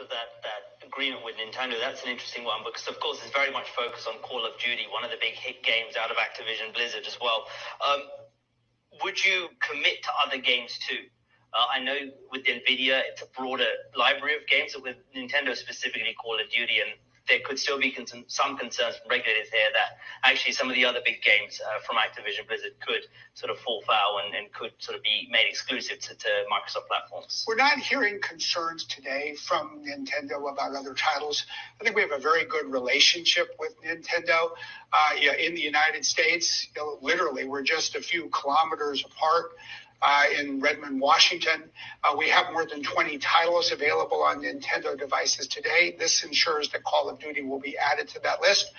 of that agreement with Nintendo, that's an interesting one because, of course, it's very much focused on Call of Duty, one of the big hit games out of Activision Blizzard as well. Would you commit to other games too? I know with NVIDIA, it's a broader library of games, but with Nintendo specifically Call of Duty, and there could still be some concerns from regulators here that actually some of the other big games from Activision Blizzard could sort of fall foul and could sort of be made exclusive to Microsoft platforms. We're not hearing concerns today from Nintendo about other titles. I think we have a very good relationship with Nintendo. In the United States, literally, we're just a few kilometers apart. In Redmond, Washington. We have more than 20 titles available on Nintendo devices today. This ensures that Call of Duty will be added to that list.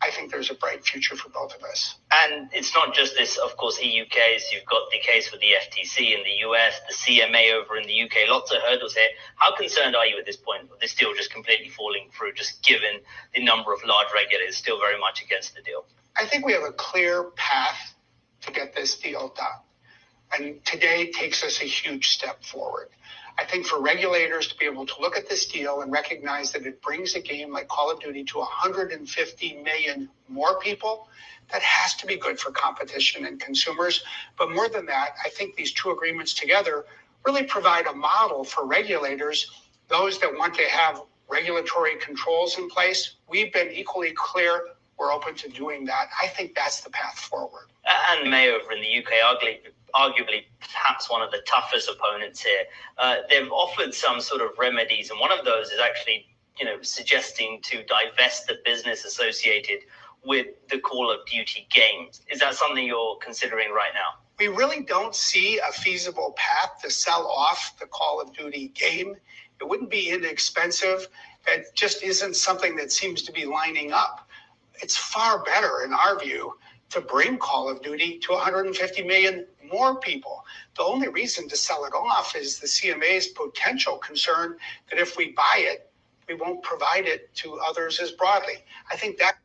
I think there's a bright future for both of us. And it's not just this, of course, EU case. You've got the case with the FTC in the US, the CMA over in the UK, lots of hurdles here. How concerned are you at this point with this deal just completely falling through, just given the number of large regulators still very much against the deal? I think we have a clear path to get this deal done. And today takes us a huge step forward. I think for regulators to be able to look at this deal and recognize that it brings a game like Call of Duty to 150 million more people, that has to be good for competition and consumers. But more than that, I think these two agreements together really provide a model for regulators, those that want to have regulatory controls in place. We've been equally clear. We're open to doing that. I think that's the path forward. And May over in the UK, arguably perhaps one of the toughest opponents here, they've offered some sort of remedies, and one of those is actually, suggesting to divest the business associated with the Call of Duty games. Is that something you're considering right now? We really don't see a feasible path to sell off the Call of Duty game. It wouldn't be inexpensive. It just isn't something that seems to be lining up. It's far better, in our view, to bring Call of Duty to 150 million more people. The only reason to sell it off is the CMA's potential concern that if we buy it, we won't provide it to others as broadly. I think that...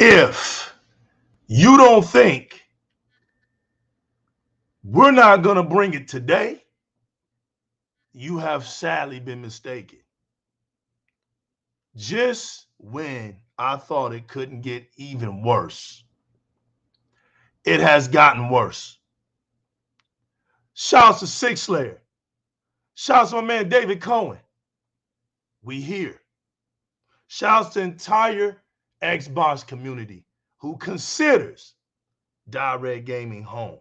If you don't think we're not going to bring it today, you have sadly been mistaken. Just when I thought it couldn't get even worse, it has gotten worse. Shouts to Six Slayer. Shouts to my man David Cohen. We here. Shouts to the entire Xbox community who considers Di-RRec Gaming home.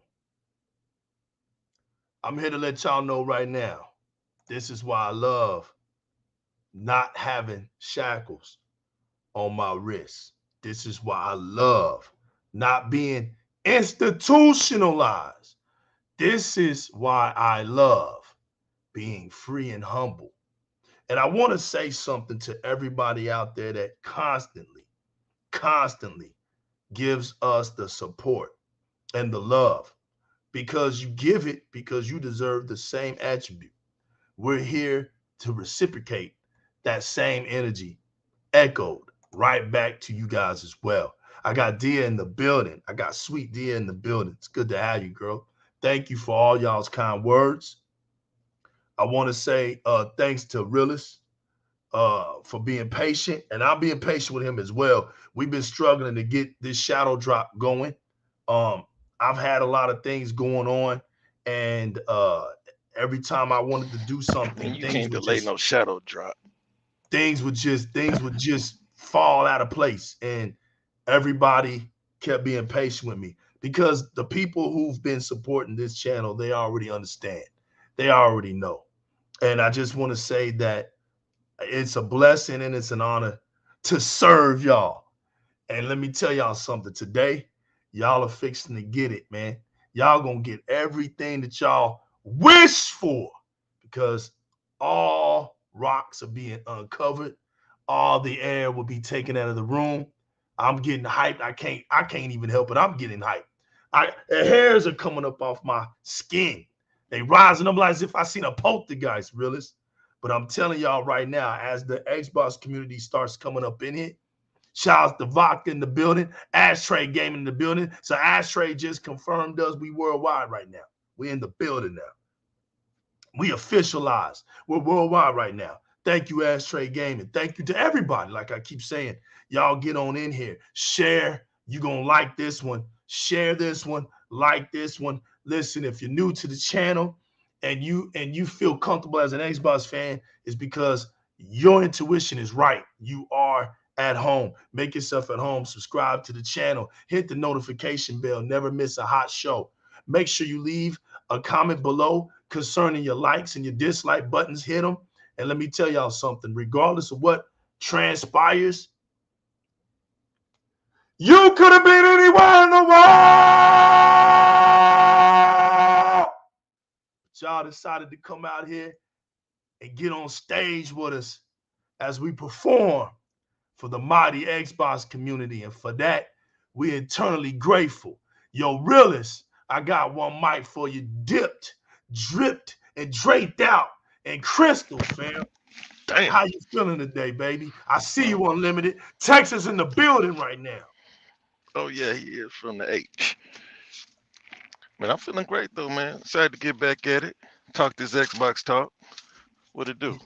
I'm here to let y'all know right now, this is why I love not having shackles on my wrists. This is why I love not being institutionalized. This is why I love being free and humble. And I want to say something to everybody out there that constantly gives us the support and the love, because you give it because you deserve the same attribute. We're here to reciprocate that same energy echoed right back to you guys as well. I got Dia in the building. I got sweet Dia in the building. It's good to have you, girl. Thank you for all y'all's kind words. I want to say thanks to Realist for being patient, and I'm being patient with him as well. We've been struggling to get this shadow drop going. I've had a lot of things going on, and every time I wanted to do something, you can't delay no shadow drop. Things would just fall out of place, and everybody kept being patient with me because the people who've been supporting this channel, they already understand. They already know. And I just want to say that it's a blessing and it's an honor to serve y'all. And let me tell y'all something. Today, y'all are fixing to get it, man. Y'all gonna get everything that y'all wish for, because all rocks are being uncovered. All the air will be taken out of the room. I'm getting hyped. I can't even help it. I'm getting hyped. The hairs are coming up off my skin. They rising up like as if I seen a poltergeist, realist. But I'm telling y'all right now, as the Xbox community starts coming up in here, shout out to Vodka in the building, Ashtray Gaming in the building. So Ashtray just confirmed us we worldwide right now. We in the building now. We officialized. We're worldwide right now. Thank you, Ashtray Gaming. Thank you to everybody. Like I keep saying, y'all get on in here. Share. You're going to like this one. Share this one. Like this one. Listen, if you're new to the channel and you feel comfortable as an Xbox fan, it's because your intuition is right. You are at home. Make yourself at home. Subscribe to the channel. Hit the notification bell. Never miss a hot show. Make sure you leave a comment below concerning your likes and your dislike buttons. Hit them. And let me tell y'all something. Regardless of what transpires, you could have been anywhere in the world. But y'all decided to come out here and get on stage with us as we perform for the mighty Xbox community. And for that, we're eternally grateful. Yo, realists, I got one mic for you, dipped, dripped, and draped out in crystals, fam. Damn. How you feeling today, baby? I see you Unlimited. Texas in the building right now. Oh, yeah, he is from the H. Man, I'm feeling great, though, man. Excited to get back at it. Talk this Xbox talk. What it do?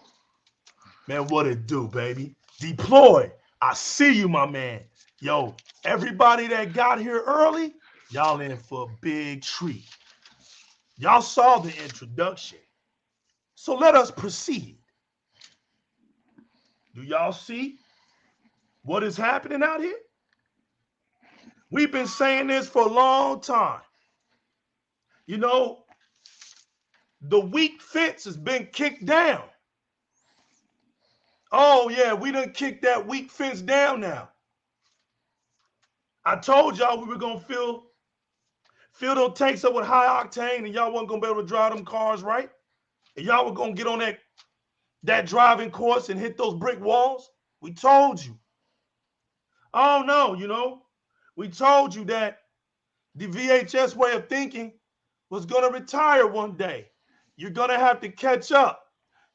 Man, what it do, baby? Deploy. I see you, my man. Yo, everybody that got here early, y'all in for a big treat. Y'all saw the introduction. So let us proceed. Do y'all see what is happening out here? We've been saying this for a long time. You know, the weak fence has been kicked down. Oh, yeah, we done kicked that weak fence down now. I told y'all we were going to fill them tanks up with high octane and y'all wasn't going to be able to drive them cars right. And y'all were going to get on that driving course and hit those brick walls. We told you. Oh, no, you know, we told you that the VHS way of thinking was going to retire one day. You're going to have to catch up.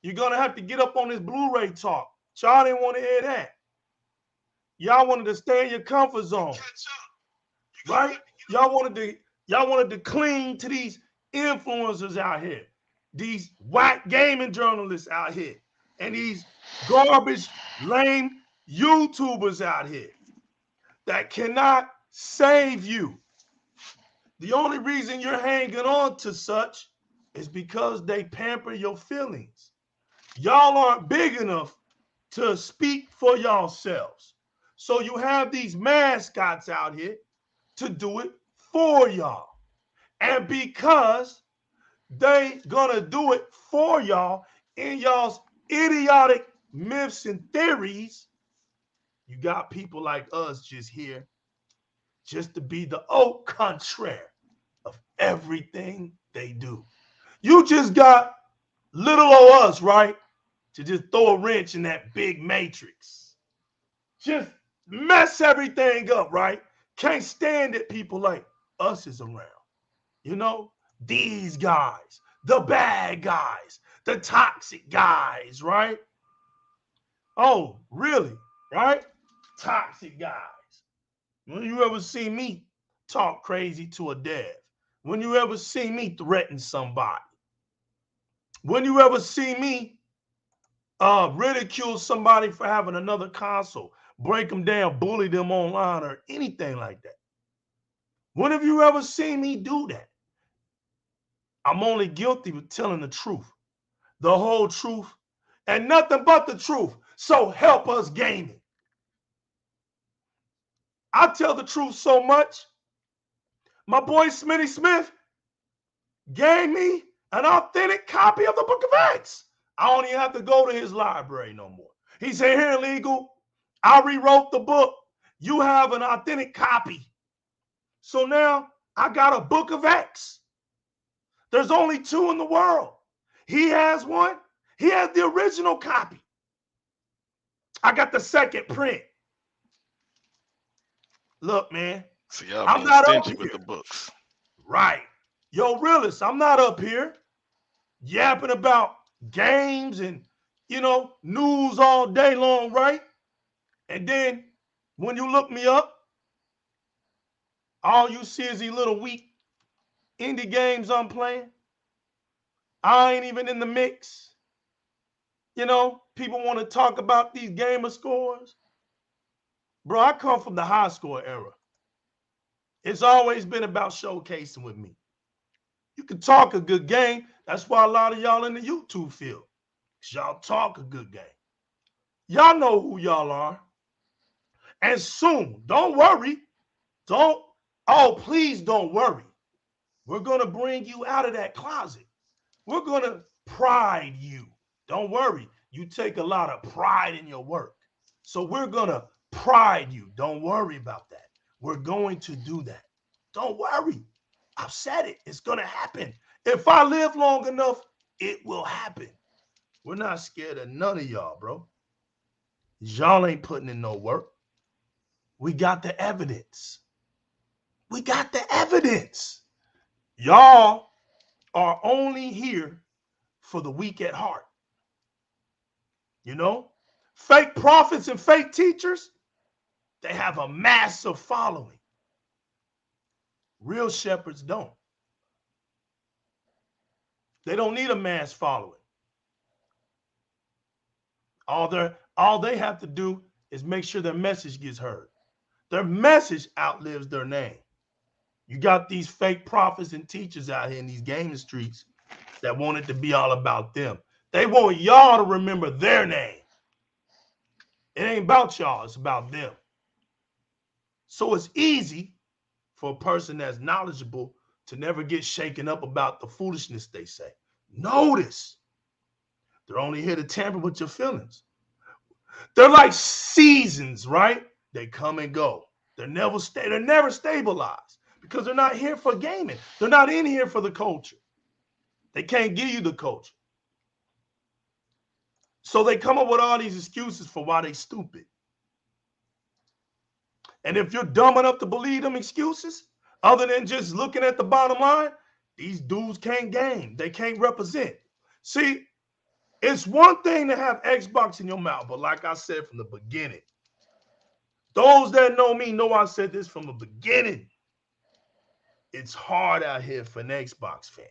You're going to have to get up on this Blu-ray talk. Y'all didn't want to hear that. Y'all wanted to stay in your comfort zone. Right? Y'all wanted to cling to these influencers out here, these whack gaming journalists out here, and these garbage, lame YouTubers out here that cannot save you. The only reason you're hanging on to such is because they pamper your feelings. Y'all aren't big enough to speak for yourselves. So you have these mascots out here to do it for y'all. And because they gonna do it for y'all in y'all's idiotic myths and theories, you got people like us just here just to be the au contraire of everything they do. You just got little old us, right? To just throw a wrench in that big matrix. Just mess everything up, right? Can't stand it people like us is around. You know, these guys, the bad guys, the toxic guys, right? Oh, really? Right? Toxic guys. When you ever see me talk crazy to a dev? When you ever see me threaten somebody? When you ever see me ridicule somebody for having another console, break them down, bully them online, or anything like that? When have you ever seen me do that? I'm only guilty of telling the truth, the whole truth, and nothing but the truth. So help us gaming. I tell the truth so much. My boy Smitty Smith gave me an authentic copy of the Book of Acts. I don't even have to go to his library no more. He said, here, Legal, I rewrote the book. You have an authentic copy. So now I got a Book of Acts. There's only 2 in the world. He has one. He has the original copy. I got the second print. Look, man. So y'all I'm being not up stingy with the here. books. Right. Yo, realist, I'm not up here yapping about games and, news all day long, right? And then when you look me up, all you see is these little weak indie games I'm playing. I ain't even in the mix. People want to talk about these gamer scores. Bro, I come from the high score era. It's always been about showcasing with me. You can talk a good game. That's why a lot of y'all in the YouTube field. Because y'all talk a good game. Y'all know who y'all are. And soon, don't worry. Please don't worry. We're going to bring you out of that closet. We're going to pride you. Don't worry. You take a lot of pride in your work. So we're going to pride you. Don't worry about that. We're going to do that. Don't worry. I've said it. It's going to happen. If I live long enough, it will happen. We're not scared of none of y'all, bro. Y'all ain't putting in no work. We got the evidence. We got the evidence. Y'all are only here for the weak at heart. Fake prophets and fake teachers, they have a massive following. Real shepherds don't. They don't need a mass following. All they have to do is make sure their message gets heard. Their message outlives their name. You got these fake prophets and teachers out here in these gaming streets that want it to be all about them. They want y'all to remember their name. It ain't about y'all, it's about them. So it's easy for a person that's knowledgeable to never get shaken up about the foolishness they say. Notice, they're only here to tamper with your feelings. They're like seasons, right? They come and go. They're never stabilized because they're not here for gaming. They're not in here for the culture. They can't give you the culture. So they come up with all these excuses for why they stupid. And if you're dumb enough to believe them excuses, other than just looking at the bottom line, these dudes can't game. They can't represent. See, it's one thing to have Xbox in your mouth, but like I said from the beginning, those that know me know I said this from the beginning. It's hard out here for an Xbox fan.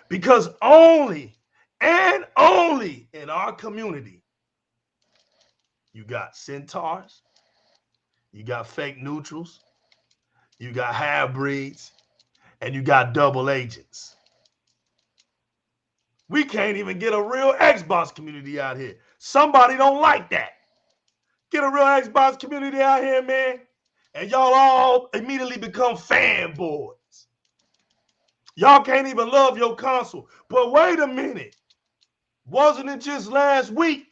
Because only and only in our community, you got centaurs, you got fake neutrals, you got half breeds, and you got double agents. We can't even get a real Xbox community out here. Somebody don't like that. Get a real Xbox community out here, man, and y'all all immediately become fanboys. Y'all can't even love your console. But wait a minute. Wasn't it just last week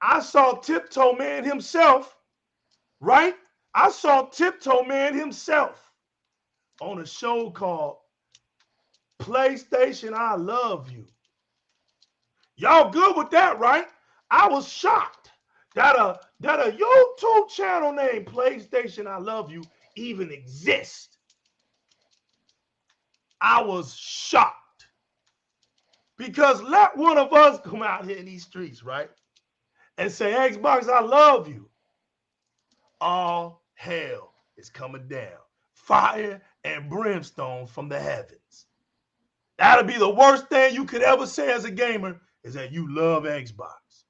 I saw Tiptoe Man himself, right? I saw Tiptoe Man himself on a show called PlayStation I Love You. Y'all good with that, right? I was shocked that a YouTube channel named PlayStation I Love You even exists. I was shocked. Because let one of us come out here in these streets, right? And say, Xbox, I love you. All hell is coming down. Fire and brimstone from the heavens. That'll be the worst thing you could ever say as a gamer is that you love Xbox.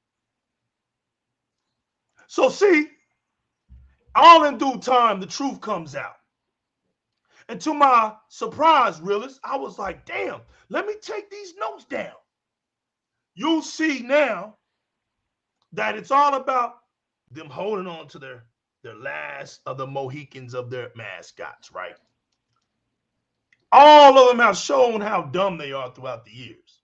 So see, all in due time, the truth comes out. And to my surprise, realist, I was like, damn, let me take these notes down. You see now that it's all about them holding on to their last of the Mohicans of their mascots, right? All of them have shown how dumb they are throughout the years.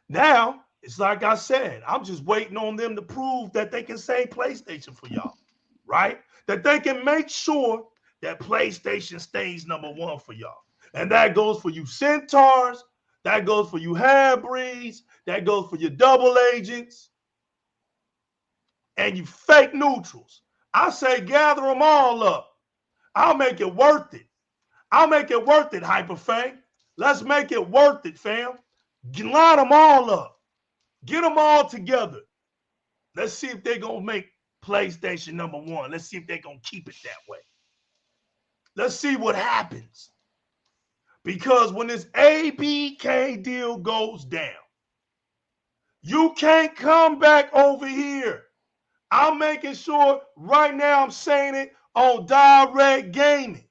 Now, it's like I said, I'm just waiting on them to prove that they can say PlayStation for y'all, right? That they can make sure that PlayStation stays #1 for y'all. And that goes for you centaurs, that goes for you half-breeds, that goes for your double agents, and you fake neutrals. I say gather them all up. I'll make it worth it. I'll make it worth it, Hyperfang. Let's make it worth it, fam. Line them all up. Get them all together. Let's see if they're going to make PlayStation #1. Let's see if they're going to keep it that way. Let's see what happens. Because when this ABK deal goes down, you can't come back over here. I'm making sure right now I'm saying it on Di-RRec Gaming.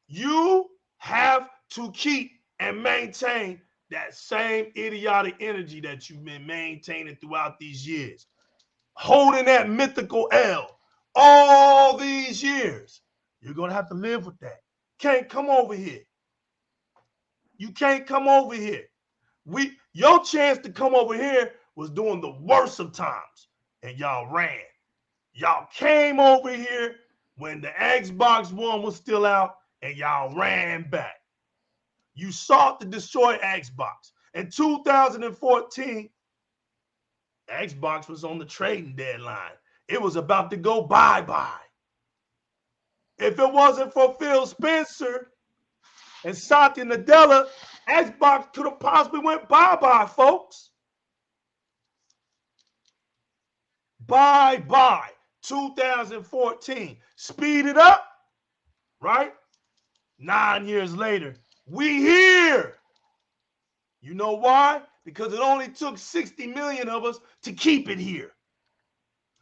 You have to keep and maintain that same idiotic energy that you've been maintaining throughout these years. Holding that mythical L all these years. You're going to have to live with that. Can't come over here. You can't come over here. Your chance to come over here was during the worst of times, and y'all ran. Y'all came over here when the Xbox One was still out, and y'all ran back. You sought to destroy Xbox. In 2014, Xbox was on the trading deadline. It was about to go bye-bye. If it wasn't for Phil Spencer and Satya Nadella, Xbox could have possibly went bye-bye, folks. Bye-bye. 2014. Speed it up, right? 9 years later, we here. You know why? Because it only took 60 million of us to keep it here.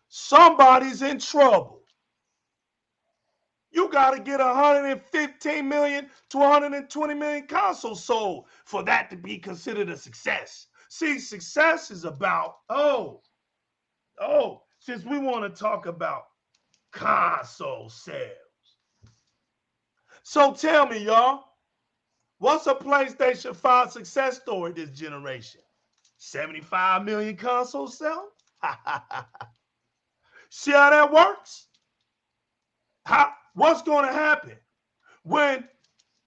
Somebody's in trouble. You got to get 115 million to 120 million consoles sold for that to be considered a success. See, success is about, since we want to talk about console sales. So tell me, y'all, what's a PlayStation 5 success story this generation? 75 million consoles sell? See how that works? What's going to happen when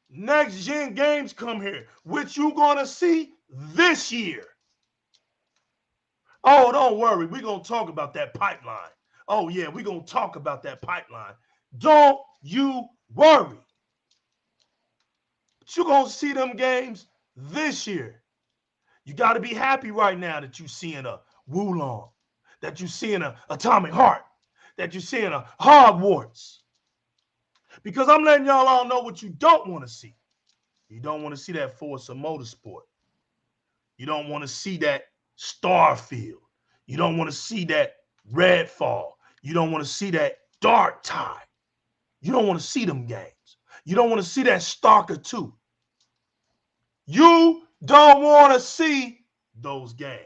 next gen games come here, which you're going to see this year? Oh, don't worry. We're going to talk about that pipeline. Oh, yeah, we're going to talk about that pipeline. Don't you worry. But you're going to see them games this year. You got to be happy right now that you're seeing a Wulong, that you're seeing a Atomic Heart, that you're seeing a Hogwarts. Because I'm letting y'all all know what you don't want to see. You don't want to see that Forza Motorsport. You don't want to see that Starfield. You don't want to see that Redfall. You don't want to see that Dark Tide. You don't want to see them games. You don't want to see that Stalker 2. You don't want to see those games.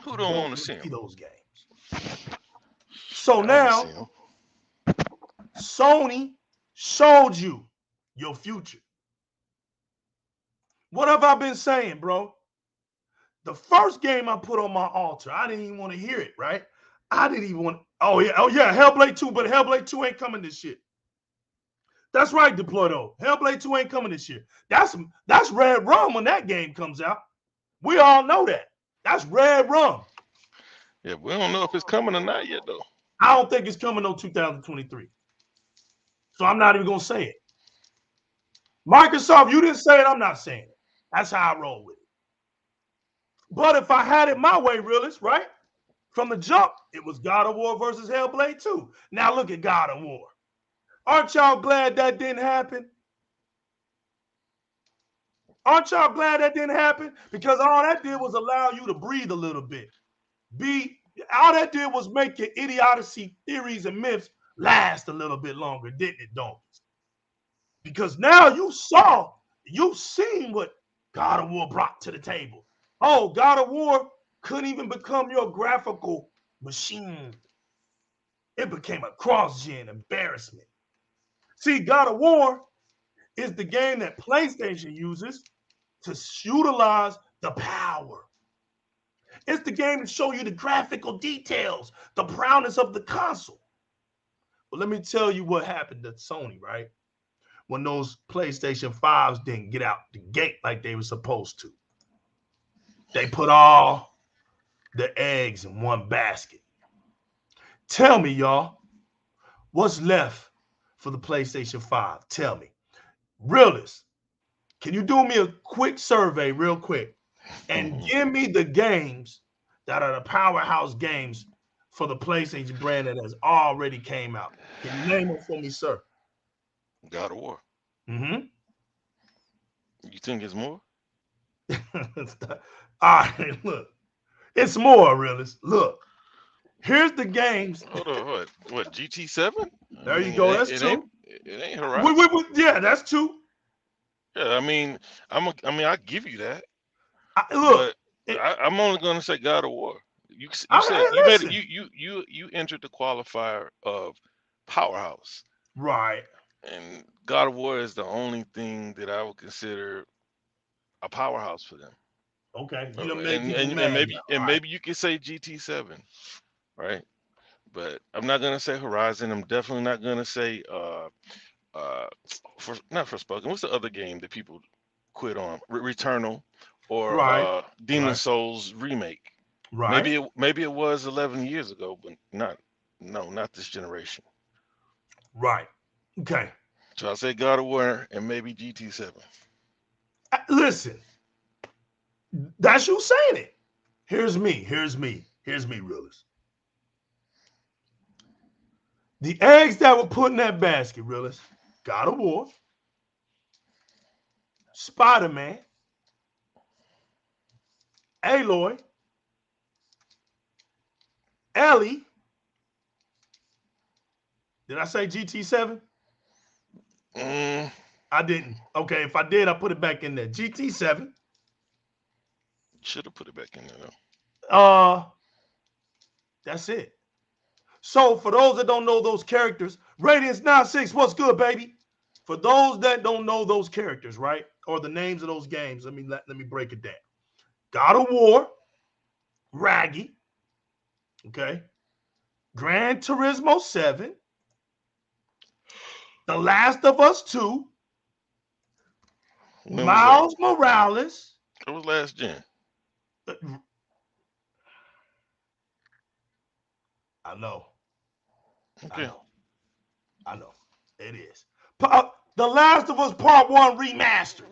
Who don't want to see those games? So now, Sony showed you your future. What have I been saying, bro? The first game I put on my altar, I didn't even want to hear it, right? I didn't even want, oh yeah, Hellblade 2, but Hellblade 2 ain't coming this year. That's right, Deploydo. Hellblade 2 ain't coming this year. That's Red Rum when that game comes out. We all know that. That's Red Rum. Yeah, we don't know if it's coming or not yet, though. I don't think it's coming on 2023. So I'm not even going to say it. Microsoft, you didn't say it, I'm not saying it. That's how I roll with it. But if I had it my way, realist, right? From the jump, it was God of War versus Hellblade 2. Now look at God of War. Aren't y'all glad that didn't happen? Aren't y'all glad that didn't happen? Because all that did was allow you to breathe a little bit. All that did was make your idiocy theories and myths last a little bit longer, didn't it, donkeys? Because now you've seen what God of War brought to the table. Oh, God of War couldn't even become your graphical machine. It became a cross-gen embarrassment. See, God of War is the game that PlayStation uses to utilize the power. It's the game to show you the graphical details, the prowess of the console. Well, let me tell you what happened to Sony, right? When those PlayStation 5s didn't get out the gate like they were supposed to. They put all the eggs in one basket. Tell me, y'all, what's left for the PlayStation 5? Tell me. Realist, can you do me a quick survey real quick and give me the games that are the powerhouse games for the PlayStation brand that has already came out? Can you name them for me, sir? God of War. Mm-hmm. You think it's more? All right, look. It's more, realist. Look, here's the games. Hold on, what GT7? I There you mean, go. That's two. it ain't Horizon. Yeah, that's two. Yeah, I mean, I give you that, Look, but I'm only gonna say God of War. You said I you made it. listen. You entered the qualifier of powerhouse, Right. and God of War is the only thing that I would consider a powerhouse for them. Okay. You done made And people and, mad and now. maybe All right. you could say GT7, right? But I'm not gonna say Horizon. I'm definitely not gonna say uh for not Forspoken. What's the other game that people quit on? Returnal or Right. Demon Right. Souls remake. Right. Maybe it was 11 years ago, but not this generation. Right. Okay. So I say God of War and maybe GT7. Listen, that's you saying it. Here's me, realist. The eggs that were put in that basket, realist. God of War, Spider-Man, Aloy, Ellie. Did I say GT7? I didn't. Okay, if I did, I put it back in there. GT7. Should have put it back in there though. That's it. So for those that don't know those characters, Radiance 96, what's good, baby? For those that don't know those characters, right? Or the names of those games, let me break it down. God of War, Raggy, okay? Gran Turismo 7, The Last of Us 2, When was that? Miles Morales. It was last gen. I know. Okay. I know. It is. The Last of Us Part 1 remastered.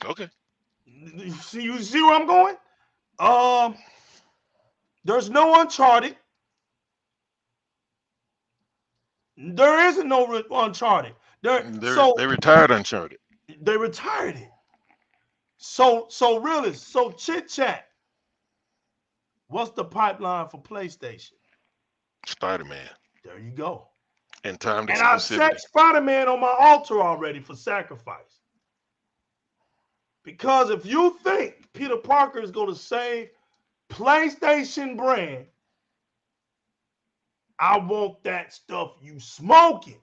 Okay. You see where I'm going? There's no Uncharted. There isn't no Uncharted. They retired Uncharted. They retired it. So realist, so chit chat. What's the pipeline for PlayStation? Spider-Man. There you go. And timed And I exclusivity. set Spider-Man on my altar already for sacrifice. Because if you think Peter Parker is going to save PlayStation brand, I want that stuff you smoking.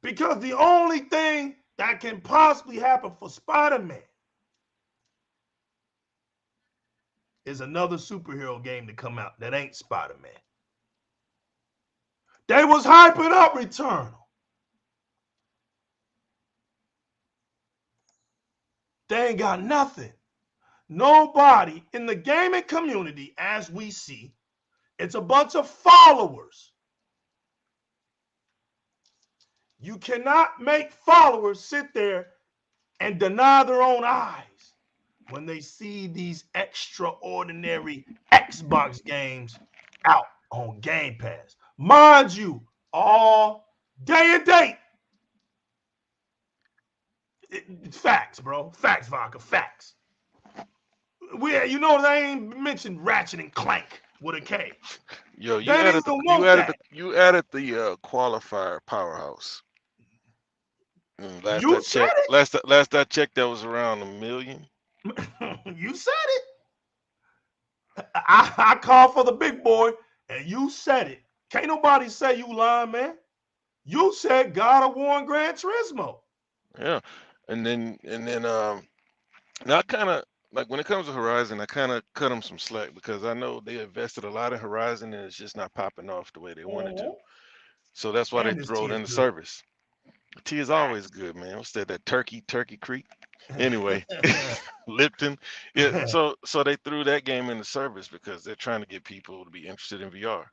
Because the only thing that can possibly happen for Spider-Man is another superhero game to come out that ain't Spider-Man. They was hyping up Returnal. They ain't got nothing. Nobody in the gaming community, as we see, it's a bunch of followers. You cannot make followers sit there and deny their own eyes when they see these extraordinary Xbox games out on Game Pass. Mind you, all day and date. Facts, bro. Facts, Vodka. Facts. They ain't mentioned Ratchet and Clank with a K. Yo, you added the qualifier powerhouse. You said it. Last I checked, that was around 1 million. You said it. I called for the big boy, and you said it. Can't nobody say you lying, man. You said God of War and Gran Turismo. Yeah, and then now kind of like when it comes to Horizon, I kind of cut them some slack because I know they invested a lot in Horizon and it's just not popping off the way they wanted to. Mhm. So that's why they And this throw tea it is in the good. service. Tea is always good, man. What's that? That Turkey Creek. Anyway, Lipton. Yeah. So they threw that game in the service because they're trying to get people to be interested in VR,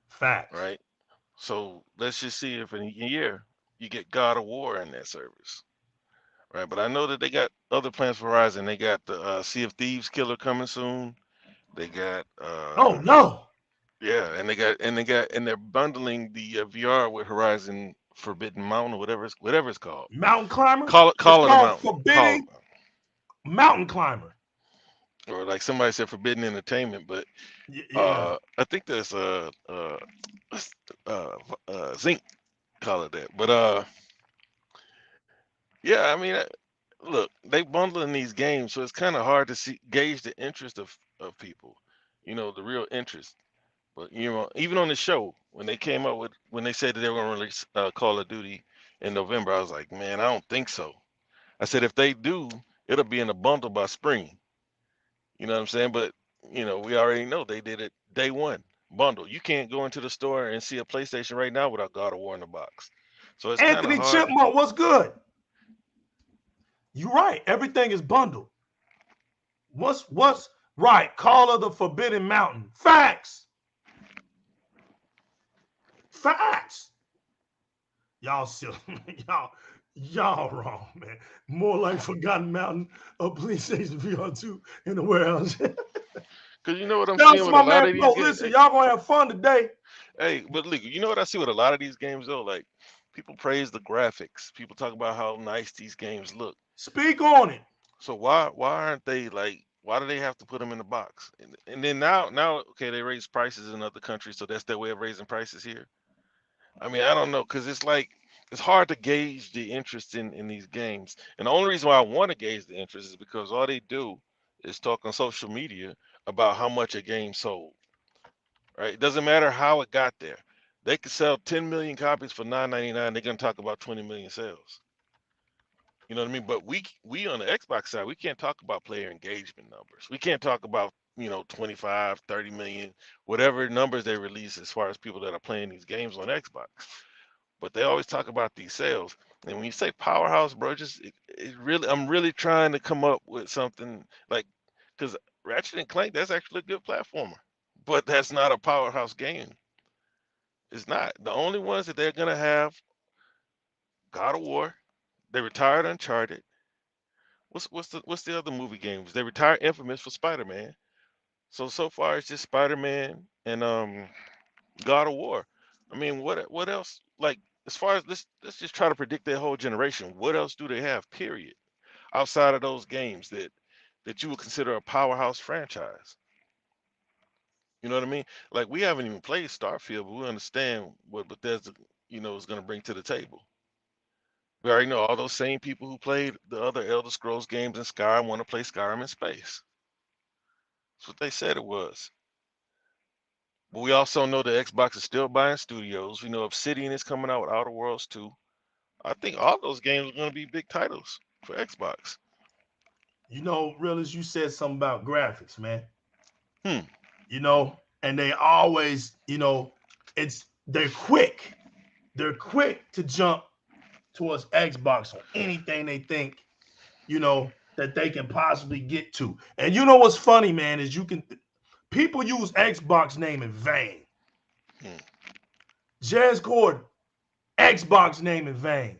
Facts. right? So let's just see if in a year you get God of War in that service, right? But I know that they got other plans for Horizon. They got the Sea of Thieves killer coming soon. They got Oh no, yeah, and they're bundling the VR with Horizon Forbidden Mountain or whatever it's called. mountain climber. It's Call it a called mountain. Call forbidding mountain climber. or like somebody said Forbidden Entertainment, but Yeah. I think there's uh, Zinc call it that. But yeah, I mean, look, they bundling these games, so it's kind of hard to gauge the interest of people. You know, the real interest. But you know, even on the show, when they said that they were going to release Call of Duty in November, I was like, man, I don't think so. I said if they do, it'll be in a bundle by spring. You know what I'm saying? But you know, we already know they did it day one bundle. You can't go into the store and see a PlayStation right now without God of War in the box. So it's kind of Anthony hard. Chipmunk, what's good? You're right. Everything is bundled. What's right? Call of the Forbidden Mountain. Facts. Facts. Y'all silly. y'all wrong, man. More like Forgotten Mountain of PlayStation VR2 in the warehouse. Cause you know what I'm Shout out seeing to with a my lot man of these Flo. games. Listen, y'all gonna have fun today. Hey, but look, you know what I see with a lot of these games though? Like people praise the graphics. People talk about how nice these games look. Speak on it. So why aren't they like why do they have to put them in the box? And then now okay they raise prices in other countries, so that's their way of raising prices here. I mean I don't know because it's like it's hard to gauge the interest in these games. And the only reason why I want to gauge the interest is because all they do is talk on social media about how much a game sold. Right? It doesn't matter how it got there. They could sell 10 million copies for 9.99. They're gonna talk about 20 million sales. You know what I mean? But we on the Xbox side, we can't talk about player engagement numbers. We can't talk about, 25, 30 million, whatever numbers they release as far as people that are playing these games on Xbox. But they always talk about these sales. And when you say powerhouse, bro, it really I'm really trying to come up with something like because Ratchet and Clank, that's actually a good platformer. But that's not a powerhouse game. It's not. The only ones that they're gonna have God of War. They retired Uncharted. What's the other movie games? They retired Infamous for Spider-Man. So far it's just Spider-Man and God of War. I mean, what else? Like as far as let's just try to predict their whole generation. What else do they have? Period. Outside of those games that you would consider a powerhouse franchise. You know what I mean? Like we haven't even played Starfield, but we understand what Bethesda, is going to bring to the table. We already know all those same people who played the other Elder Scrolls games in Skyrim want to play Skyrim in space. That's what they said it was. But we also know that Xbox is still buying studios. We know Obsidian is coming out with Outer Worlds 2. I think all those games are going to be big titles for Xbox. Realist, you said something about graphics, man. Hmm. And they always, they're quick. They're quick to jump towards Xbox on anything they think, that they can possibly get to. And you know what's funny, man, is people use Xbox name in vain. Hmm. Jazz Gordon, Xbox name in vain.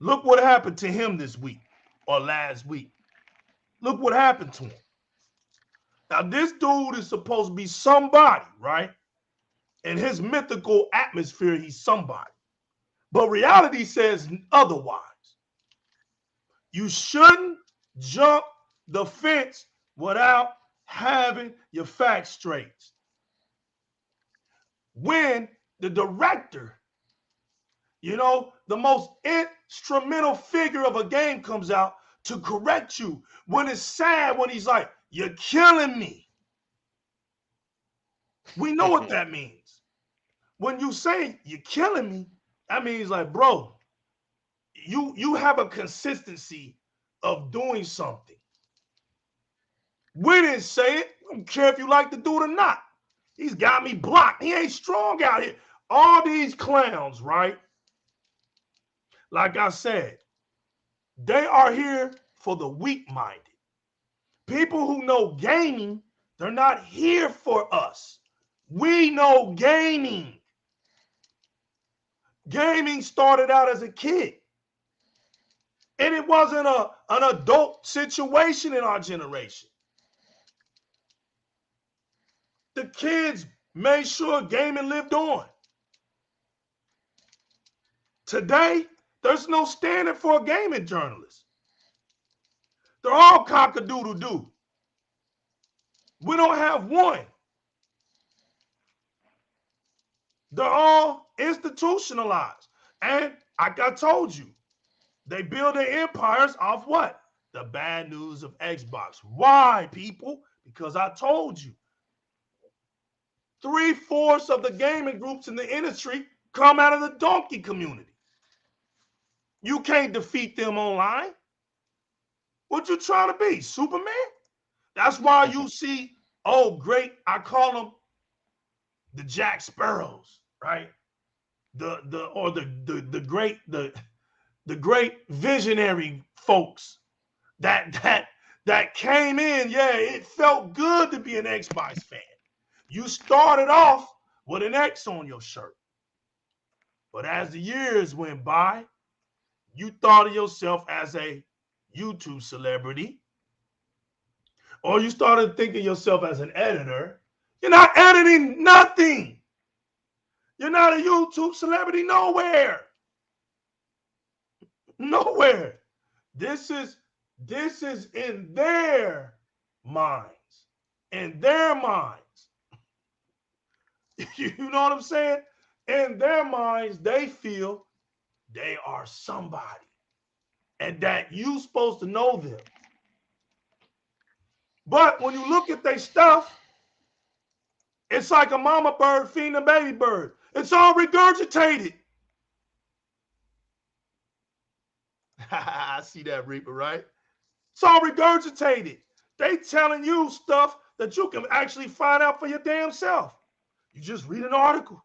Look what happened to him this week or last week. Look what happened to him. Now, this dude is supposed to be somebody, right? In his mythical atmosphere, he's somebody. But reality says otherwise. You shouldn't jump the fence without having your facts straight. When the director, the most instrumental figure of a game comes out to correct you, when it's sad, when he's like, "You're killing me." We know what that means. When you say you're killing me, that means like, bro, you have a consistency of doing something. We didn't say it. I don't care if you like the dude or not. He's got me blocked. He ain't strong out here. All these clowns, right? Like I said, they are here for the weak-minded. People who know gaming, they're not here for us. We know gaming. Gaming started out as a kid. And it wasn't an adult situation in our generation. The kids made sure gaming lived on. Today, there's no standard for a gaming journalist. They're all cock-a-doodle-doo. We don't have one. They're all institutionalized. And like I told you, they build their empires off what? The bad news of Xbox. Why, people? Because I told you. 3/4 of the gaming groups in the industry come out of the donkey community. You can't defeat them online. What you trying to be, Superman? That's why you see, oh, great, I call them the Jack Sparrows, right? The great visionary folks that came in. Yeah, it felt good to be an Xbox fan. You started off with an X on your shirt. But as the years went by, you thought of yourself as a YouTube celebrity, or you started thinking yourself as an editor. You're not editing nothing. You're not a YouTube celebrity nowhere. Nowhere. This is in their minds. In their minds. You know what I'm saying? In their minds, they feel they are somebody and that you're supposed to know them. But when you look at their stuff, it's like a mama bird feeding a baby bird. It's all regurgitated. I see that, Reaper, right? It's all regurgitated. They telling you stuff that you can actually find out for your damn self. You just read an article.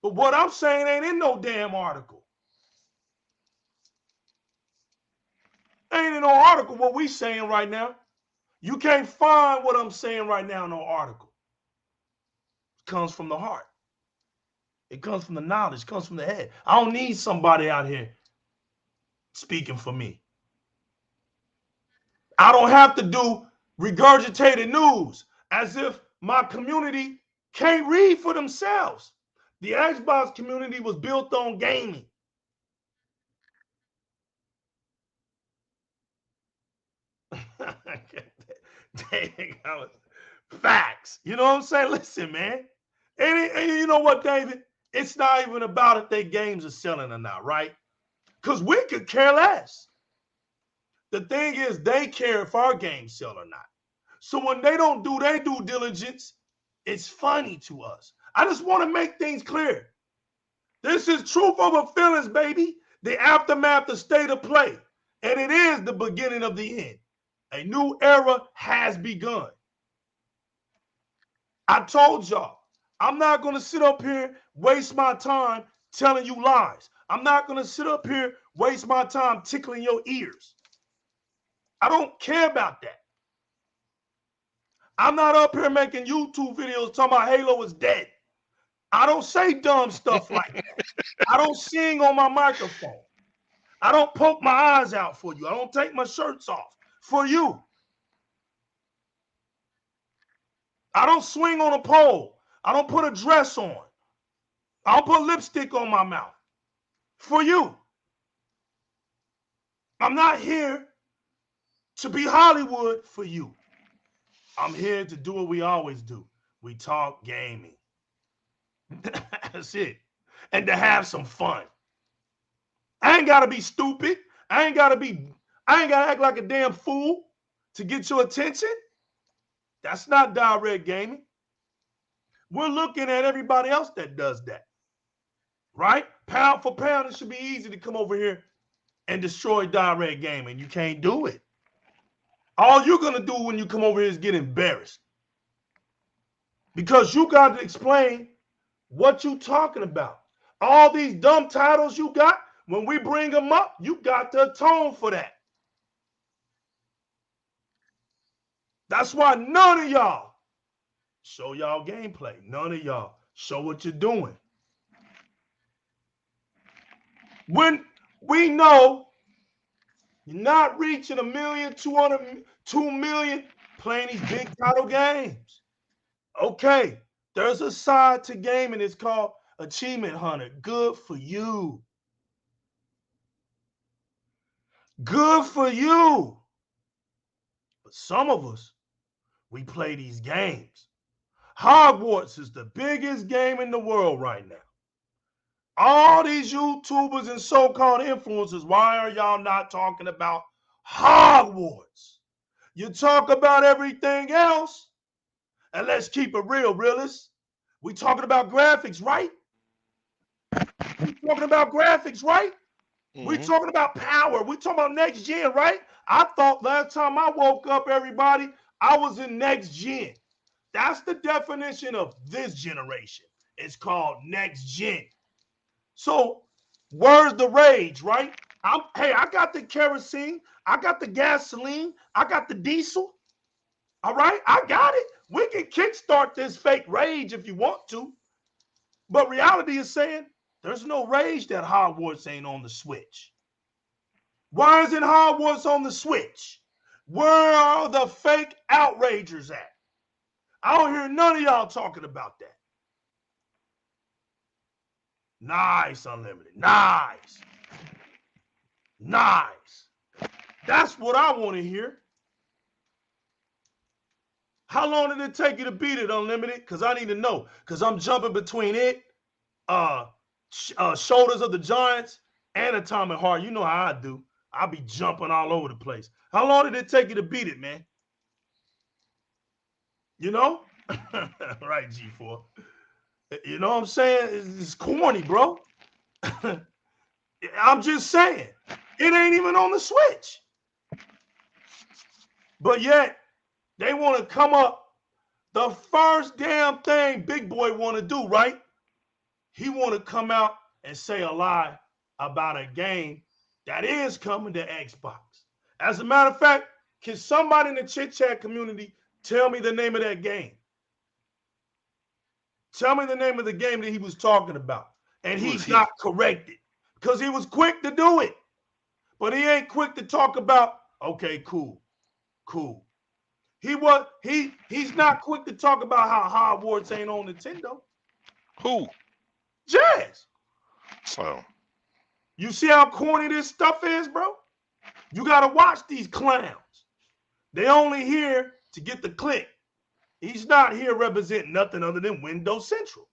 But what I'm saying ain't in no damn article. Ain't in no article what we saying right now. You can't find what I'm saying right now in no article. It comes from the heart. It comes from the knowledge. It comes from the head. I don't need somebody out here speaking for me. I don't have to do regurgitated news as if my community can't read for themselves. The Xbox community was built on gaming. Facts. You know what I'm saying? Listen, man. And you know what, David? It's not even about if their games are selling or not, right? Because we could care less. The thing is, they care if our games sell or not. So when they don't do their due diligence, it's funny to us. I just want to make things clear. This is truth over feelings, baby. The aftermath, the state of play. And it is the beginning of the end. A new era has begun. I told y'all, I'm not going to sit up here, waste my time telling you lies. I'm not going to sit up here, waste my time tickling your ears. I don't care about that. I'm not up here making YouTube videos talking about Halo is dead. I don't say dumb stuff like that. I don't sing on my microphone. I don't poke my eyes out for you. I don't take my shirts off for you. I don't swing on a pole. I don't put a dress on. I don't put lipstick on my mouth for you. I'm not here to be Hollywood for you. I'm here to do what we always do. We talk gaming. That's it. And to have some fun. I ain't got to be stupid. I ain't got to act like a damn fool to get your attention. That's not direct gaming. We're looking at everybody else that does that. Right? Pound for pound, it should be easy to come over here and destroy direct gaming. You can't do it. All you're going to do when you come over here is get embarrassed. Because you got to explain what you talking about. All these dumb titles you got, when we bring them up, you got to atone for that. That's why none of y'all show y'all gameplay. None of y'all show what you're doing. When we know you're not reaching 1 million, 200, 2 million playing these big title games. Okay, there's a side to gaming. It's called Achievement Hunter. Good for you. Good for you. But some of us, we play these games. Hogwarts is the biggest game in the world right now. All these YouTubers and so-called influencers, why are y'all not talking about Hogwarts? You talk about everything else, and let's keep it real, realists. We talking about graphics, right? We talking about graphics, right? We talking about power. We talking about next gen, right? I thought last time I woke up, everybody, I was in next gen. That's the definition of this generation. It's called next gen. So where's the rage, right? Hey, I got the kerosene, I got the gasoline, I got the diesel. All right, I got it. We can kickstart this fake rage if you want to. But reality is saying there's no rage that Hogwarts ain't on the Switch. Why isn't Hogwarts on the Switch? Where are the fake outragers at? I don't hear none of y'all talking about that. Nice, Unlimited. Nice. Nice. That's what I want to hear. How long did it take you to beat it, Unlimited? Because I need to know. Because I'm jumping between it, Shoulders of the Giants, and Atomic Heart. You know how I do. I'll be jumping all over the place. How long did it take you to beat it, man? You know? Right, G4. You know what I'm saying? It's corny, bro. I'm just saying. It ain't even on the Switch. But yet, they want to come up. The first damn thing Big Boy want to do, right? He want to come out and say a lie about a game that is coming to Xbox. As a matter of fact, can somebody in the chit chat community tell me the name of that game? Tell me the name of the game that he was talking about. And he got corrected because he was quick to do it. But he ain't quick to talk about, okay, cool. He's not quick to talk about how Hogwarts ain't on Nintendo. Who? Jazz. Oh. You see how corny this stuff is, bro? You got to watch these clowns. They only here to get the click. He's not here representing nothing other than Windows Central.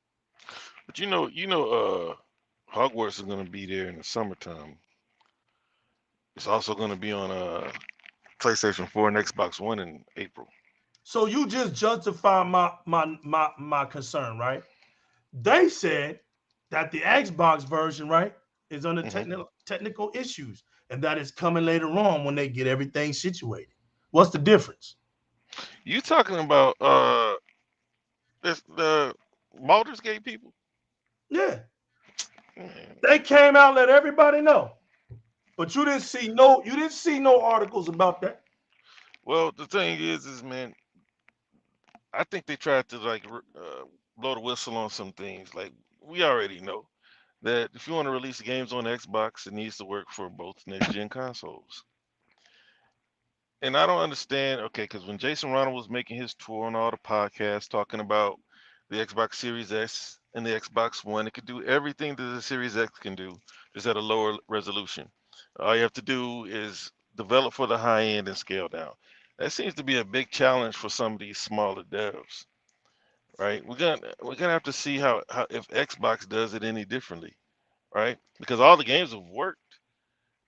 But you know, Hogwarts is going to be there in the summertime. It's also going to be on PlayStation 4 and Xbox One in April. So you just justify my concern, right? They said that the Xbox version, right, is under technical issues, and that is coming later on when they get everything situated. What's the difference? You talking about the Baldur's Gate people? Yeah. They came out and let everybody know. But you didn't see no articles about that. Well, the thing is, man, I think they tried to like blow the whistle on some things. Like we already know that if you want to release games on Xbox, it needs to work for both next gen consoles. And I don't understand, okay, because when Jason Ronald was making his tour on all the podcasts talking about the Xbox Series S and the Xbox One, it could do everything that the Series X can do, just at a lower resolution. All you have to do is develop for the high end and scale down. That seems to be a big challenge for some of these smaller devs, right? We're gonna have to see how if Xbox does it any differently, right? Because all the games have worked.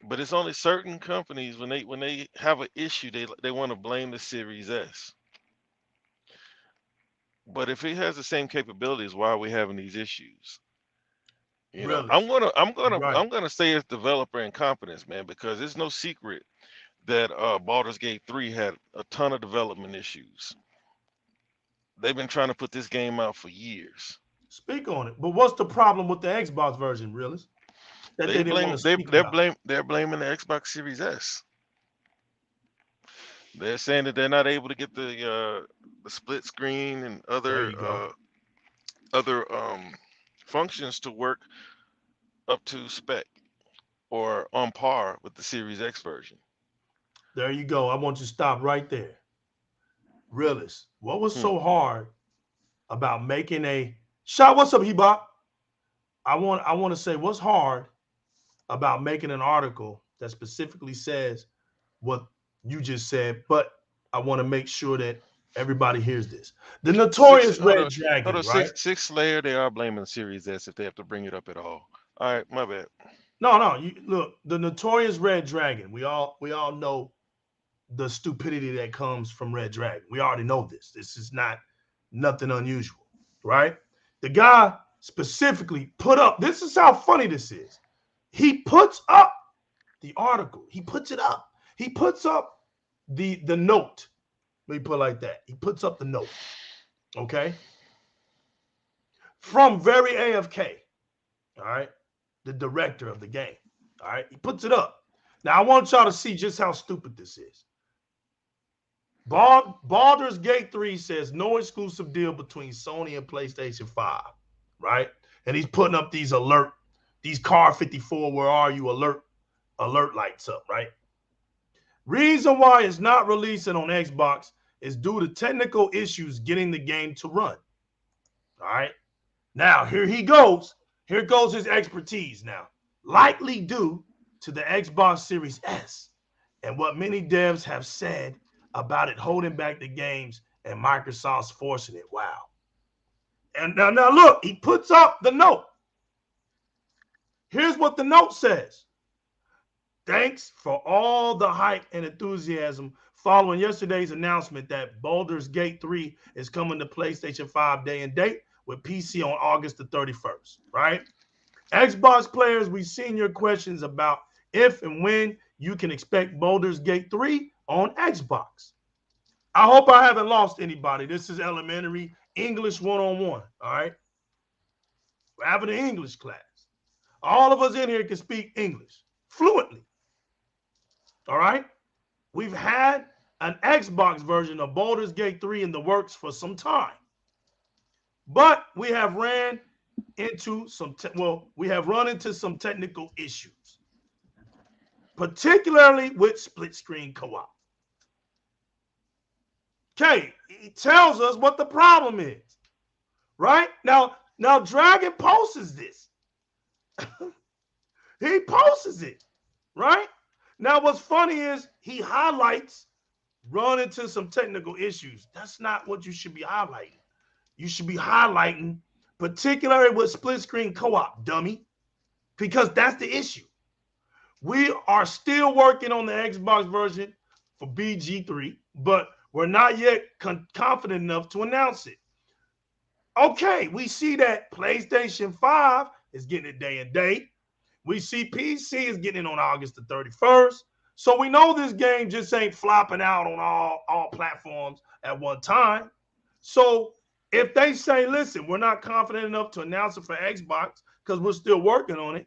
But it's only certain companies when they have an issue, they want to blame the Series S. But if it has the same capabilities, why are we having these issues? You know, Really? I'm Right. gonna say it's developer incompetence, man, because it's no secret that Baldur's Gate 3 had a ton of development issues. They've been trying to put this game out for years. Speak on it. But what's the problem with the Xbox version, realist? That they didn't want to speak about. They're blaming the Xbox Series S. They're saying that they're not able to get the split screen and other functions to work up to spec or on par with the Series X version. There you go. I want you to stop right there. Realist, what was so hard about making a shot? What's up, Hebop? I want to say what's hard about making an article that specifically says what you just said, but I want to make sure that everybody hears this. The notorious Red Dragon, right? Six layer, they are blaming the Series S if they have to bring it up at all. All right, my bad. No, you look, the notorious Red Dragon. We all know the stupidity that comes from Red Dragon. We already know this. This is not nothing unusual, right? The guy specifically put up, this is how funny this is. He puts up the article. He puts it up. He puts up the note. Let me put it like that. He puts up the note, okay? From Very AFK, all right? The director of the game, all right? He puts it up. Now, I want y'all to see just how stupid this is. Baldur's Gate 3 says no exclusive deal between Sony and PlayStation 5, right? And he's putting up these Car 54, where are you alert lights up, right? Reason why it's not releasing on Xbox is due to technical issues getting the game to run. All right. Now, here he goes. Here goes his expertise now. Likely due to the Xbox Series S and what many devs have said about it holding back the games and Microsoft's forcing it. Wow. And now look, he puts up the note. Here's what the note says. Thanks for all the hype and enthusiasm following yesterday's announcement that Baldur's Gate 3 is coming to PlayStation 5 day and date with PC on August the 31st, right? Xbox players, we've seen your questions about if and when you can expect Baldur's Gate 3 on Xbox. I hope I haven't lost anybody. This is elementary English 101, all right? We're having an English class. All of us in here can speak English fluently, all right? We've had an Xbox version of Baldur's Gate 3 in the works for some time. But we have run into some technical issues, particularly with split screen co-op. Okay, he tells us what the problem is, right? Now Dragon posts this. He posts it, right? Now, what's funny is he highlights run into some technical issues. That's not what you should be highlighting. You should be highlighting, particularly with split screen co-op, dummy, because that's the issue. We are still working on the Xbox version for BG3, but we're not yet confident enough to announce it. Okay, we see that PlayStation 5 is getting it day and date. We see PC is getting it on August the 31st. So we know this game just ain't flopping out on all platforms at one time. So if they say, listen, we're not confident enough to announce it for Xbox because we're still working on it,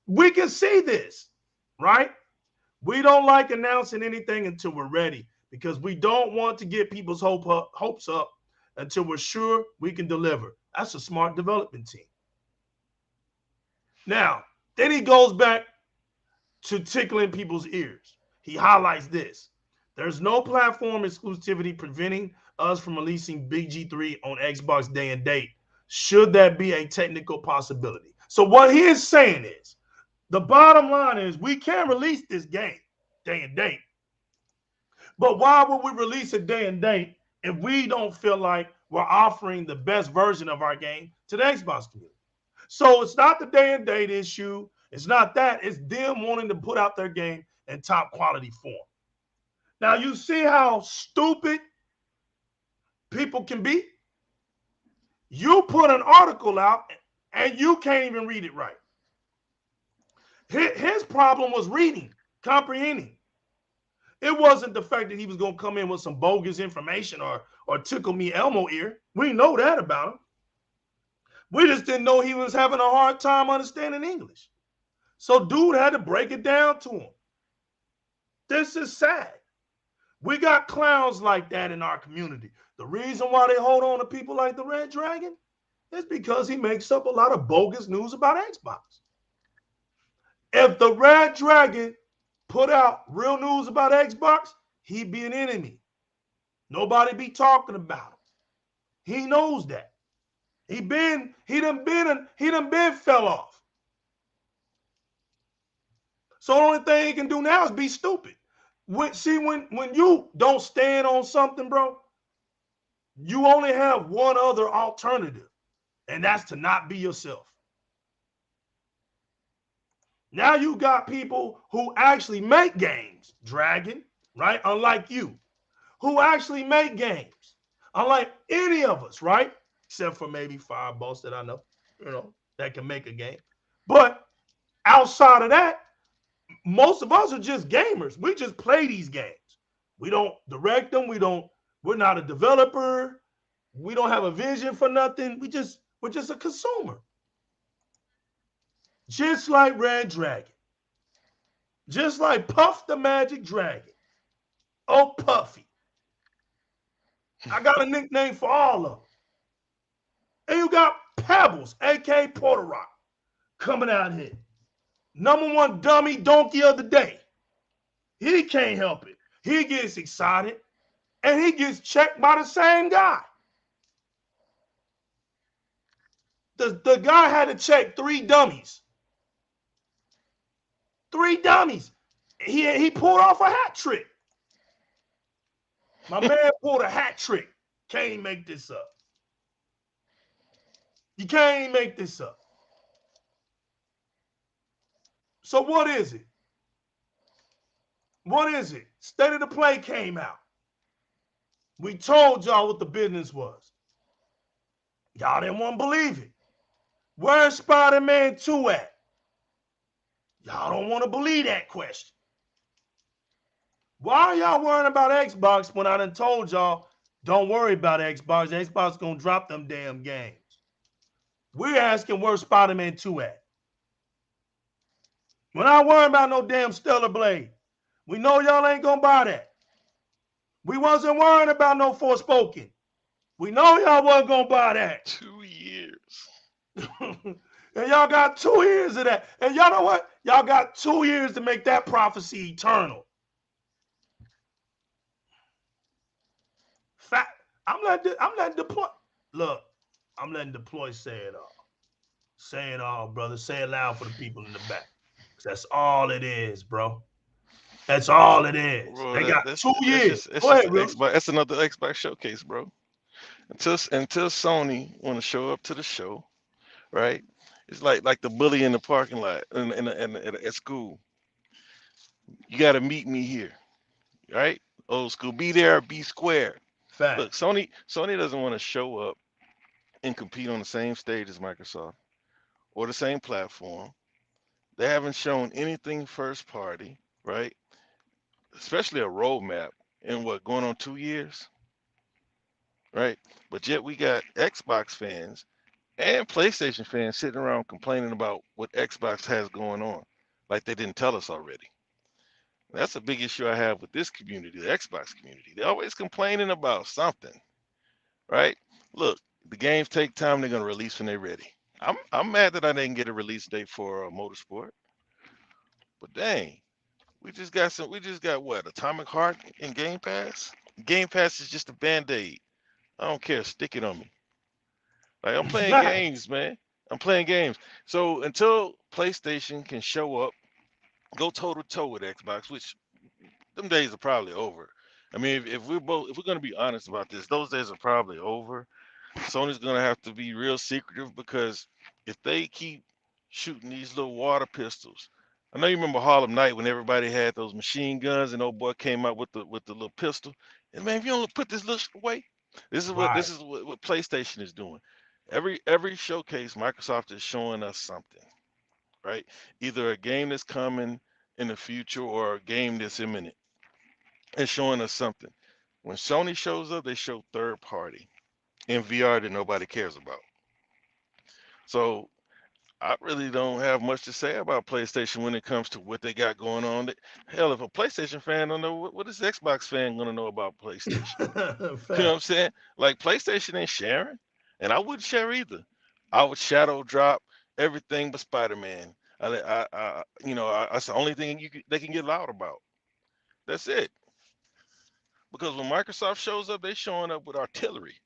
we can see this, right? We don't like announcing anything until we're ready because we don't want to get people's hopes up until we're sure we can deliver. That's a smart development team. Now, then he goes back to tickling people's ears. He highlights this. There's no platform exclusivity preventing us from releasing BG3 on Xbox day and date. Should that be a technical possibility? So what he is saying is, the bottom line is we can release this game day and date. But why would we release it day and date if we don't feel like we're offering the best version of our game to the Xbox community? So it's not the day and date issue. It's not that. It's them wanting to put out their game in top quality form. Now, you see how stupid people can be? You put an article out and you can't even read it right. His problem was reading, comprehending. It wasn't the fact that he was going to come in with some bogus information or tickle me Elmo ear. We know that about him. We just didn't know he was having a hard time understanding English. So dude had to break it down to him. This is sad. We got clowns like that in our community. The reason why they hold on to people like the Red Dragon is because he makes up a lot of bogus news about Xbox. If the Red Dragon put out real news about Xbox, he'd be an enemy. Nobody be talking about him. He knows that. He done been fell off. So the only thing he can do now is be stupid. When you don't stand on something, bro, you only have one other alternative, and that's to not be yourself. Now you got people who actually make games, Dragon, right? Unlike you, who actually make games. Unlike any of us, right? Except for maybe Fireboss that I know, that can make a game. But outside of that, most of us are just gamers. We just play these games. We don't direct them. We're not a developer. We don't have a vision for nothing. We're just a consumer. Just like Red Dragon. Just like Puff the Magic Dragon. Oh, Puffy. I got a nickname for all of them. And you got Pebbles, a.k.a. Porter Rock, coming out here. #1 dummy donkey of the day. He can't help it. He gets excited, and he gets checked by the same guy. The guy had to check 3 dummies. 3 dummies. He pulled off a hat trick. My man pulled a hat trick. Can't even make this up. You can't even make this up. So what is it? What is it? State of the Play came out. We told y'all what the business was. Y'all didn't want to believe it. Where's Spider-Man 2 at? Y'all don't want to believe that question. Why are y'all worrying about Xbox when I done told y'all, don't worry about Xbox. Xbox gonna drop them damn games. We're asking where's Spider-Man 2 at? We're not worrying about no damn Stellar Blade. We know y'all ain't gonna buy that. We wasn't worrying about no Forspoken. We know y'all wasn't gonna buy that. 2 years. And y'all got 2 years of that. And y'all know what? Y'all got 2 years to make that prophecy eternal. Fact, I'm letting Deploy. Look, I'm letting Deploy say it all. Say it all, brother. Say it loud for the people in the back. That's all it is, bro. That's all it is. Bro, they got 2 years. Go ahead, bro. That's another Xbox showcase, bro. Until Sony want to show up to the show, right? It's like the bully in the parking lot at school. You got to meet me here, right? Old school. Be there, be square. Fact. Look, Sony doesn't want to show up and compete on the same stage as Microsoft or the same platform. They haven't shown anything first party, right? Especially a roadmap in going on 2 years, right? But yet we got Xbox fans and PlayStation fans sitting around complaining about what Xbox has going on, like they didn't tell us already. That's a big issue I have with this community, the Xbox community. They're always complaining about something, right? Look, the games take time. They're gonna release when they're ready. I'm mad that I didn't get a release date for Motorsport, but dang, we just got what, Atomic Heart and Game Pass. Game Pass is just a band-aid. I don't care. Stick it on me. Like, I'm playing games, man. I'm playing games. So until PlayStation can show up, go toe to toe with Xbox, which them days are probably over. I mean, if we're gonna be honest about this, those days are probably over. Sony's gonna have to be real secretive, because if they keep shooting these little water pistols, I know you remember Harlem Night when everybody had those machine guns and old boy came out with the little pistol. And man, if you don't put this little shit away, this is what PlayStation is doing. Every showcase, Microsoft is showing us something, right? Either a game that's coming in the future or a game that's imminent. and showing us something. When Sony shows up, they show third party in VR that nobody cares about. So I really don't have much to say about PlayStation when it comes to what they got going on. Hell, if a PlayStation fan don't know, what is Xbox fan gonna know about PlayStation? You know what I'm Fact. saying? Like PlayStation ain't sharing, and I wouldn't share either. I would shadow drop everything but Spider-Man. That's the only thing they can get loud about. That's it. Because when Microsoft shows up, they showing up with artillery,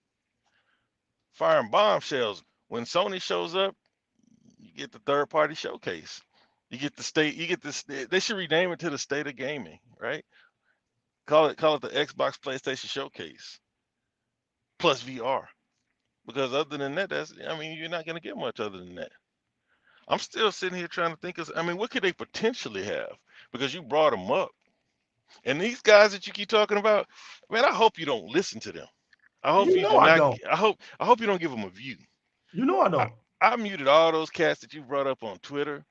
firing bombshells. When Sony shows up, you get the third party showcase. You get the state. You get this. They should rename it to the state of gaming, right? Call it the Xbox PlayStation Showcase plus VR. Because other than that, you're not gonna get much other than that. I'm still sitting here trying to think of. What could they potentially have? Because you brought them up, and these guys that you keep talking about, man, I hope you don't listen to them. I hope You you know do I not. don't. I hope you don't give them a view. You know I I, don't. I muted all those cats that you brought up on Twitter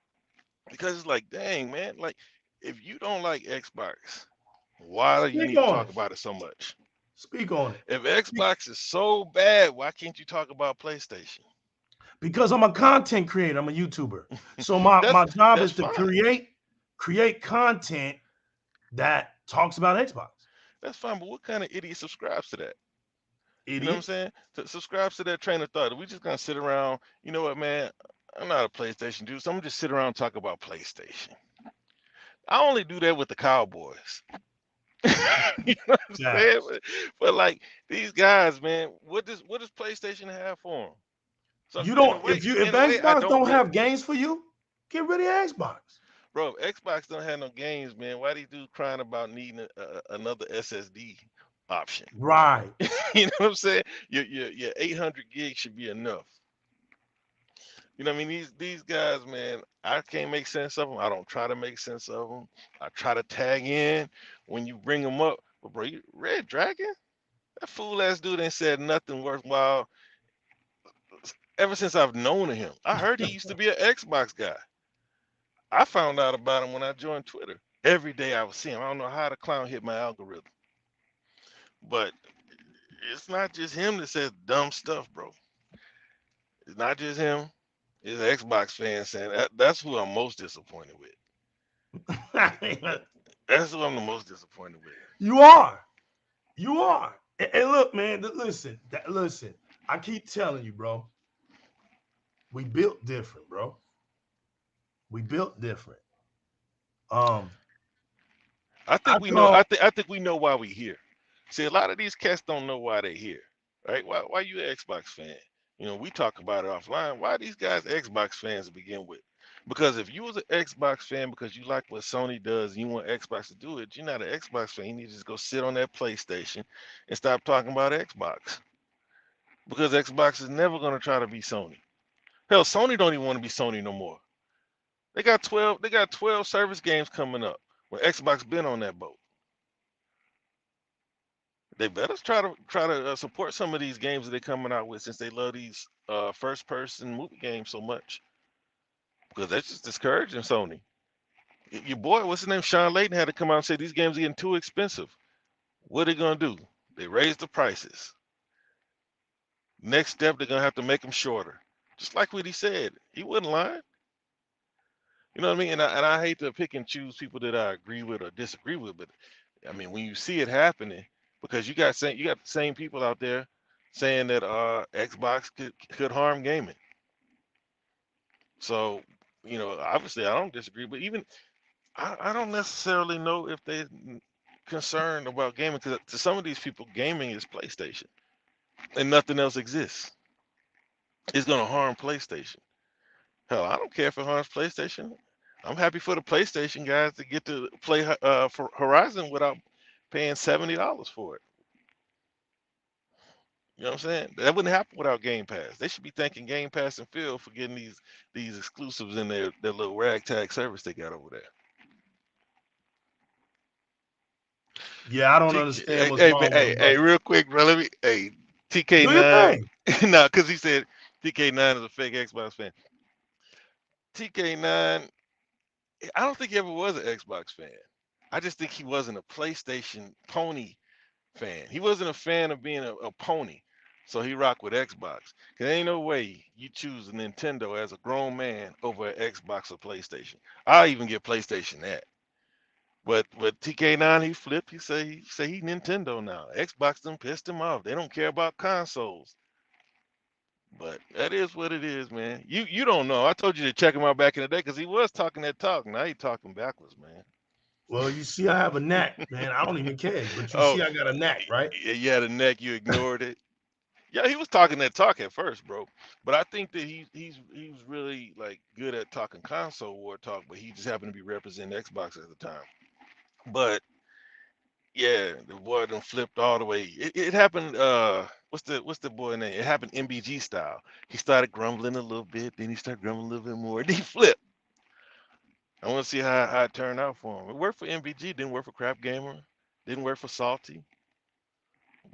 because it's like, dang, man, like if you don't like Xbox, why do you Speak need to on talk it. about it so much? Speak on it. If Speak. Xbox is so bad, why can't you talk about PlayStation? Because I'm a content creator. I'm a YouTuber. So my That's job that's is to fine. create content that talks about Xbox. That's fine. But what kind of idiot subscribes to that? You know what I'm Idiots. saying? Subscribes to that train of thought. We just gonna sit around. You know what, man? I'm not a PlayStation dude, so I'm gonna just sit around and talk about PlayStation. I only do that with the Cowboys. You know what I'm saying? Facts. But like these guys, man, what does PlayStation have for them? So You in don't a way, if in a way, I Xbox don't don't get have it, games for you, get rid of Xbox. bro. If Xbox don't have no games, man. Why these dudes crying about needing another SSD option? Right. You know what I'm saying? Your 800 gigs should be enough. You know what I mean? These guys, man, I can't make sense of them. I don't try to make sense of them. I try to tag in when you bring them up. But bro, Red Dragon, that fool ass dude ain't said nothing worthwhile ever since I've known him. I heard he used to be an Xbox guy. I found out about him when I joined Twitter. Every day I was seeing him. I don't know how the clown hit my algorithm, but it's not just him that says dumb stuff, bro. It's not just him. It's Xbox fans saying that. That's who I'm most disappointed with. That's who I'm the most disappointed with. You are. You are. And look, man, listen. I keep telling you, bro. We built different, bro. We built different. Um, I I think we know. told I think we know why we here. See, a lot of these cats don't know why they here, right? Why you an Xbox fan? You know, we talk about it offline. Why these guys Xbox fans to begin with? Because if you was an Xbox fan because you like what Sony does and you want Xbox to do it, you're not an Xbox fan. You need to just go sit on that PlayStation and stop talking about Xbox. Because Xbox is never gonna try to be Sony. Hell, Sony don't even want to be Sony no more. They got 12 service games coming up when Xbox been on that boat. They better try to support some of these games that they're coming out with since they love these first person movie games so much. Because that's just discouraging Sony. Your boy, what's his name? Sean Layden had to come out and say these games are getting too expensive. What are they gonna do? They raise the prices. Next step, they're gonna have to make them shorter. Just like what he said. He wasn't lying. You know what I mean? And I hate to pick and choose people that I agree with or disagree with, but when you see it happening, because you got the same people out there saying that Xbox could harm gaming. So, obviously I don't disagree, but even I don't necessarily know if they're concerned about gaming because to some of these people, gaming is PlayStation and nothing else exists. It's gonna harm PlayStation. Hell, I don't care if it harms PlayStation. I'm happy for the PlayStation guys to get to play for Horizon without paying $70 for it. You know what I'm saying? That wouldn't happen without Game Pass. They should be thanking Game Pass and Phil for getting these exclusives in their little ragtag service they got over there. yeah, I don't understand Hey, what's hey, man, wrong with hey, them, hey, bro. real quick, bro. Hey, Do your TK9. thing. No, because he said TK9 is a fake Xbox fan. TK9, I don't think he ever was an Xbox fan. I just think he wasn't a PlayStation pony fan. He wasn't a fan of being a pony. So he rocked with Xbox. Cause ain't no way you choose a Nintendo as a grown man over an Xbox or PlayStation. I'll even get PlayStation that. But TK9 he flipped. He say he Nintendo now. Xbox them pissed him off. They don't care about consoles. But that is what it is, man. You don't know. I told you to check him out back in the day because he was talking that talk. Now he talking backwards, man. Well, you see, I have a knack, man. I don't even care, but you Oh, see, I got a knack, right? you had a neck. You ignored it. Yeah, he was talking that talk at first, bro. But I think that he's really like good at talking console war talk, but he just happened to be representing Xbox at the time. But yeah, the boy done flipped all the way. It happened. What's the boy name? It happened MBG style. He started grumbling a little bit, then he started grumbling a little bit more, then he flipped. I want to see how it turned out for him. It worked for MBG, didn't work for Crap Gamer, didn't work for Salty,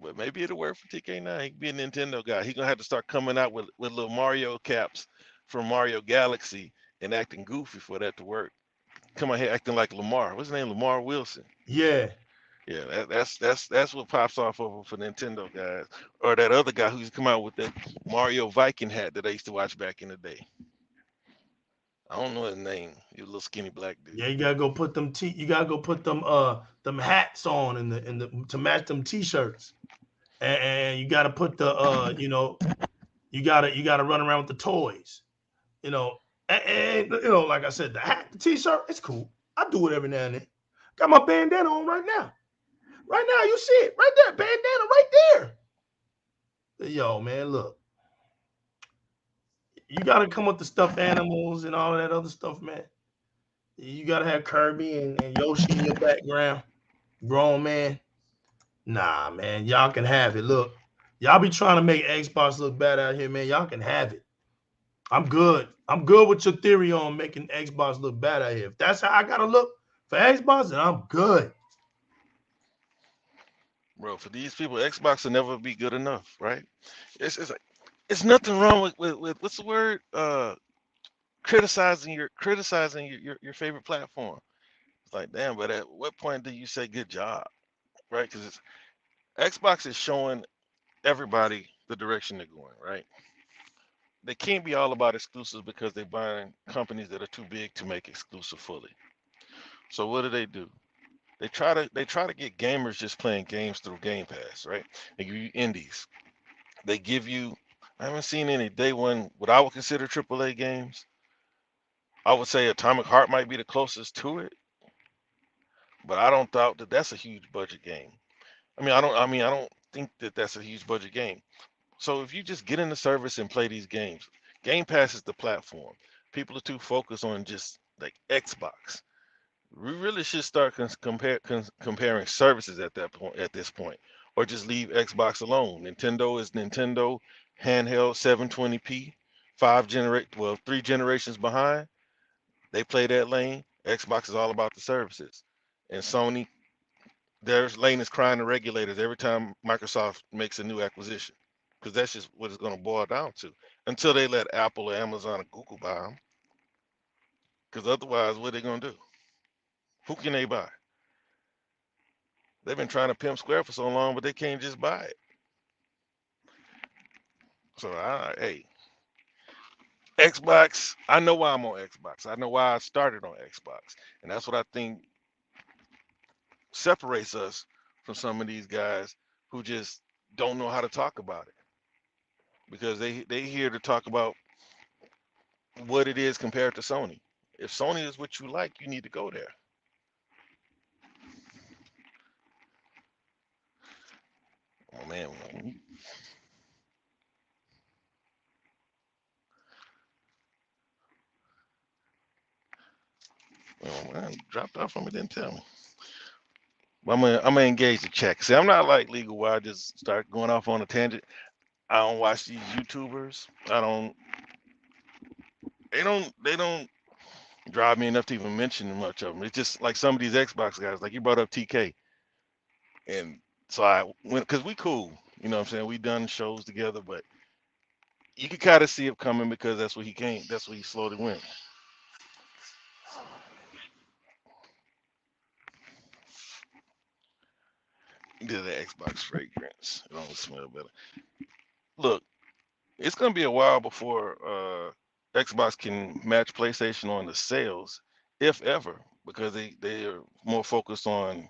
but maybe it'll work for TK9. He can be a Nintendo guy. He gonna have to start coming out with little Mario caps from Mario Galaxy and acting goofy for that to work. Come on here acting like Lamar. What's his name? Lamar Wilson. Yeah. Yeah, that's what pops off over for Nintendo guys, or that other guy who's come out with that Mario Viking hat that I used to watch back in the day. I don't know his name. He was a little skinny black dude. Yeah, you gotta go put you gotta go put them hats on in the to match them t-shirts. And you gotta put you gotta run around with the toys, you know. And like I said, the hat, the t-shirt, it's cool. I do it every now and then. Got my bandana on right now. Right now, you see it right there, bandana right there. Yo, man, look, you gotta come with the stuffed animals and all of that other stuff, man. You gotta have Kirby and Yoshi in your background. Grown man. Nah, man, y'all can have it. Look, y'all be trying to make Xbox look bad out here, man. Y'all can have it. I'm good. I'm good with your theory on making Xbox look bad out here. If that's how I gotta look for Xbox, then I'm good. Bro, for these people, Xbox will never be good enough, right? It's like it's nothing wrong with what's the word? Criticizing your favorite platform. It's like, damn, but at what point do you say good job, right? Because Xbox is showing everybody the direction they're going, right? They can't be all about exclusives because they're buying companies that are too big to make exclusive fully. So what do? They try to get gamers just playing games through Game Pass, right? They give you indies. They give you. I haven't seen any day one what I would consider AAA games. I would say Atomic Heart might be the closest to it, but I don't doubt that that's a huge budget game. I don't think that that's a huge budget game. So if you just get in the service and play these games, Game Pass is the platform. People are too focused on just like Xbox. We really should start comparing services at that point. At this point, or just leave Xbox alone. Nintendo is Nintendo, handheld 720p, 3 generations behind. They play that lane. Xbox is all about the services, and Sony, their lane is crying to regulators every time Microsoft makes a new acquisition, because that's just what it's going to boil down to. Until they let Apple or Amazon or Google buy them, because otherwise, what are they going to do? Who can they buy? They've been trying to pimp Square for so long, but they can't just buy it. So, hey, Xbox. I know why I'm on Xbox. I know why I started on Xbox, and that's what I think separates us from some of these guys who just don't know how to talk about it, because they here to talk about what it is compared to Sony. If Sony is what you like, you need to go there. Oh man, oh man, dropped off from it. Didn't tell me. I'm gonna engage the chat. See, I'm not like legal where I just start going off on a tangent. I don't watch these YouTubers. I don't. They don't drive me enough to even mention much of them. It's just like some of these Xbox guys. Like you brought up TK, and so I went because we cool. You know what I'm saying? We done shows together, but you can kind of see it coming because that's what he came. That's what he slowly went. Did the Xbox fragrance. It don't smell better. Look, it's gonna be a while before Xbox can match PlayStation on the sales, if ever, because they are more focused on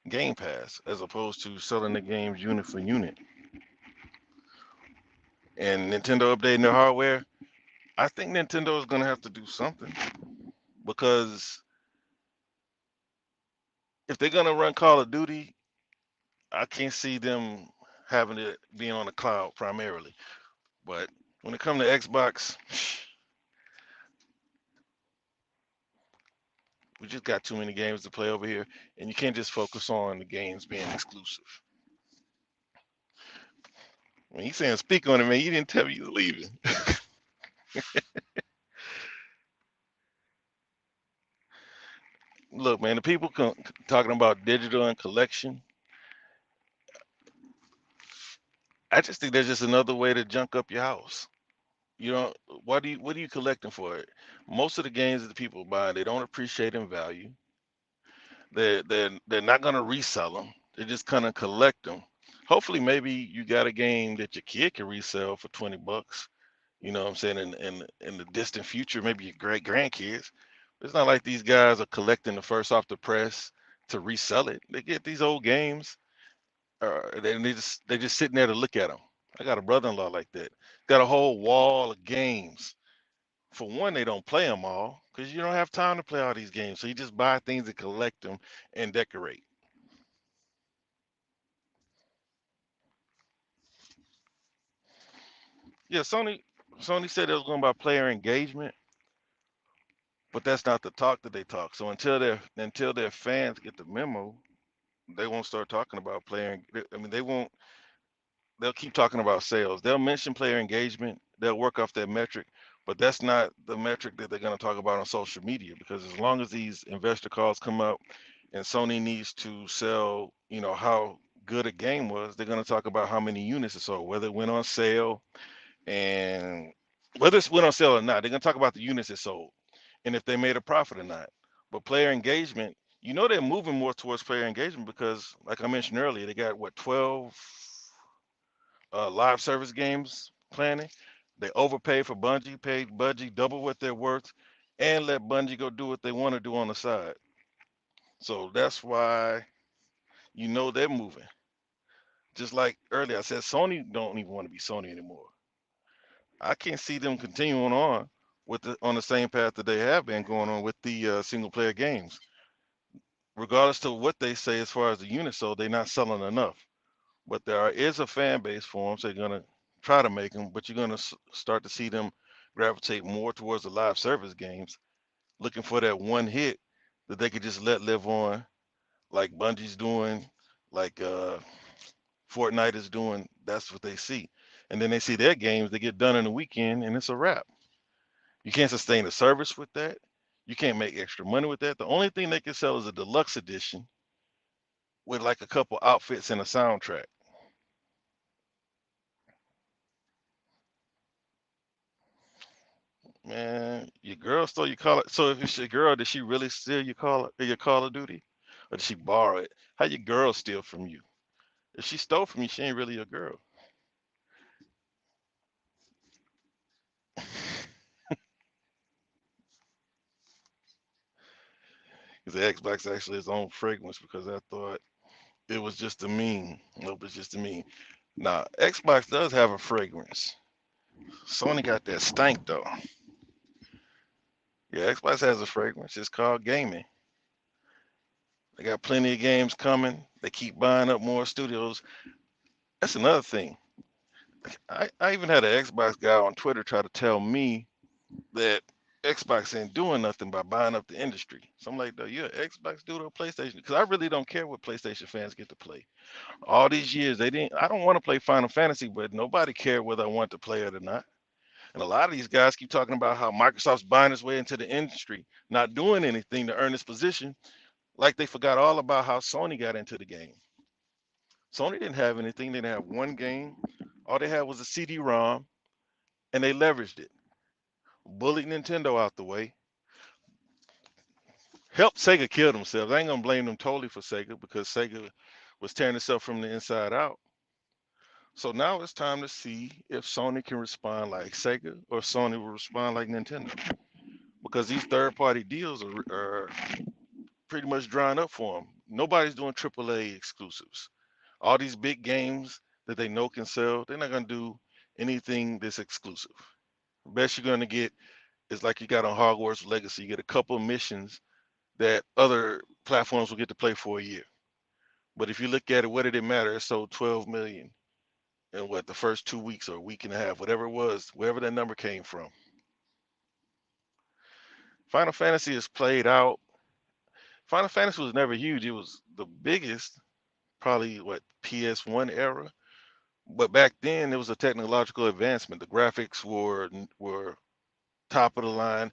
Game Pass as opposed to selling the games unit for unit. And Nintendo updating their hardware, I think Nintendo is gonna have to do something because if they're gonna run Call of Duty, I can't see them having it being on the cloud primarily. But when it comes to Xbox, we just got too many games to play over here, and you can't just focus on the games being exclusive. When he's saying speak on it, man, you didn't tell me you were leaving. Look, man, the people talking about digital and collection, I just think there's just another way to junk up your house. You know, what are you collecting for it? Most of the games that the people buy, they don't appreciate in value. They're not gonna resell them. They're just gonna collect them. Hopefully, maybe you got a game that your kid can resell for $20. You know what I'm saying? In the distant future, maybe your great grandkids. It's not like these guys are collecting the first off the press to resell it. They get these old games, they just sitting there to look at them. I got a brother-in-law like that. Got a whole wall of games. For one, they don't play them all because you don't have time to play all these games. So you just buy things and collect them and decorate. Yeah, Sony said it was going to buy player engagement, but that's not the talk that they talk. So until their fans get the memo, they won't start talking about player. I mean, they won't. They'll keep talking about sales. They'll mention player engagement. They'll work off that metric, but that's not the metric that they're going to talk about on social media. Because as long as these investor calls come up, and Sony needs to sell, how good a game was, they're going to talk about how many units it sold, whether it went on sale, and whether it went on sale or not. They're going to talk about the units it sold and if they made a profit or not. But player engagement, they're moving more towards player engagement because, like I mentioned earlier, they got what 12 live service games planning. They overpaid for Bungie, paid Bungie double what they're worth, and let Bungie go do what they want to do on the side. So that's why they're moving. Just like earlier, I said Sony don't even want to be Sony anymore. I can't see them continuing on on the same path that they have been going on with the single player games. Regardless to what they say as far as the units sold, they're not selling enough. But there is a fan base for them, so they're gonna try to make them. But you're gonna start to see them gravitate more towards the live service games, looking for that one hit that they could just let live on, like Bungie's doing, like Fortnite is doing. That's what they see, and then they see their games. They get done in a weekend, and it's a wrap. You can't sustain a service with that. You can't make extra money with that. The only thing they can sell is a deluxe edition with like a couple outfits and a soundtrack. Man, your girl stole your Call. So if it's your girl, did she really steal your Call of Duty, or did she borrow it? How your girl steal from you? If she stole from you, she ain't really your girl. Because the Xbox actually has its own fragrance because I thought it was just a meme. Nope, it's just a meme. Now, Xbox does have a fragrance. Sony got that stank though. Yeah, Xbox has a fragrance. It's called gaming. They got plenty of games coming. They keep buying up more studios. That's another thing. I even had an Xbox guy on Twitter try to tell me that Xbox ain't doing nothing by buying up the industry. So I'm like, you're an Xbox dude or PlayStation? Because I really don't care what PlayStation fans get to play. All these years, they didn't. I don't want to play Final Fantasy, but nobody cared whether I want to play it or not. And a lot of these guys keep talking about how Microsoft's buying its way into the industry, not doing anything to earn its position, like they forgot all about how Sony got into the game. Sony didn't have anything. They didn't have one game. All they had was a CD-ROM, and they leveraged it. Bullied Nintendo out the way. Helped Sega kill themselves. I ain't gonna blame them totally for Sega because Sega was tearing itself from the inside out. So now it's time to see if Sony can respond like Sega or Sony will respond like Nintendo. Because these third-party deals are pretty much drying up for them. Nobody's doing AAA exclusives. All these big games that they know can sell, they're not going to do anything that's exclusive. The best you're going to get is like you got on Hogwarts Legacy. You get a couple of missions that other platforms will get to play for a year. But if you look at it, what did it matter? It sold 12 million in what, the first 2 weeks or a week and a half, whatever it was, wherever that number came from. Final Fantasy is played out. Final Fantasy was never huge. It was the biggest, probably what, PS1 era. But back then it was a technological advancement. The graphics were top of the line,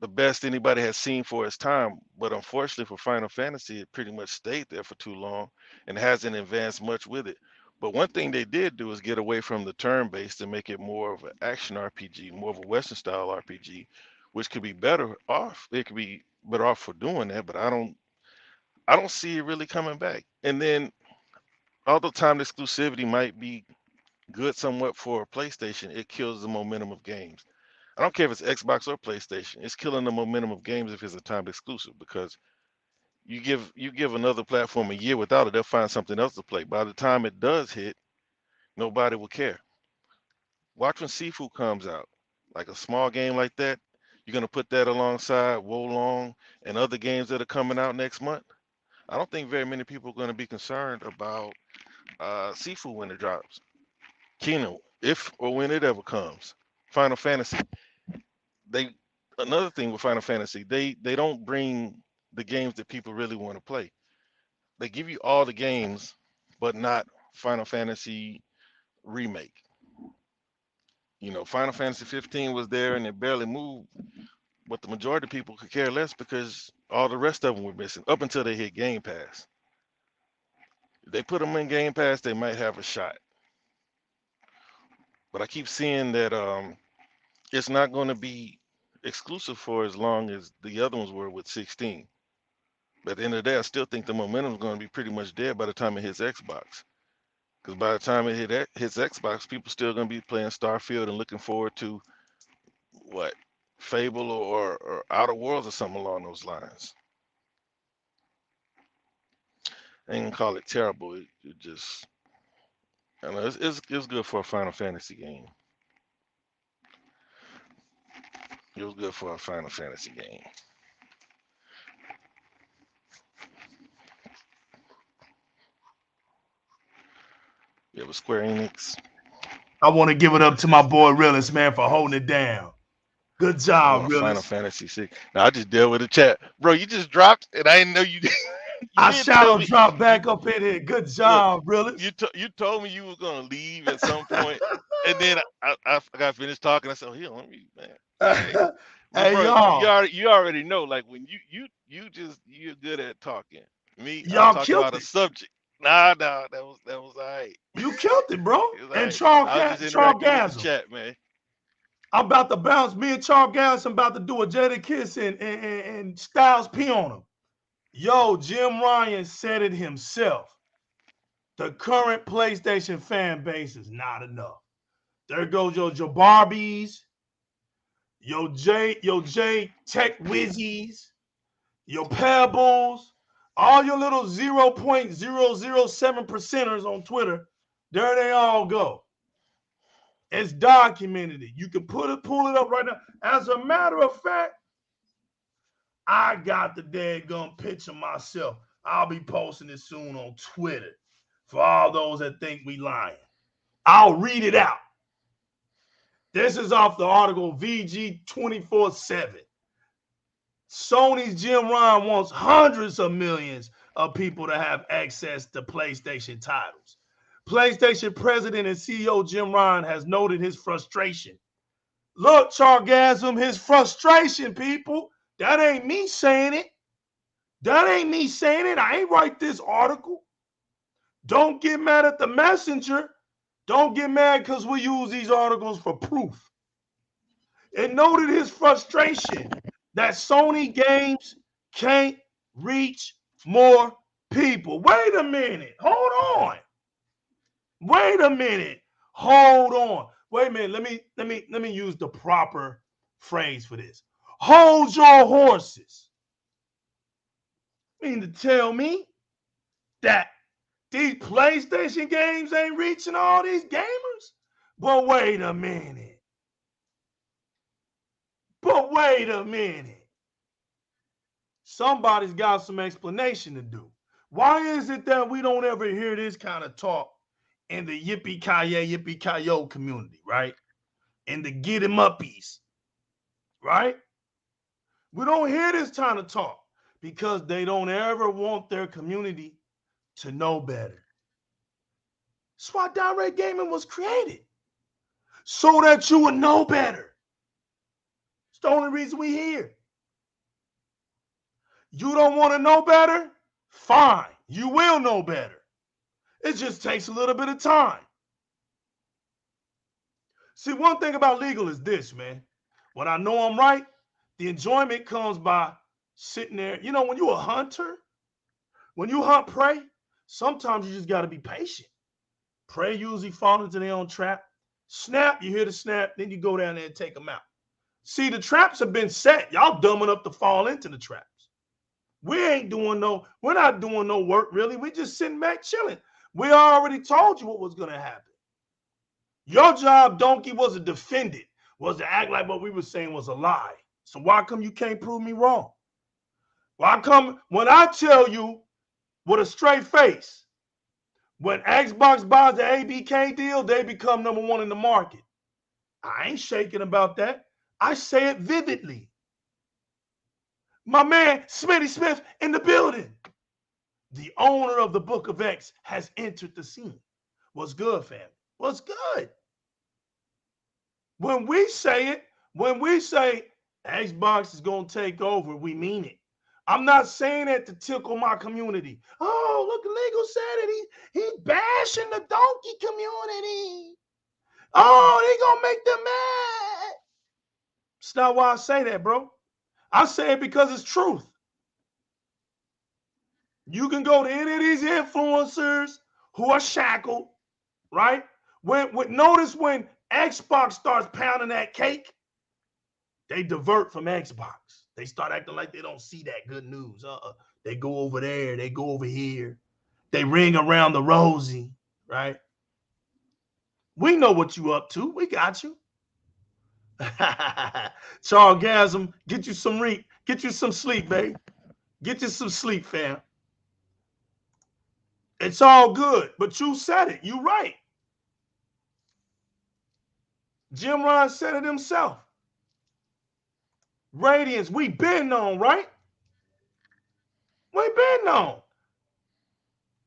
the best anybody has seen for its time. But unfortunately for Final Fantasy, it pretty much stayed there for too long and hasn't advanced much with it. But one thing they did do is get away from the turn-based and make it more of an action RPG, more of a Western style RPG, which could be better off. It could be better off for doing that, but I don't see it really coming back. And then although time exclusivity might be good somewhat for PlayStation, it kills the momentum of games. I don't care if it's Xbox or PlayStation. It's killing the momentum of games if it's a timed exclusive, because you give another platform a year without it, they'll find something else to play. By the time it does hit, nobody will care. Watch when Sifu comes out, like a small game like that. You're gonna put that alongside Wolong and other games that are coming out next month. I don't think very many people are going to be concerned about Sifu when it drops. Kino, if or when it ever comes. Final Fantasy. Another thing with Final Fantasy, they don't bring the games that people really want to play. They give you all the games, but not Final Fantasy remake. You know, Final Fantasy 15 was there and it barely moved, but the majority of people could care less because all the rest of them were missing up until they hit Game Pass. If they put them in Game Pass, they might have a shot. But I keep seeing that it's not going to be exclusive for as long as the other ones were with 16. But at the end of the day, I still think the momentum is going to be pretty much dead by the time it hits Xbox. Because by the time it hits Xbox, people still going to be playing Starfield and looking forward to what, Fable or Outer Worlds or something along those lines. I ain't gonna call it terrible. It just, I don't know, it's good for a Final Fantasy game. It was good for a Final Fantasy game. Yeah, with Square Enix. I want to give it up to my boy Realist, man, for holding it down. Good job, Realist. Final Fantasy 6. Now I just dealt with the chat, bro. You just dropped, and I didn't know you did. I shadow drop back up in here. Good job, Realist. You told me you were gonna leave at some point, and then I got finished talking. I said, "Oh, here, let me, man." Hey, bro, y'all. you already know, like when you're good at talking. Me, Y'all I'll talk about a subject. Nah, that was all right. You killed it, bro. And right. Charles Gasm, chat, man. I'm about to bounce. Me and Charles Gasm about to do a Jada Kiss and Styles P on him. Yo, Jim Ryan said it himself. The current PlayStation fan base is not enough. There goes your Barbies, your J Tech Wizzies, your Pebbles, all your little 0.007%ers on Twitter. There they all go. It's documented. You can pull it up right now. As a matter of fact, I got the daggum picture myself. I'll be posting it soon on Twitter for all those that think we lying. I'll read it out. This is off the article VG 24/7. Sony's Jim Ryan wants hundreds of millions of people to have access to PlayStation titles. PlayStation president and CEO Jim Ryan has noted his frustration. Look, Chargasm, his frustration, people. That ain't me saying it. That ain't me saying it. I ain't write this article. Don't get mad at the messenger. Don't get mad because we use these articles for proof. It noted his frustration that Sony games can't reach more people. Wait a minute. Hold on. Wait a minute. Hold on. Wait a minute. Let me use the proper phrase for this. Hold your horses. Mean to tell me that these PlayStation games ain't reaching all these gamers? But wait a minute. Somebody's got some explanation to do. Why is it that we don't ever hear this kind of talk in the yippee-ki-yay community, right? In the get 'em uppies, right? We don't hear this kind of talk because they don't ever want their community to know better. That's why Di-RRec Gaming was created, so that you would know better. It's the only reason we here. You don't want to know better? Fine. You will know better. It just takes a little bit of time. See, one thing about legal is this, man. When I know I'm right, the enjoyment comes by sitting there. You know, when you're a hunter, when you hunt prey, sometimes you just got to be patient. Prey usually fall into their own trap. Snap, you hear the snap, then you go down there and take them out. See, the traps have been set. Y'all dumb enough to fall into the traps. We're not doing no work, really. We just sitting back chilling. We already told you what was going to happen. Your job, Donkey, was to defend it, was to act like what we were saying was a lie. So why come you can't prove me wrong? Why come when I tell you with a straight face, when Xbox buys the ABK deal, they become #1 in the market? I ain't shaking about that. I say it vividly. My man, Smitty Smith, in the building. The owner of the Book of X has entered the scene. What's good, fam? What's good? When we say Xbox is going to take over, we mean it. I'm not saying that to tickle my community. Oh, look, Legal said it. He's bashing the donkey community. Oh, they going to make them mad. It's not why I say that, bro. I say it because it's truth. You can go to any of these influencers who are shackled, right? Notice when Xbox starts pounding that cake, they divert from Xbox. They start acting like they don't see that good news. They go over there. They go over here. They ring around the rosy, right? We know what you up to. We got you. JyzalGasm, get you some sleep, babe. Get you some sleep, fam. It's all good, but you said it. You right. Jim Ryan said it himself. Radiance, we been on, right? We been on.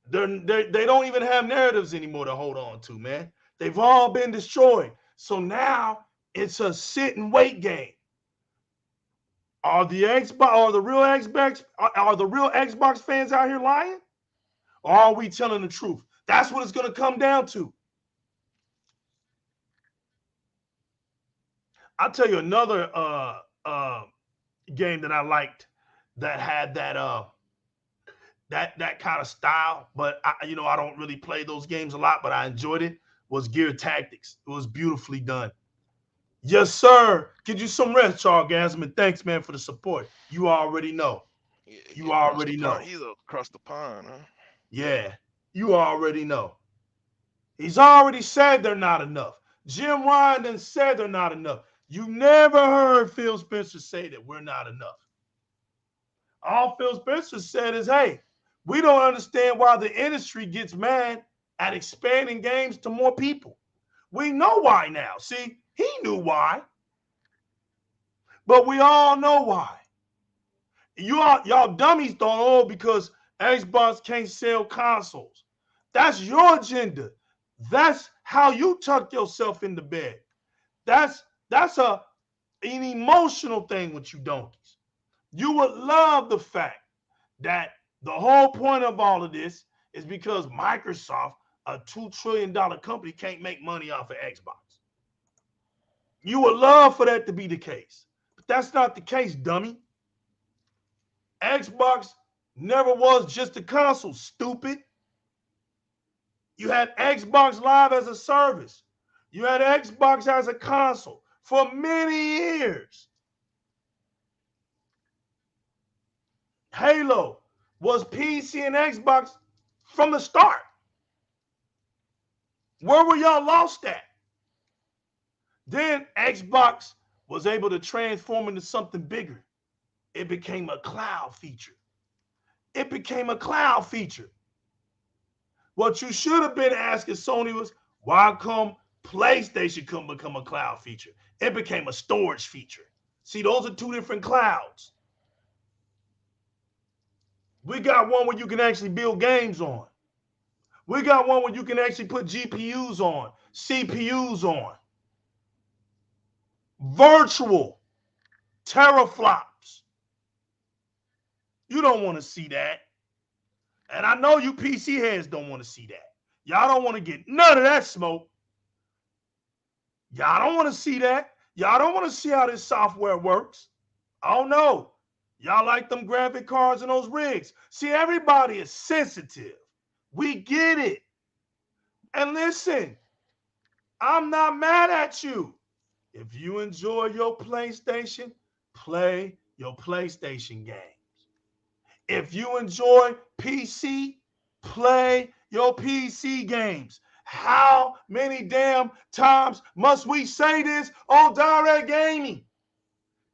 They don't even have narratives anymore to hold on to, man. They've all been destroyed. So now it's a sit and wait game. Are the real Xbox fans out here lying? Or are we telling the truth? That's what it's going to come down to. I'll tell you another game that I liked that had that kind of style, but I don't really play those games a lot, but I enjoyed it, was Gear Tactics. It was beautifully done. Yes, sir. Get you some rest, JyzalGasm, and thanks, man, for the support. You already know. Yeah, you already know. He's across the pond, huh? Yeah, you already know. He's already said they're not enough. Jim Ryan done said they're not enough. You never heard Phil Spencer say that we're not enough. All Phil Spencer said is, hey, we don't understand why the industry gets mad at expanding games to more people. We know why now. See, he knew why. But we all know why. Y'all dummies thought, oh, because Xbox can't sell consoles. That's your agenda. That's how you tuck yourself into bed. That's an emotional thing with you donkeys. You would love the fact that the whole point of all of this is because Microsoft, a $2 trillion company, can't make money off of Xbox. You would love for that to be the case. But that's not the case, dummy. Xbox Never was just a console, stupid. You had Xbox Live as a service. You had Xbox as a console for many years. Halo was PC and Xbox from the start. Where were y'all lost at? Then Xbox was able to transform into something bigger. It became a cloud feature. It became a cloud feature. What you should have been asking Sony was, why come PlayStation couldn't become a cloud feature? It became a storage feature. See, those are two different clouds. We got one where you can actually build games on. We got one where you can actually put GPUs on, CPUs on. Virtual teraflops. You don't want to see that. And I know you PC heads don't want to see that. Y'all don't want to get none of that smoke. Y'all don't want to see that. Y'all don't want to see how this software works. Oh no. Y'all like them graphic cards and those rigs. See, everybody is sensitive. We get it. And listen, I'm not mad at you. If you enjoy your PlayStation, play your PlayStation games. If you enjoy PC, play your PC games. How many damn times must we say this on Di-RRec Gaming?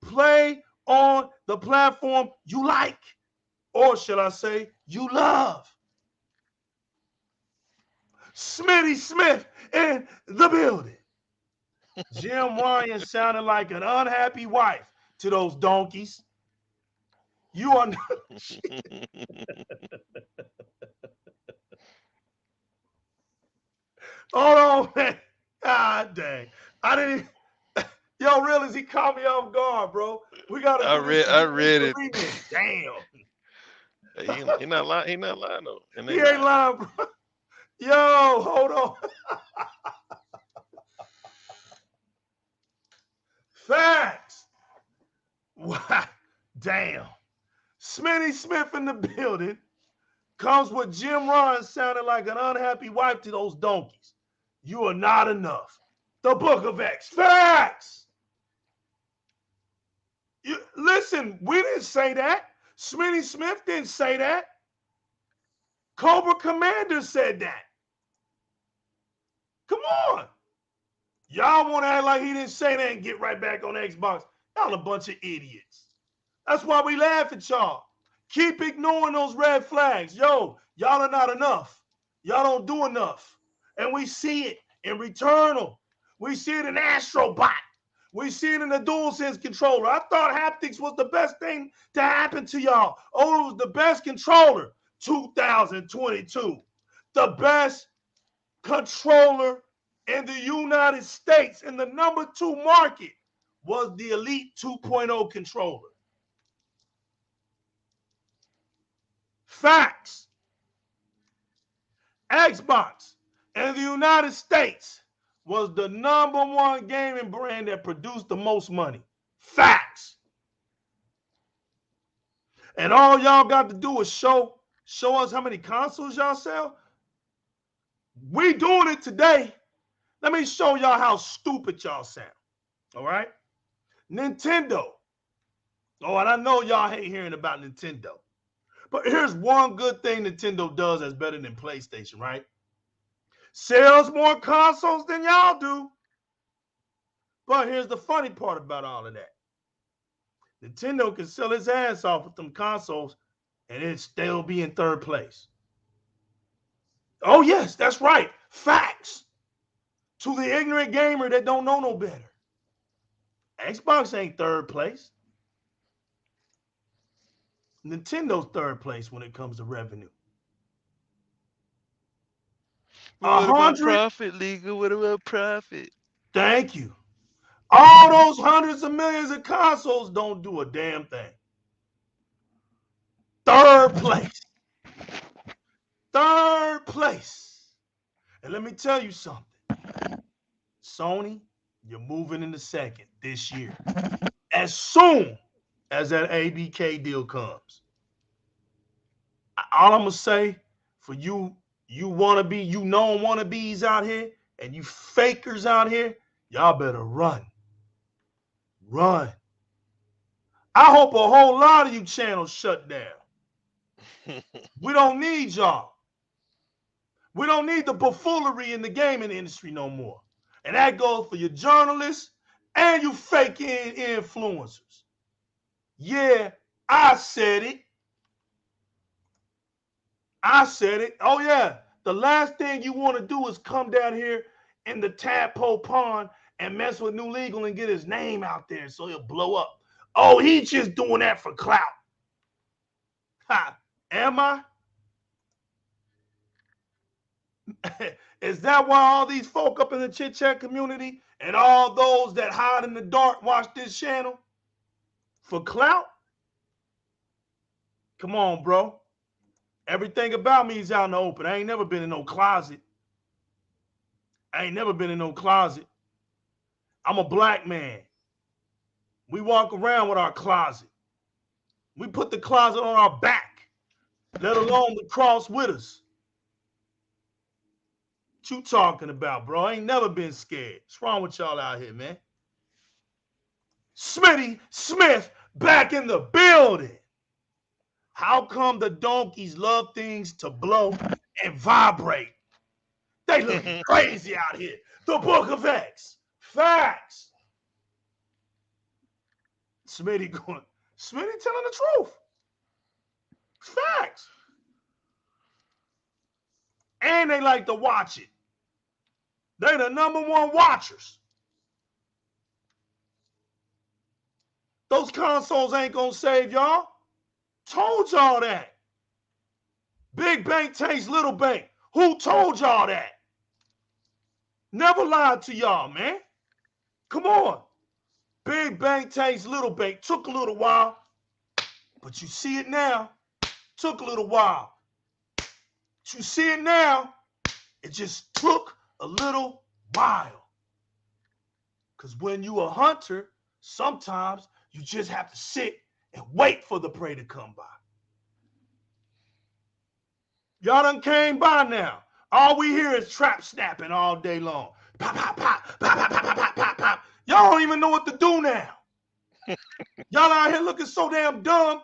Play on the platform you like, or should I say you love. Smitty Smith in the building. Jim Ryan sounded like an unhappy wife to those donkeys. You are not. Hold on, man. God dang. I didn't. Yo, real as he caught me off guard, bro. We gotta. I read it. Damn. He not lying. He not lying though. And He ain't lying, bro. Yo, hold on. Facts. Wow. Damn. Smitty Smith in the building comes with Jim Ron sounding like an unhappy wife to those donkeys. You are not enough. The Book of X. Facts. Listen, we didn't say that. Smitty Smith didn't say that. Cobra Commander said that. Come on. Y'all want to act like he didn't say that and get right back on Xbox. Y'all a bunch of idiots. That's why we laugh at y'all. Keep ignoring those red flags. Yo, y'all are not enough. Y'all don't do enough. And we see it in Returnal. We see it in Astrobot. We see it in the DualSense controller. I thought haptics was the best thing to happen to y'all. Oh, it was the best controller. 2022. The best controller in the United States in the #2 market was the Elite 2.0 controller. Facts. Xbox in the United States was the #1 gaming brand that produced the most money. Facts. And all y'all got to do is show us how many consoles y'all sell. We doing it today. Let me show y'all how stupid y'all sound. All right? Nintendo. Oh, and I know y'all hate hearing about Nintendo. But here's one good thing Nintendo does that's better than PlayStation, right? Sells more consoles than y'all do. But here's the funny part about all of that. Nintendo can sell its ass off with them consoles and it still be in 3rd place. Oh, yes, that's right. Facts. To the ignorant gamer that don't know no better. Xbox ain't 3rd place. Nintendo's 3rd place when it comes to revenue. What about profit, Liga? What about profit? Thank you. All those hundreds of millions of consoles don't do a damn thing. 3rd place. 3rd place. And let me tell you something. Sony, you're moving into 2nd this year. As soon as that ABK deal comes. all I'm gonna say for you wannabe, you known wannabes out here, and you fakers out here, y'all better run. Run. I hope a whole lot of you channels shut down. We don't need y'all. We don't need the buffoonery in the gaming industry no more. And that goes for your journalists and you fake influencers. Yeah, I said it. I said it. Oh, yeah. The last thing you want to do is come down here in the tadpole pond and mess with New Legal and get his name out there so he'll blow up. Oh, he's just doing that for clout. Ha. Am I? Is that why all these folk up in the chit chat community and all those that hide in the dark watch this channel? For clout? Come on, bro. Everything about me is out in the open. I ain't never been in no closet. I ain't never been in no closet. I'm a black man. We walk around with our closet. We put the closet on our back, let alone the cross with us. What you talking about, bro? I ain't never been scared. What's wrong with y'all out here, man? Smitty Smith back in the building. How come the donkeys love things to blow and vibrate? They looking crazy out here. The Book of X. Facts. Smitty telling the truth. Facts. And they like to watch it. They the #1 watchers. Those consoles ain't gonna save y'all. Told y'all that. Big bank takes little bank. Who told y'all that? Never lied to y'all, man. Come on. Big bank takes little bank. Took a little while, but you see it now. Took a little while. But you see it now. It just took a little while. Because when you a hunter, sometimes you just have to sit and wait for the prey to come by. Y'all done came by now. All we hear is trap snapping all day long. Pop, pop, pop, pop, pop, pop, pop, pop, pop. Y'all don't even know what to do now. Y'all out here looking so damn dumb.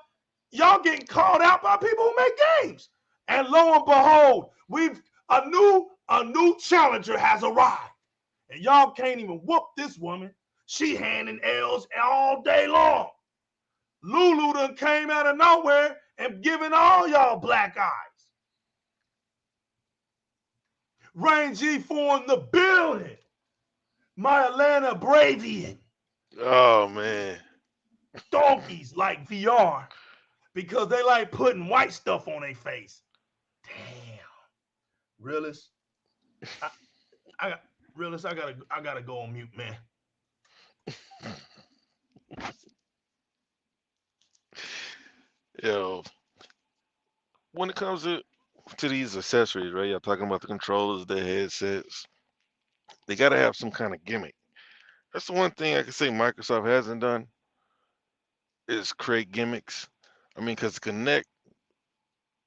Y'all getting called out by people who make games. And lo and behold, a new challenger has arrived. And y'all can't even whoop this woman. She handing L's all day long. Lulu done came out of nowhere and giving all y'all black eyes. Rain G4 in the building. My Atlanta Bravian. Oh man. Donkeys like VR because they like putting white stuff on their face. Damn. Realist. I gotta go on mute, man. Yo, when it comes to these accessories, right? Y'all talking about the controllers, the headsets. They gotta have some kind of gimmick. That's the one thing I can say Microsoft hasn't done is create gimmicks. I mean, because Connect,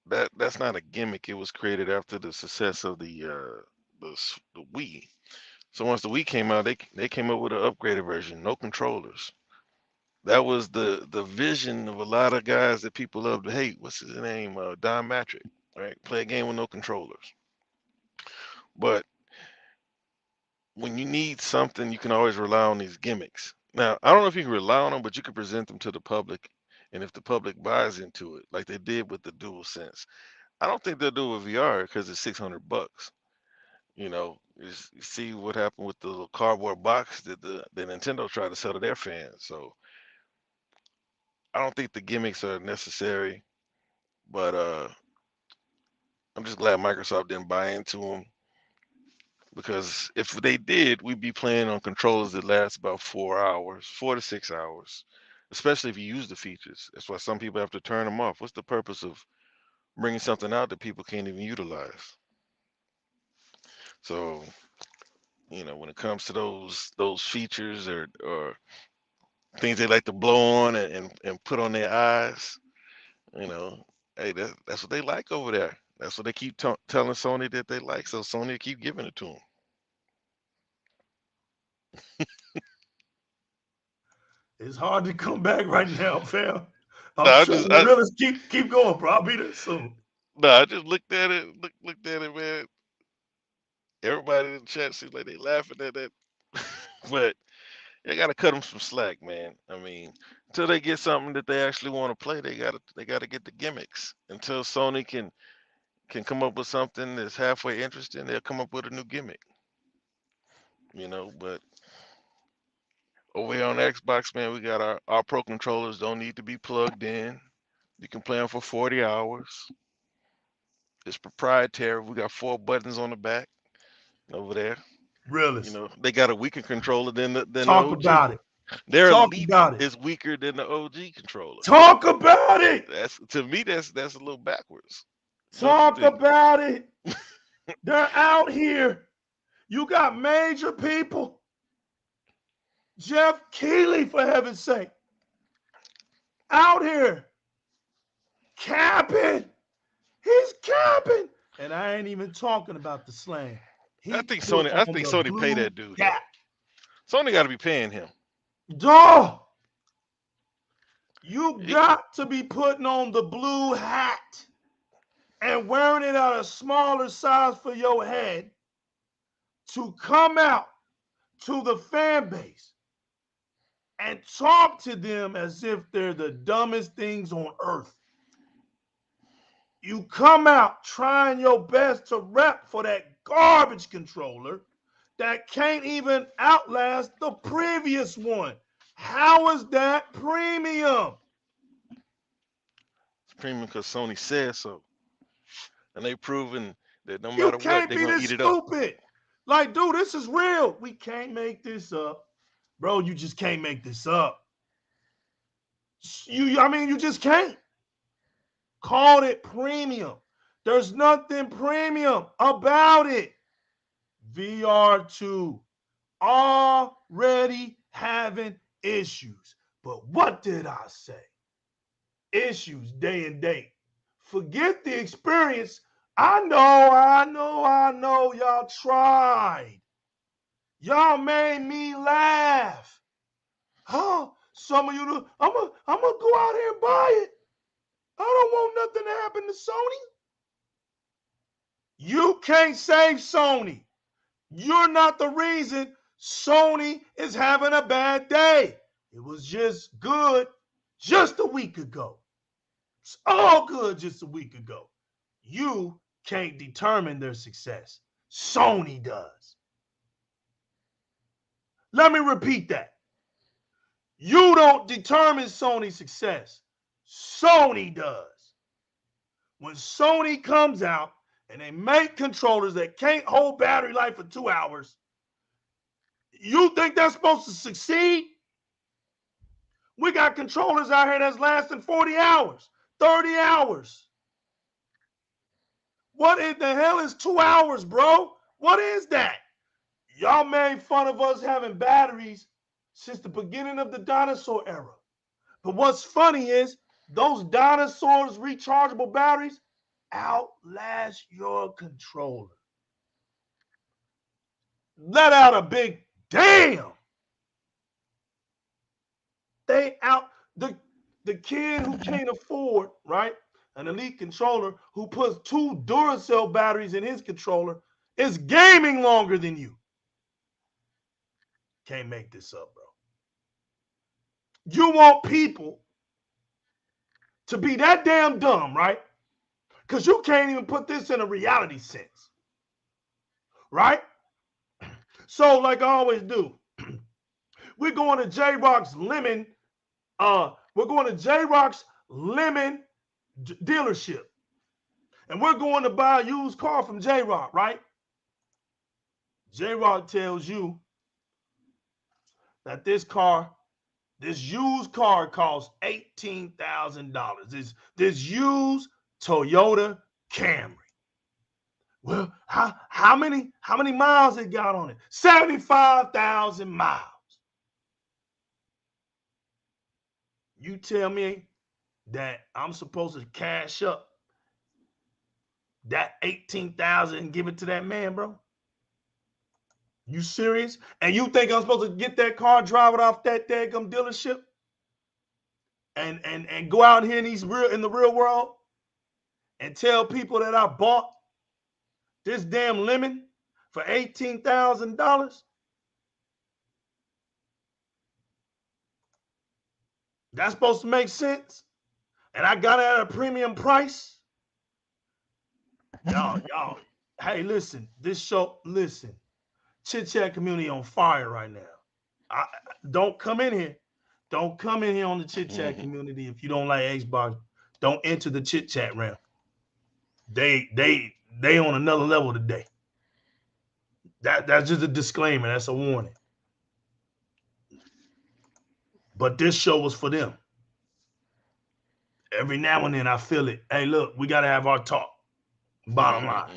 that's not a gimmick. It was created after the success of the Wii. So once the Wii came out, they came up with an upgraded version, no controllers. That was the vision of a lot of guys that people love to hate. What's his name? Di-RRec, right? Play a game with no controllers. But when you need something, you can always rely on these gimmicks. Now, I don't know if you can rely on them, but you can present them to the public. And if the public buys into it, like they did with the DualSense, I don't think they'll do it with VR because it's $600. You know, you see what happened with the little cardboard box that the Nintendo tried to sell to their fans. So I don't think the gimmicks are necessary, but I'm just glad Microsoft didn't buy into them because if they did, we'd be playing on controllers that last about 4 hours, 4 to 6 hours, especially if you use the features. That's why some people have to turn them off. What's the purpose of bringing something out that people can't even utilize? So, you know, when it comes to those features or things they like to blow on and put on their eyes, you know, Hey, that's what they like over there. That's what they keep telling Sony that they like. So Sony keep giving it to them. It's hard to come back right now, fam. No, I'm trying to really keep going, bro. I'll be there soon. No, I just looked at it, looked at it, man. Everybody in the chat seems like they laughing at that, but they gotta cut them some slack, man. I mean, until they get something that they actually want to play, they gotta get the gimmicks. Until Sony can come up with something that's halfway interesting, they'll come up with a new gimmick, you know. But over here on Xbox, man, we got our Pro controllers don't need to be plugged in. You can play them for 40 hours. It's proprietary. We got 4 buttons on the back over there. Really? You know, they got a weaker controller than the Talk OG. about it. Their Talk Elite about it. is weaker than the OG controller. Talk about it. That's to me, that's a little backwards. Talk about it. They're out here. You got major people. Jeff Keighley, for heaven's sake, out here capping. He's capping. And I ain't even talking about the slang. I think Sony pay that dude. Sony got to be paying him. Dog, you got to be putting on the blue hat and wearing it at a smaller size for your head to come out to the fan base and talk to them as if they're the dumbest things on earth. You come out trying your best to rep for that garbage controller that can't even outlast the previous one. How is that premium? It's premium because Sony says so. And they proven that no matter what, they're going to eat it up. Like, dude, this is real. We can't make this up. Bro, you just can't make this up. You just can't. Call it premium. There's nothing premium about it. VR2 already having issues. But what did I say? Issues day and date. Forget the experience. I know. Y'all tried. Y'all made me laugh. Huh? Some of you, I'm gonna go out here and buy it. I don't want nothing to happen to Sony. You can't save Sony. You're not the reason Sony is having a bad day. It was just good just a week ago. It's all good just a week ago. You can't determine their success. Sony does. Let me repeat that. You don't determine Sony's success. Sony does. When Sony comes out and they make controllers that can't hold battery life for 2 hours, you think that's supposed to succeed? We got controllers out here that's lasting 40 hours, 30 hours. What in the hell is 2 hours, bro? What is that? Y'all made fun of us having batteries since the beginning of the dinosaur era. But what's funny is those dinosaurs' rechargeable batteries outlast your controller. Let out a big damn. They out the kid who can't afford, right, an Elite controller who puts 2 Duracell batteries in his controller is gaming longer than you. Can't make this up, bro. You want people to be that damn dumb, right? Because you can't even put this in a reality sense, right? So, like I always do, we're going to JyzalGamingTV's Lemon. We're going to JyzalGamingTV's Lemon dealership, and we're going to buy a used car from JyzalGaming, right? JyzalGaming tells you that this used car costs $18,000. This used Toyota Camry. Well, how many miles it got on it? 75,000 miles. You tell me that I'm supposed to cash up that 18,000 and give it to that man, bro? You serious? And you think I'm supposed to get that car, drive it off that daggum dealership, and go out here in the real world and tell people that I bought this damn lemon for $18,000? That's supposed to make sense? And I got it at a premium price? Y'all, hey, listen, listen, Chit Chat community on fire right now. Don't come in here. Don't come in here on the Chit Chat community if you don't like Xbox. Don't enter the Chit Chat realm. They on another level today. That's just a disclaimer. That's a warning. But this show was for them. Every now and then I feel it. Hey, look, we gotta have our talk. Bottom line.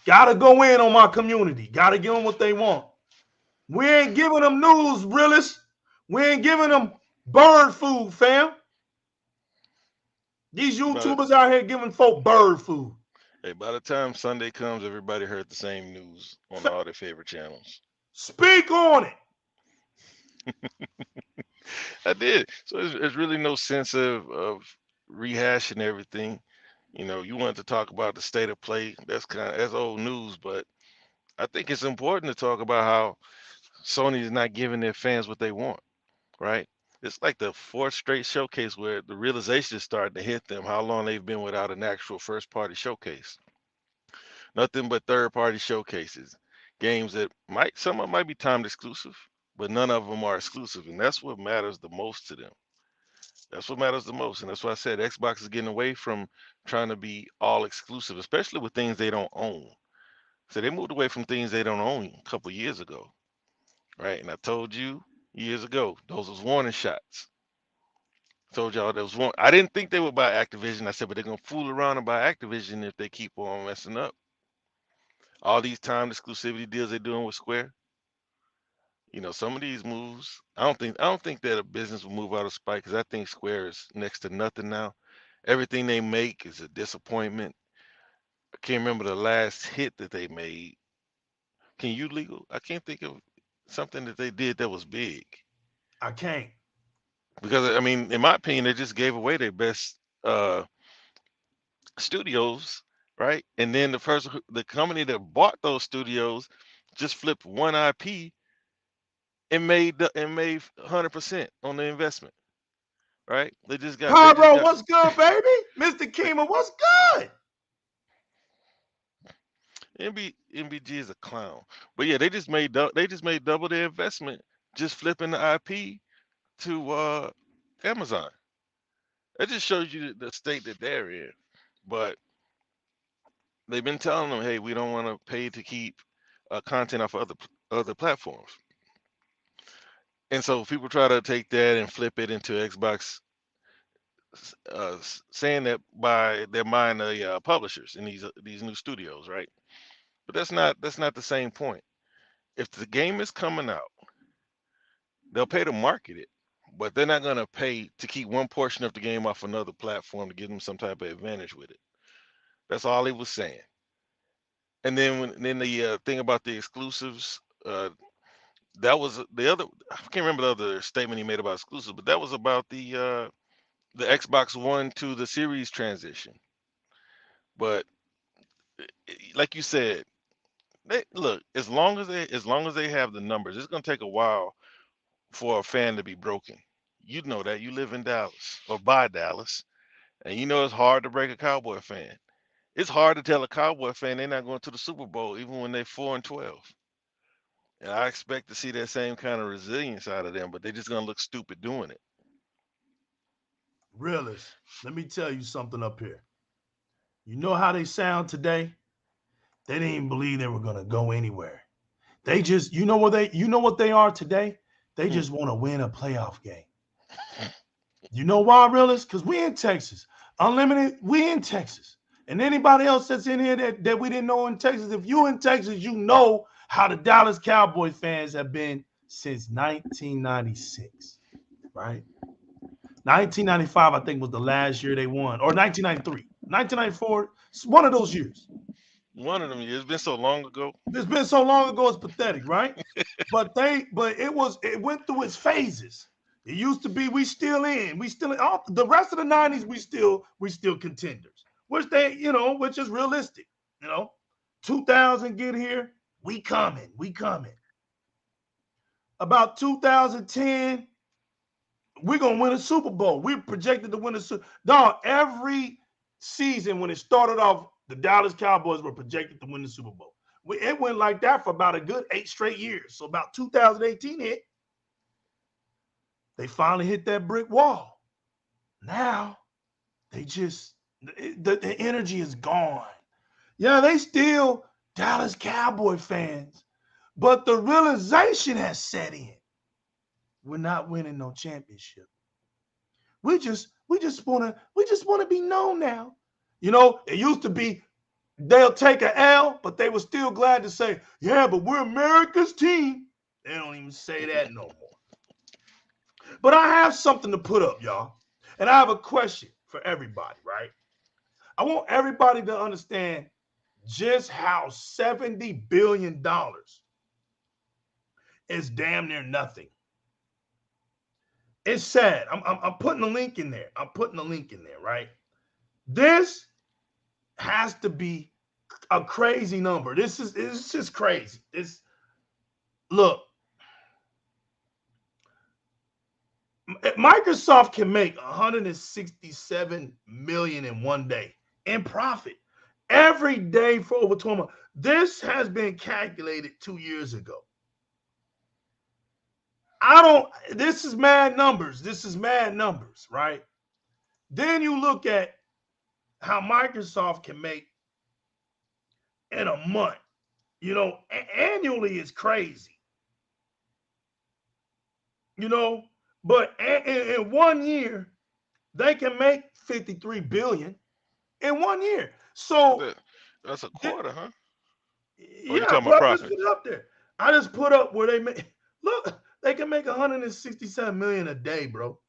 Gotta go in on my community. Gotta give them what they want. We ain't giving them news, realists. We ain't giving them bird food, fam. These YouTubers out here giving folk bird food. Hey, by the time Sunday comes, everybody heard the same news on all their favorite channels. Speak on it. I did. So there's really no sense of rehashing everything. You know, you wanted to talk about the state of play. That's old news, but I think it's important to talk about how Sony is not giving their fans what they want, right? It's like the fourth straight showcase where the realization is starting to hit them how long they've been without an actual first party showcase. Nothing but third party showcases. Games that some of them might be timed exclusive, but none of them are exclusive. And that's what matters the most to them. That's what matters the most. And that's why I said Xbox is getting away from trying to be all exclusive, especially with things they don't own. So they moved away from things they don't own a couple years ago, right? And I told you years ago, those was warning shots. Told y'all there was one. I didn't think they would buy Activision. I said, but they're gonna fool around and buy Activision if they keep on messing up. All these timed exclusivity deals they're doing with Square. You know, some of these moves, I don't think that a business will move out of spite because I think Square is next to nothing now. Everything they make is a disappointment. I can't remember the last hit that they made. Can you legal? I can't think of something that they did that was big. I can't. Because I mean, in my opinion, they just gave away their best studios, right? And then the company that bought those studios just flipped one IP and made 100% on the investment, right? Pyro, what's good, baby? Mr. Kima, what's good? MBG is a clown, but yeah, they just made double their investment just flipping the IP to Amazon. That just shows you the state that they're in. But they've been telling them, hey, we don't want to pay to keep content off of other platforms. And so people try to take that and flip it into Xbox, saying that they're buying the publishers in these new studios, right? But that's not the same point. If the game is coming out, they'll pay to market it, but they're not going to pay to keep one portion of the game off another platform to give them some type of advantage with it. That's all he was saying. And then the thing about the exclusives, that was the other. I can't remember the other statement he made about exclusives, but that was about the Xbox One to the Series transition. But like you said, look, as long as they have the numbers, it's gonna take a while for a fan to be broken. You know that. You live in Dallas or by Dallas, and you know it's hard to break a Cowboy fan. It's hard to tell a Cowboy fan they're not going to the Super Bowl even when they're 4-12. And I expect to see that same kind of resilience out of them, but they're just gonna look stupid doing it. Realist, let me tell you something up here. You know how they sound today? They didn't even believe they were gonna go anywhere. They just, you know what they are today? They just want to win a playoff game. You know why, realist? Because we in Texas. Unlimited, we in Texas. And anybody else that's in here that we didn't know in Texas, if you in Texas, you know how the Dallas Cowboy fans have been since 1996, right? 1995, I think, was the last year they won, or 1993, 1994. It's one of those years. One of them. It's been so long ago. It's been so long ago, it's pathetic, right? but it went through its phases. It used to be we still in. All, the rest of the 90s, we still contenders. Which is realistic. 2000 get here, we coming. About 2010, we're gonna win a Super Bowl. We're projected to win a Super Bowl. Dog, every season when it started off, the Dallas Cowboys were projected to win the Super Bowl. It went like that for about a good 8 straight years. So about 2018 hit, they finally hit that brick wall. Now, the energy is gone. Yeah, they still Dallas Cowboy fans, but the realization has set in. We're not winning no championship. We just want to be known now. It used to be they'll take an L, but they were still glad to say, yeah, but we're America's team. They don't even say that no more. But I have something to put up, y'all. And I have a question for everybody, right? I want everybody to understand just how $70 billion is damn near nothing. It's sad. I'm putting a link in there. Right? This has to be a crazy number. It's just crazy. Look, Microsoft can make $167 million in one day in profit every day for over 12 months. This has been calculated 2 years ago. This is mad numbers, right? Then you look at how Microsoft can make in a month. Annually is crazy. But in 1 year, they can make $53 billion in 1 year. So that's a quarter, huh? Yeah, I just put it up there. I just put up where they make. Look, they can make $167 million a day, bro.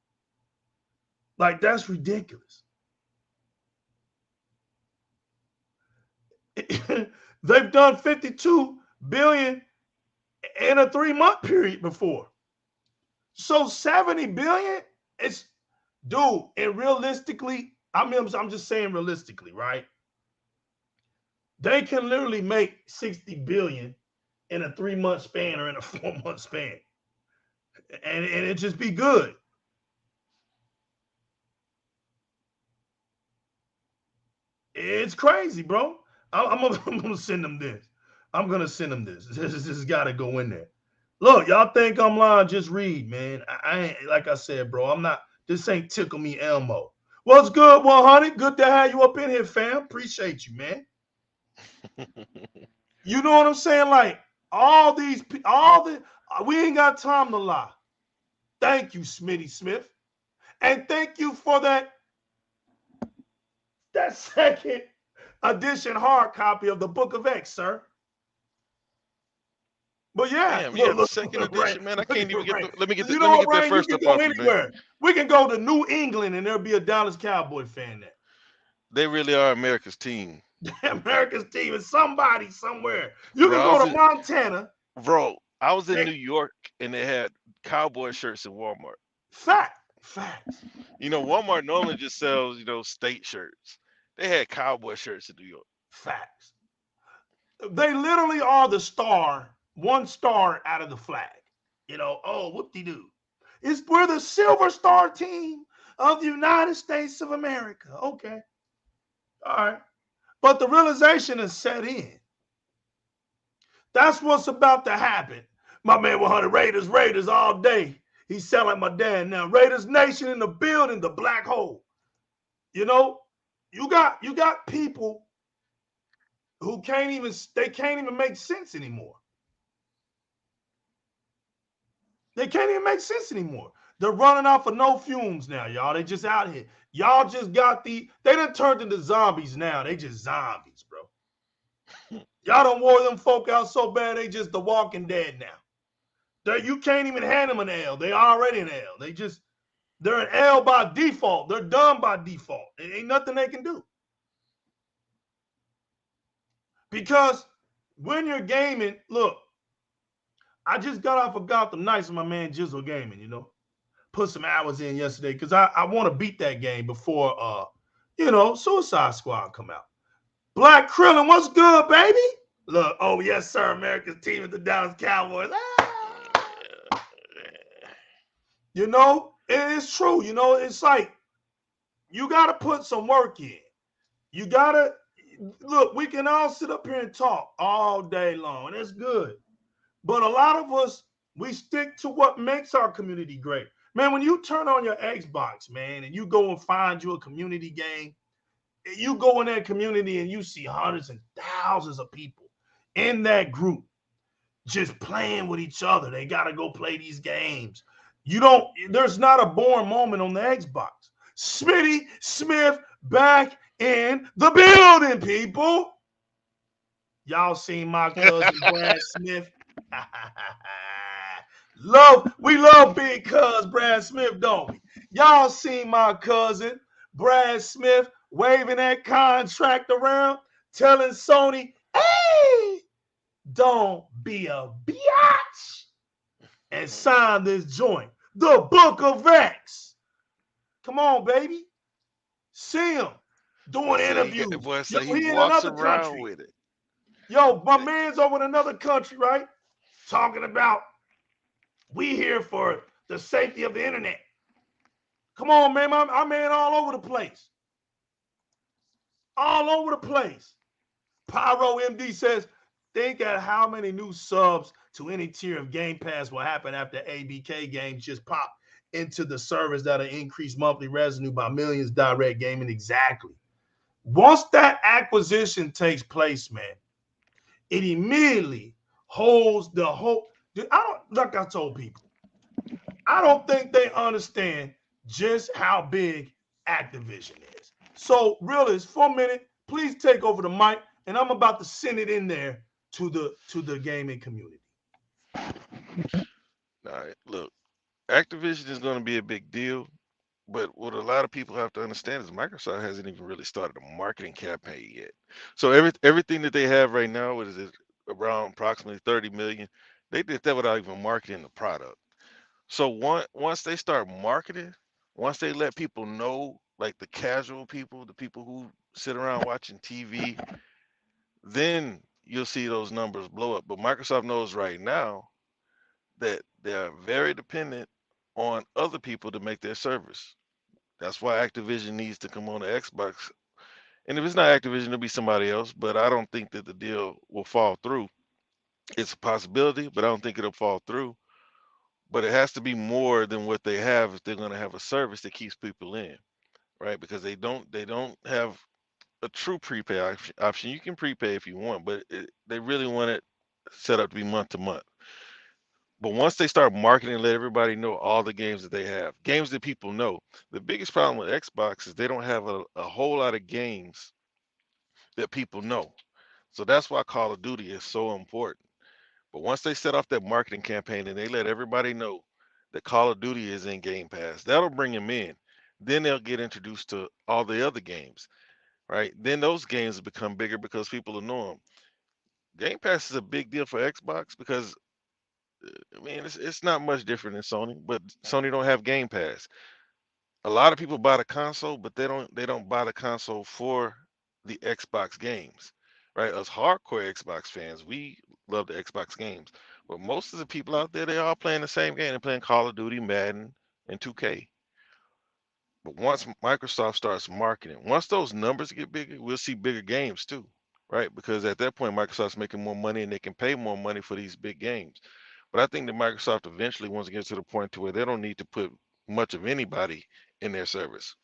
Like, that's ridiculous. They've done $52 billion in a 3-month period before. So $70 billion, and realistically, I'm just saying realistically, right? They can literally make $60 billion in a 3-month span or in a 4-month span. And it just be good. It's crazy, bro. I'm gonna send them this. I'm gonna send them this. This got to go in there. Look, y'all think I'm lying? Just read, man. I ain't, like I said, bro. I'm not. This ain't Tickle Me Elmo. What's good, 100? Good to have you up in here, fam. Appreciate you, man. You know what I'm saying? Like, we ain't got time to lie. Thank you, Smitty Smith. And thank you for that second edition hard copy of the Book of X, sir. But yeah, damn, the second edition, man. I can't even get. Let me get that first up off you, man. We can go to New England and there'll be a Dallas Cowboy fan there. They really are America's team. America's team is somebody somewhere. You can go to Montana. Bro, I was in New York and they had Cowboy shirts in Walmart. Facts. Walmart normally just sells, state shirts. They had Cowboy shirts in New York. Facts. They literally are the star, one star out of the flag. Whoop-de-doo. We're the Silver Star team of the United States of America. Okay. All right. But the realization is set in. That's what's about to happen. My man 100 Raiders all day. He sound like my dad now. Raiders Nation in the building, the black hole. You got people who can't even make sense anymore. They can't even make sense anymore. They're running off of no fumes now, y'all. They just out here. Y'all just got they done turned into zombies now. They just zombies, bro. Y'all done wore them folk out so bad, they just the Walking Dead now. You can't even hand them an L. They already an L. They just, They're an L by default. They're done by default. It ain't nothing they can do. Because when you're gaming, look, I just got off of Gotham Knights with my man Jizzle Gaming, you know. Put some hours in yesterday because I want to beat that game before Suicide Squad come out. Black Krillin, what's good, baby? Look, oh yes, sir, America's team is the Dallas Cowboys. You know, it's true. You know, it's like you got to put some work in. You got to look. We can all sit up here and talk all day long, and it's good. But a lot of us, we stick to what makes our community great. Man, when you turn on your Xbox, man, and you go and find you a community game, you go in that community and you see hundreds and thousands of people in that group just playing with each other. They got to go play these games. There's not a boring moment on the Xbox. Smitty Smith back in the building, people. Y'all seen my cousin Brad Smith? We love big cuz Brad Smith, don't we? Y'all seen my cousin Brad Smith waving that contract around, telling Sony, hey, don't be a biatch, and sign this joint, the Book of X. Come on, baby. See him doing interviews. He walks around with it. Yo, my man's over in another country, right? Talking about we here for the safety of the internet. Come on, man. My man all over the place. All over the place. Pyro MD says, think at how many new subs to any tier of Game Pass will happen after ABK games just pop into the service that'll increase monthly revenue by millions. Di-RRec Gaming, exactly. Once that acquisition takes place, man, it immediately holds the whole. Like I told people, I don't think they understand just how big Activision is. So, realist, for a minute, please take over the mic, and I'm about to send it in there to the gaming community. All right, look, Activision is going to be a big deal, but what a lot of people have to understand is Microsoft hasn't even really started a marketing campaign yet. So everything that they have right now is around approximately 30 million. They did that without even marketing the product. So once they start marketing, once they let people know, like the casual people, the people who sit around watching TV, then you'll see those numbers blow up. But Microsoft knows right now that they're very dependent on other people to make their service. That's why Activision needs to come on the Xbox. And if it's not Activision, it'll be somebody else. But I don't think that the deal will fall through. It's a possibility, but I don't think it'll fall through. But it has to be more than what they have if they're going to have a service that keeps people in, right? Because they don't have a true prepay option. You can prepay if you want, but they really want it set up to be month to month. But once they start marketing, let everybody know all the games that they have, games that people know. The biggest problem with Xbox is they don't have a whole lot of games that people know. So that's why Call of Duty is so important. But once they set off that marketing campaign and they let everybody know that Call of Duty is in Game Pass, that'll bring them in. Then they'll get introduced to all the other games, right? Then those games become bigger because people will know them. Game Pass is a big deal for Xbox because I mean it's not much different than Sony, but Sony don't have Game Pass. A lot of people buy the console, but they don't buy the console for the Xbox games, right? Us hardcore Xbox fans, we love the Xbox games, but most of the people out there, they all playing the same game. They're playing Call of Duty, Madden, and 2K. But once Microsoft starts marketing, once those numbers get bigger, we'll see bigger games too, right? Because at that point, Microsoft's making more money and they can pay more money for these big games. But I think that Microsoft eventually wants to get to the point to where they don't need to put much of anybody in their service.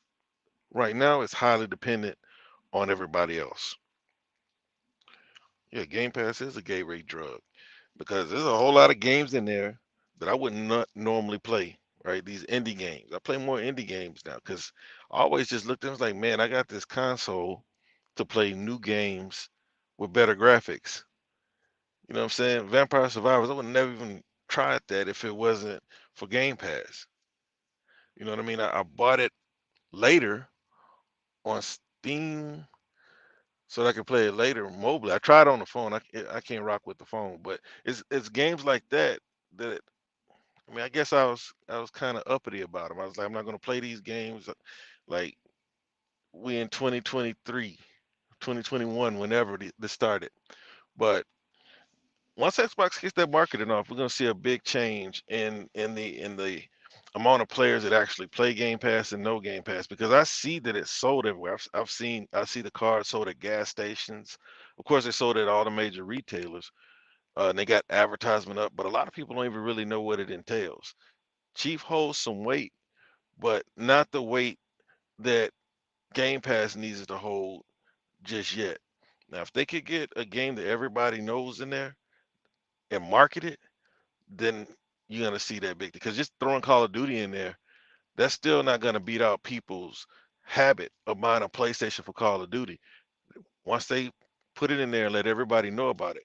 Right now, it's highly dependent on everybody else. Yeah, Game Pass is a gateway drug because there's a whole lot of games in there that I would not normally play, right? These indie games. I play more indie games now because I always just looked at it, was like, man, I got this console to play new games with better graphics. You know what I'm saying? Vampire Survivors, I would never even tried that if it wasn't for Game Pass. You know what I mean? I bought it later on Steam so that I could play it later mobile. I tried on the phone. I can't rock with the phone, but it's games like that that I mean, I guess I was kind of uppity about them. I was like, I'm not gonna play these games like we in 2023, 2021, whenever this started. But once Xbox gets that marketing off, we're gonna see a big change in the amount of players that actually play Game Pass and no Game Pass because I see that it's sold everywhere. I see the cards sold at gas stations. Of course, they sold at all the major retailers, and they got advertisement up. But a lot of people don't even really know what it entails. Chief holds some weight, but not the weight that Game Pass needs it to hold just yet. Now, if they could get a game that everybody knows in there and market it, then you're gonna see that big because just throwing Call of Duty in there, that's still not gonna beat out people's habit of buying a PlayStation for Call of Duty. Once they put it in there and let everybody know about it,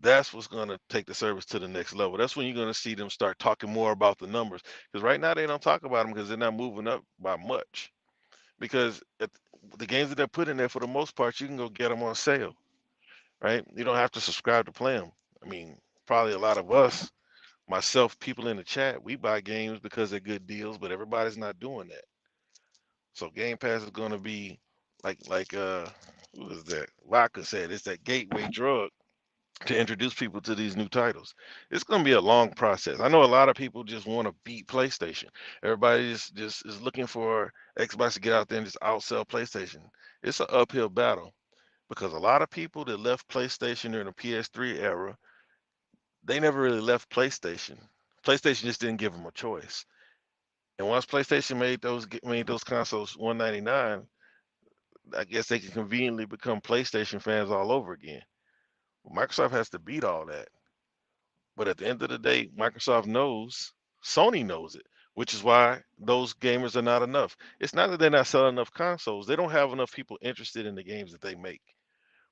that's what's gonna take the service to the next level. That's when you're gonna see them start talking more about the numbers. Because right now they don't talk about them because they're not moving up by much. Because the games that they're putting there, for the most part, you can go get them on sale, right? You don't have to subscribe to play them. I mean, probably a lot of us, myself, people in the chat, we buy games because they're good deals, but everybody's not doing that. So Game Pass is going to be like who is that? Vodka said it's that gateway drug to introduce people to these new titles. It's going to be a long process. I know a lot of people just want to beat PlayStation. Everybody just is looking for Xbox to get out there and just outsell PlayStation. It's an uphill battle because a lot of people that left PlayStation during the PS3 era, they never really left PlayStation. PlayStation just didn't give them a choice. And once PlayStation made those consoles 199, I guess they can conveniently become PlayStation fans all over again. Microsoft has to beat all that. But at the end of the day, Microsoft knows, Sony knows it, which is why those gamers are not enough. It's not that they're not selling enough consoles. They don't have enough people interested in the games that they make.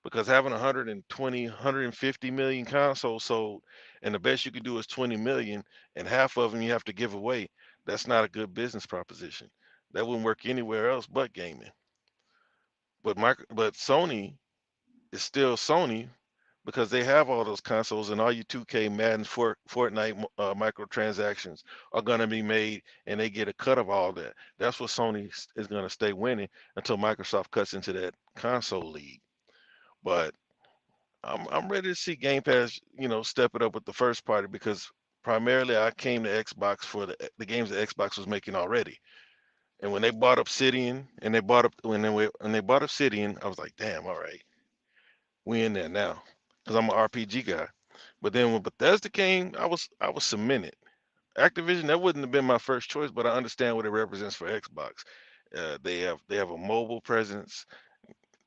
Because having 120, 150 million consoles sold, and the best you can do is 20 million, and half of them you have to give away, that's not a good business proposition. That wouldn't work anywhere else but gaming. But Sony is still Sony because they have all those consoles and all your 2K, Madden, Fortnite microtransactions are going to be made and they get a cut of all that. That's what Sony is going to stay winning until Microsoft cuts into that console league. But I'm ready to see Game Pass, step it up with the first party because primarily I came to Xbox for the games that Xbox was making already. And when they bought Obsidian and when they bought Obsidian, I was like, damn, all right, we in there now because I'm an RPG guy. But then when Bethesda came, I was cemented. Activision, that wouldn't have been my first choice, but I understand what it represents for Xbox. They have a mobile presence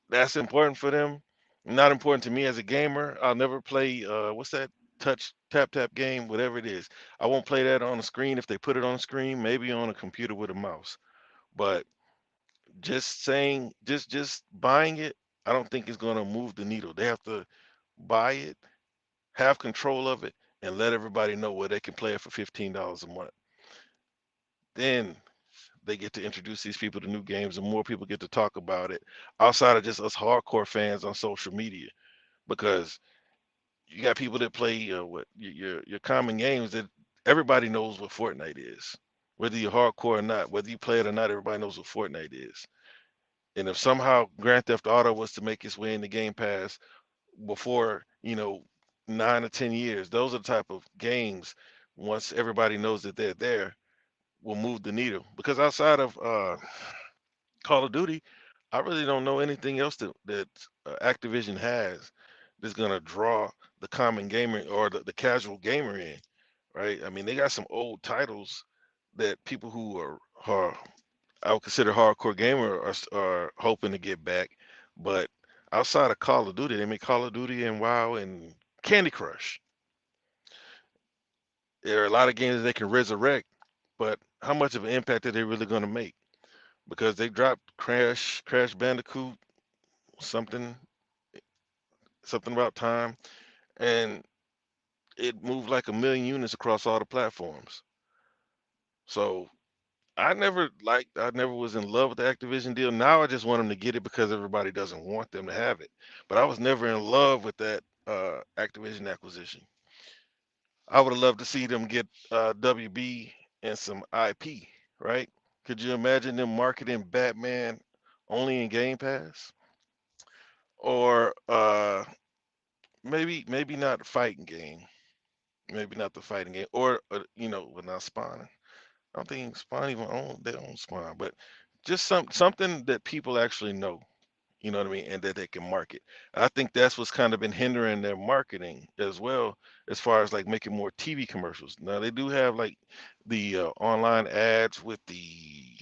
that's important for them. Not important to me as a gamer. I'll never play what's that touch tap game, whatever it is. I won't play that on the screen. If they put it on the screen, maybe on a computer with a mouse. But just saying, just buying it, I don't think is going to move the needle. They have to buy it, have control of it, and let everybody know where they can play it for $15 a month. Then they get to introduce these people to new games, and more people get to talk about it outside of just us hardcore fans on social media. Because you got people that play what your common games that everybody knows what Fortnite is, whether you're hardcore or not, whether you play it or not. Everybody knows what Fortnite is. And if somehow Grand Theft Auto was to make its way into Game Pass before 9 or 10 years, those are the type of games. Once everybody knows that they're there, will move the needle. Because outside of Call of Duty, I really don't know anything else that Activision has that's gonna draw the common gamer or the casual gamer in, right? I mean, they got some old titles that people who are I would consider hardcore gamer are hoping to get back, but outside of Call of Duty, they make Call of Duty and WoW and Candy Crush. There are a lot of games that they can resurrect, but how much of an impact are they really going to make? Because they dropped Crash Bandicoot, something something about time, and it moved like a million units across all the platforms. So I never was in love with the Activision deal. Now I just want them to get it because everybody doesn't want them to have it. But I was never in love with that Activision acquisition. I would have loved to see them get WB and some IP, right? Could you imagine them marketing Batman only in Game Pass? Or maybe not the fighting game. Maybe not the fighting game. Or with not Spawn. I don't think Spawn even own they own Spawn, but just something that people actually know, you know what I mean, and that they can market. I think that's what's kind of been hindering their marketing as well, as far as like making more TV commercials. Now they do have like the online ads with the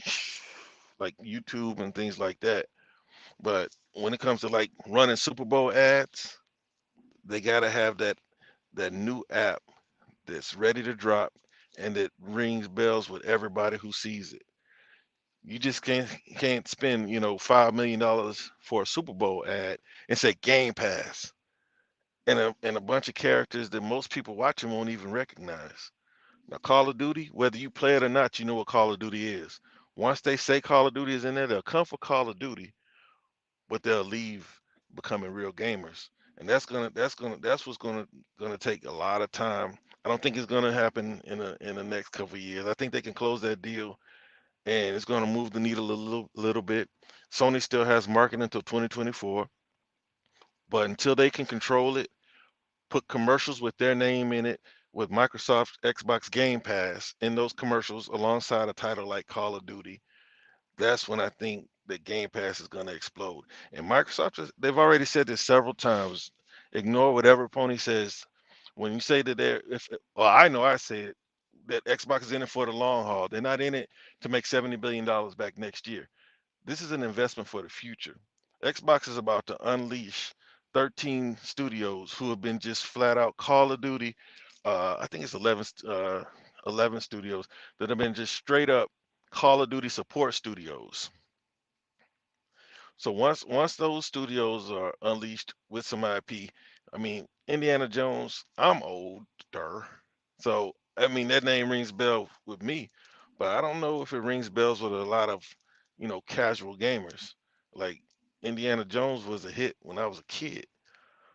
like YouTube and things like that, but when it comes to like running Super Bowl ads, they gotta have that new app that's ready to drop and that rings bells with everybody who sees it. You just can't spend, $5 million for a Super Bowl ad and say Game Pass and a bunch of characters that most people watching won't even recognize. Now, Call of Duty, whether you play it or not, you know what Call of Duty is. Once they say Call of Duty is in there, they'll come for Call of Duty, but they'll leave becoming real gamers. And that's what's gonna take a lot of time. I don't think it's gonna happen in the next couple of years. I think they can close that deal and it's going to move the needle a little bit. Sony still has marketing until 2024, but until they can control it, put commercials with their name in it, with Microsoft Xbox Game Pass in those commercials alongside a title like Call of Duty, that's when I think that Game Pass is going to explode. And Microsoft, they've already said this several times. Ignore whatever Pony says. When you say that well, I know I said that Xbox is in it for the long haul. They're not in it to make $70 billion back next year. This is an investment for the future. Xbox is about to unleash 13 studios who have been just flat out Call of Duty. I think it's 11 studios that have been just straight up Call of Duty support studios. So once those studios are unleashed with some IP, I mean Indiana Jones, I'm older, so I mean that name rings bell with me, but I don't know if it rings bells with a lot of casual gamers. Like Indiana Jones was a hit when I was a kid,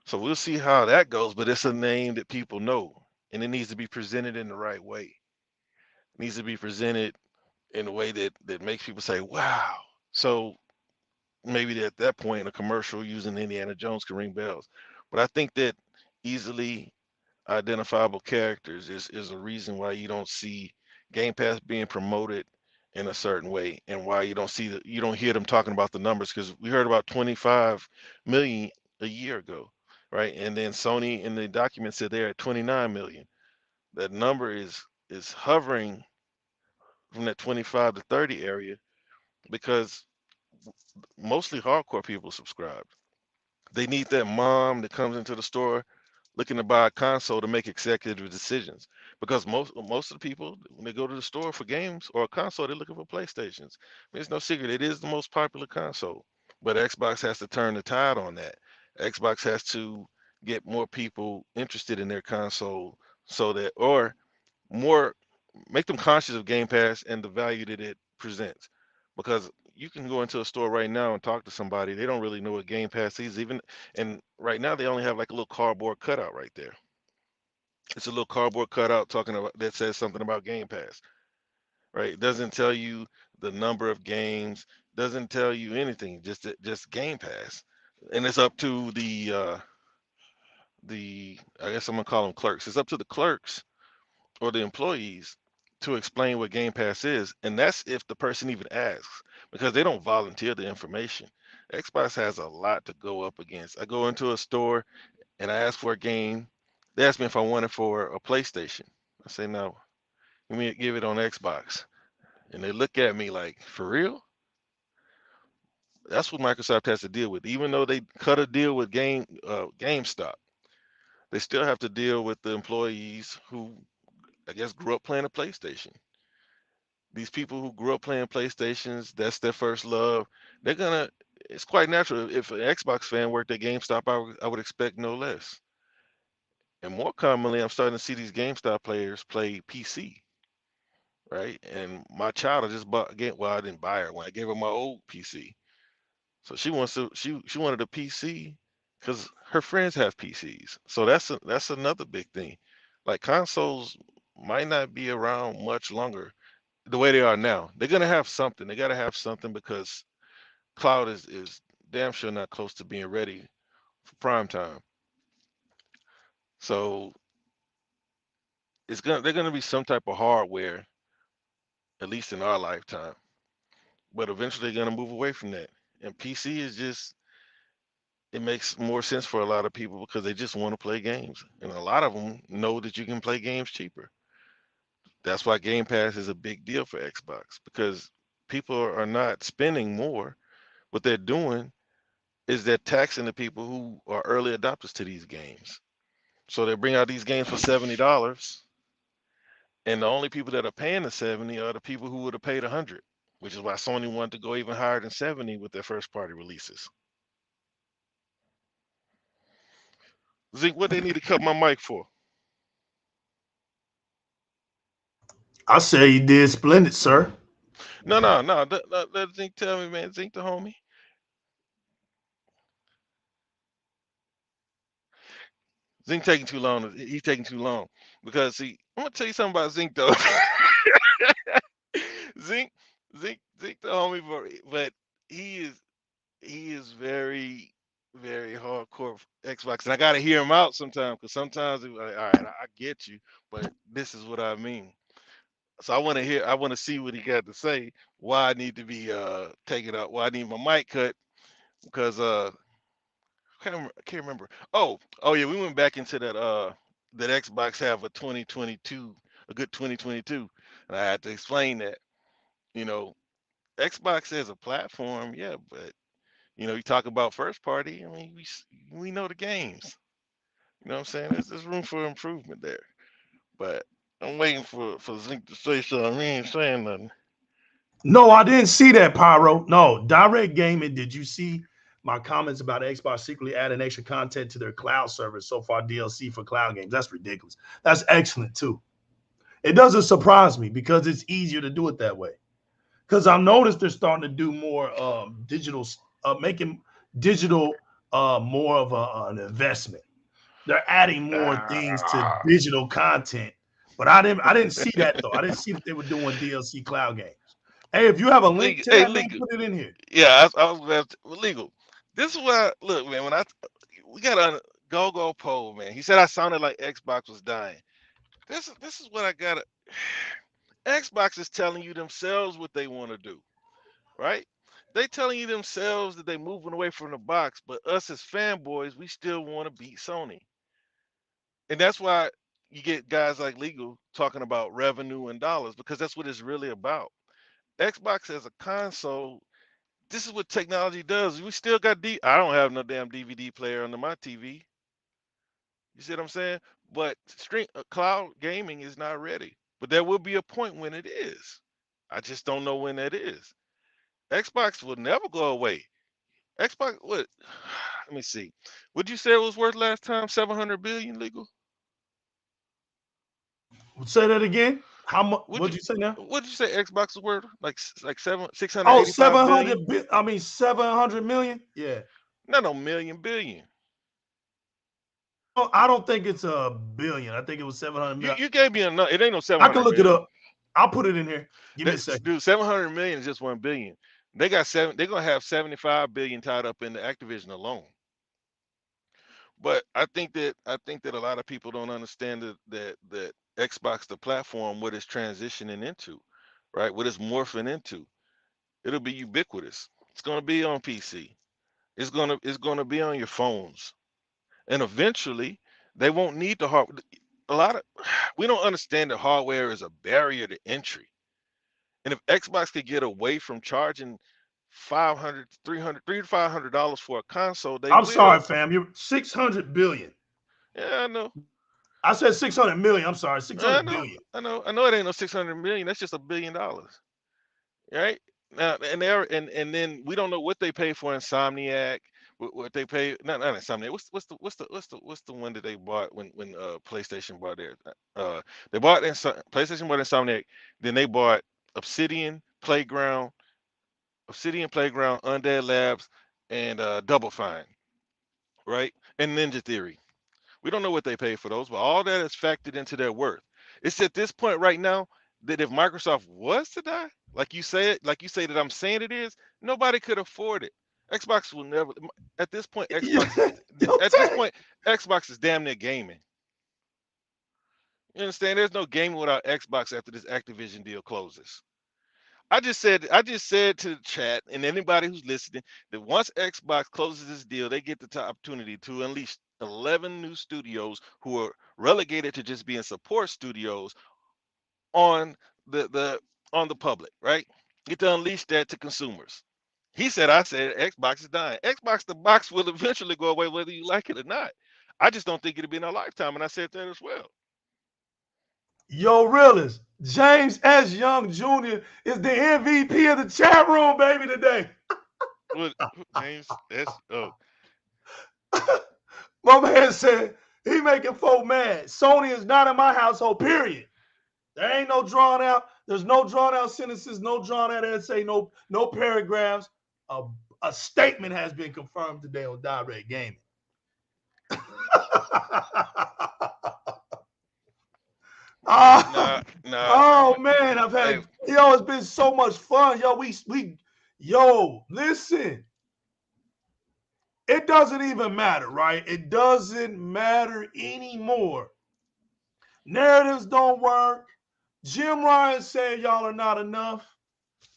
so we'll see how that goes. But it's a name that people know, and it needs to be presented in the right way. It needs to be presented in a way that makes people say, "Wow." So maybe at that point a commercial using Indiana Jones can ring bells. But I think that easily identifiable characters is a reason why you don't see Game Pass being promoted in a certain way, and why you don't hear them talking about the numbers, because we heard about 25 million a year ago, right? And then Sony in the document said they're at 29 million. That number is hovering from that 25 to 30 area because mostly hardcore people subscribe. They need that mom that comes into the store looking to buy a console to make executive decisions. Because most of the people, when they go to the store for games or a console, they're looking for PlayStations. I mean, it's no secret, it is the most popular console. But Xbox has to turn the tide on that. Xbox has to get more people interested in their console, so that, or more, make them conscious of Game Pass and the value that it presents. Because you can go into a store right now and talk to somebody, they don't really know what Game Pass is even, and right now they only have like a little cardboard cutout right there. It's a little cardboard cutout talking about that says something about Game Pass, right? It doesn't tell you the number of games, doesn't tell you anything, just Game Pass. And it's up to the I guess I'm gonna call them clerks. It's up to the clerks or the employees to explain what Game Pass is, and that's if the person even asks, because they don't volunteer the information. Xbox has a lot to go up against. I go into a store and I ask for a game. They ask me if I want it for a PlayStation. I say no. Give it on Xbox, and they look at me like, for real? That's what Microsoft has to deal with. Even though they cut a deal with GameStop, they still have to deal with the employees who, I guess, grew up playing a PlayStation. These people who grew up playing PlayStations, that's their first love. They're gonna. It's quite natural. If an Xbox fan worked at GameStop, I would expect no less. And more commonly, I'm starting to see these GameStop players play PC. right? And my child I just bought again. Well, I didn't buy her when I gave her my old PC. So she wanted a PC because her friends have PCs. So that's another big thing. Like consoles might not be around much longer the way they are now. They're gonna have something. They gotta have something because cloud is damn sure not close to being ready for prime time. So they're gonna be some type of hardware, at least in our lifetime. But eventually they're gonna move away from that. And PC is just it makes more sense for a lot of people because they just want to play games. And a lot of them know that you can play games cheaper. That's why Game Pass is a big deal for Xbox because people are not spending more. What they're doing is they're taxing the people who are early adopters to these games. So they bring out these games for $70, and the only people that are paying the 70 are the people who would have paid 100, which is why Sony wanted to go even higher than 70 with their first party releases. Zeke, what they need to cut my mic for? I say you did splendid, sir. No. Let Zeke tell me, man. Zeke the homie. Zeke taking too long. He's taking too long because see, I'm gonna tell you something about Zeke though. Zeke, Zeke the homie, but he is very, very hardcore Xbox, and I gotta hear him out sometimes because sometimes he's like, all right, I get you, but this is what I mean. So I want to see what he got to say. Why I need to be taken out? Why I need my mic cut? Because I can't remember. Oh yeah, we went back into that Xbox have a 2022, a good 2022, and I had to explain that. You know, Xbox as a platform, yeah, but you talk about first party. I mean, we know the games. You know what I'm saying? There's room for improvement there. But I'm waiting for Zink to say something. He ain't saying nothing. No, I didn't see that, Pyro. No, direct gaming. Did you see my comments about Xbox secretly adding extra content to their cloud service so far? DLC for cloud games. That's ridiculous. That's excellent too. It doesn't surprise me because it's easier to do it that way. Because I've noticed they're starting to do more digital, making digital more of an investment. They're adding more things to digital content, but I didn't see that though. I didn't see that they were doing DLC cloud games. Hey, if you have a link Legal, to hey, that, man, legal. put it in here. Yeah, I was about to, legal. This is why. Look, man. We got a go poll, man. He said I sounded like Xbox was dying. This is what I got. Xbox is telling you themselves what they want to do, right? They telling you themselves that they moving away from the box, but us as fanboys, we still want to beat Sony. And that's why you get guys like Legal talking about revenue and dollars because that's what it's really about. Xbox as a console, this is what technology does. We still got I don't have no damn DVD player under my TV. You see what I'm saying? But cloud gaming is not ready. But there will be a point when it is. I just don't know when that is. Xbox will never go away. Xbox, what? Let me see. What'd you say it was worth last time? 700 billion legal? Say that again. How much? What'd What'd you you say now? what'd you say Xbox was worth? Like six hundred Oh, eighty five billion? 700. I mean, 700 million. Yeah. No, million billion. Oh, I don't think it's a billion. I think it was 700 You million. you gave me a it ain't no I can 700 look it million. up. I'll put it in here. Give me a second. Dude, 700 million is just 1 billion. They got they're gonna have 75 billion tied up in the Activision alone. But I think that a lot of people don't understand that Xbox, the platform, what it's transitioning into, right? What it's morphing into. It'll be ubiquitous. It's gonna be on PC. It's gonna be on your phones. And eventually they won't need the hard a lot of we don't understand that hardware is a barrier to entry. And if Xbox could get away from charging 500, 300, $300 to $500 for a console, they I'm sorry, will. fam. You're 600 billion. Yeah, I know. I said 600 million. I'm sorry, I 600 know. billion. I know it ain't no 600 million. That's just $1 billion. Right? Now and then we don't know what they pay for Insomniac. what they pay. Not Insomniac. What's the one that they bought when PlayStation bought their they bought PlayStation bought Insomniac, then they bought Obsidian Playground, Undead Labs, and Double Fine, right? And Ninja Theory. We don't know what they paid for those, but all that is factored into their worth. It's at this point right now that if Microsoft was to die, like you say that I'm saying it is, nobody could afford it. Xbox will never. At this point, Xbox is damn near gaming. You understand? There's no gaming without Xbox after this Activision deal closes. I just said to the chat and anybody who's listening that once Xbox closes this deal, they get the opportunity to unleash 11 new studios who are relegated to just being support studios on the public, right? Get to unleash that to consumers. I said Xbox is dying. The box will eventually go away whether you like it or not. I just don't think it'll be in our lifetime, and I said that as well. Yo, realist, James S. Young Jr. is the MVP of the chat room, baby, today. Well, James S. Oh. My man said he making folk mad. Sony is not in my household, period. There ain't no drawn out. There's no drawn out sentences, no drawn out essay, no paragraphs. A statement has been confirmed today on Di-RRec Gaming. Oh man, I've had it's been so much fun. Yo, listen. It doesn't even matter, right? It doesn't matter anymore. Narratives don't work. Jim Ryan said y'all are not enough.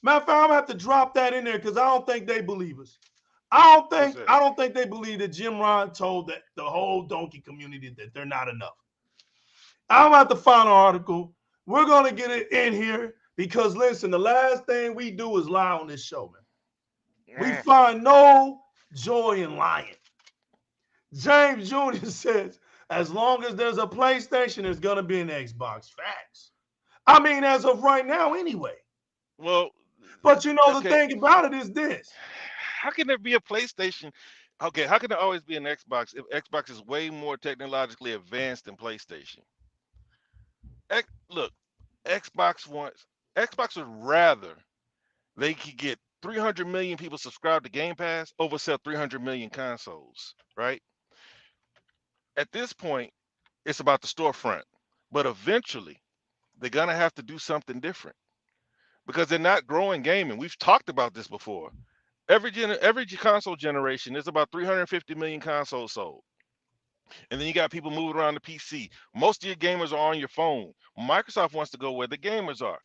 Matter of fact, I'm gonna have to drop that in there because I don't think they believe us. I don't think they believe that Jim Ryan told that the whole donkey community that they're not enough. I'm gonna have to find an article. We're gonna get it in here because listen, the last thing we do is lie on this show, man. We find no joy in lying. James Jr. says, as long as there's a PlayStation, there's gonna be an Xbox. Facts. I mean, as of right now, anyway. Well, but you know, the thing about it is this. How can there be a PlayStation? Okay, how can there always be an Xbox if Xbox is way more technologically advanced than PlayStation? Look, Xbox would rather they could get 300 million people subscribed to Game Pass over sell 300 million consoles, right? At this point, it's about the storefront, but eventually they're gonna have to do something different because they're not growing gaming. We've talked about this before. Every console generation, there's about 350 million consoles sold. And then you got people moving around the PC. Most of your gamers are on your phone. Microsoft wants to go where the gamers are.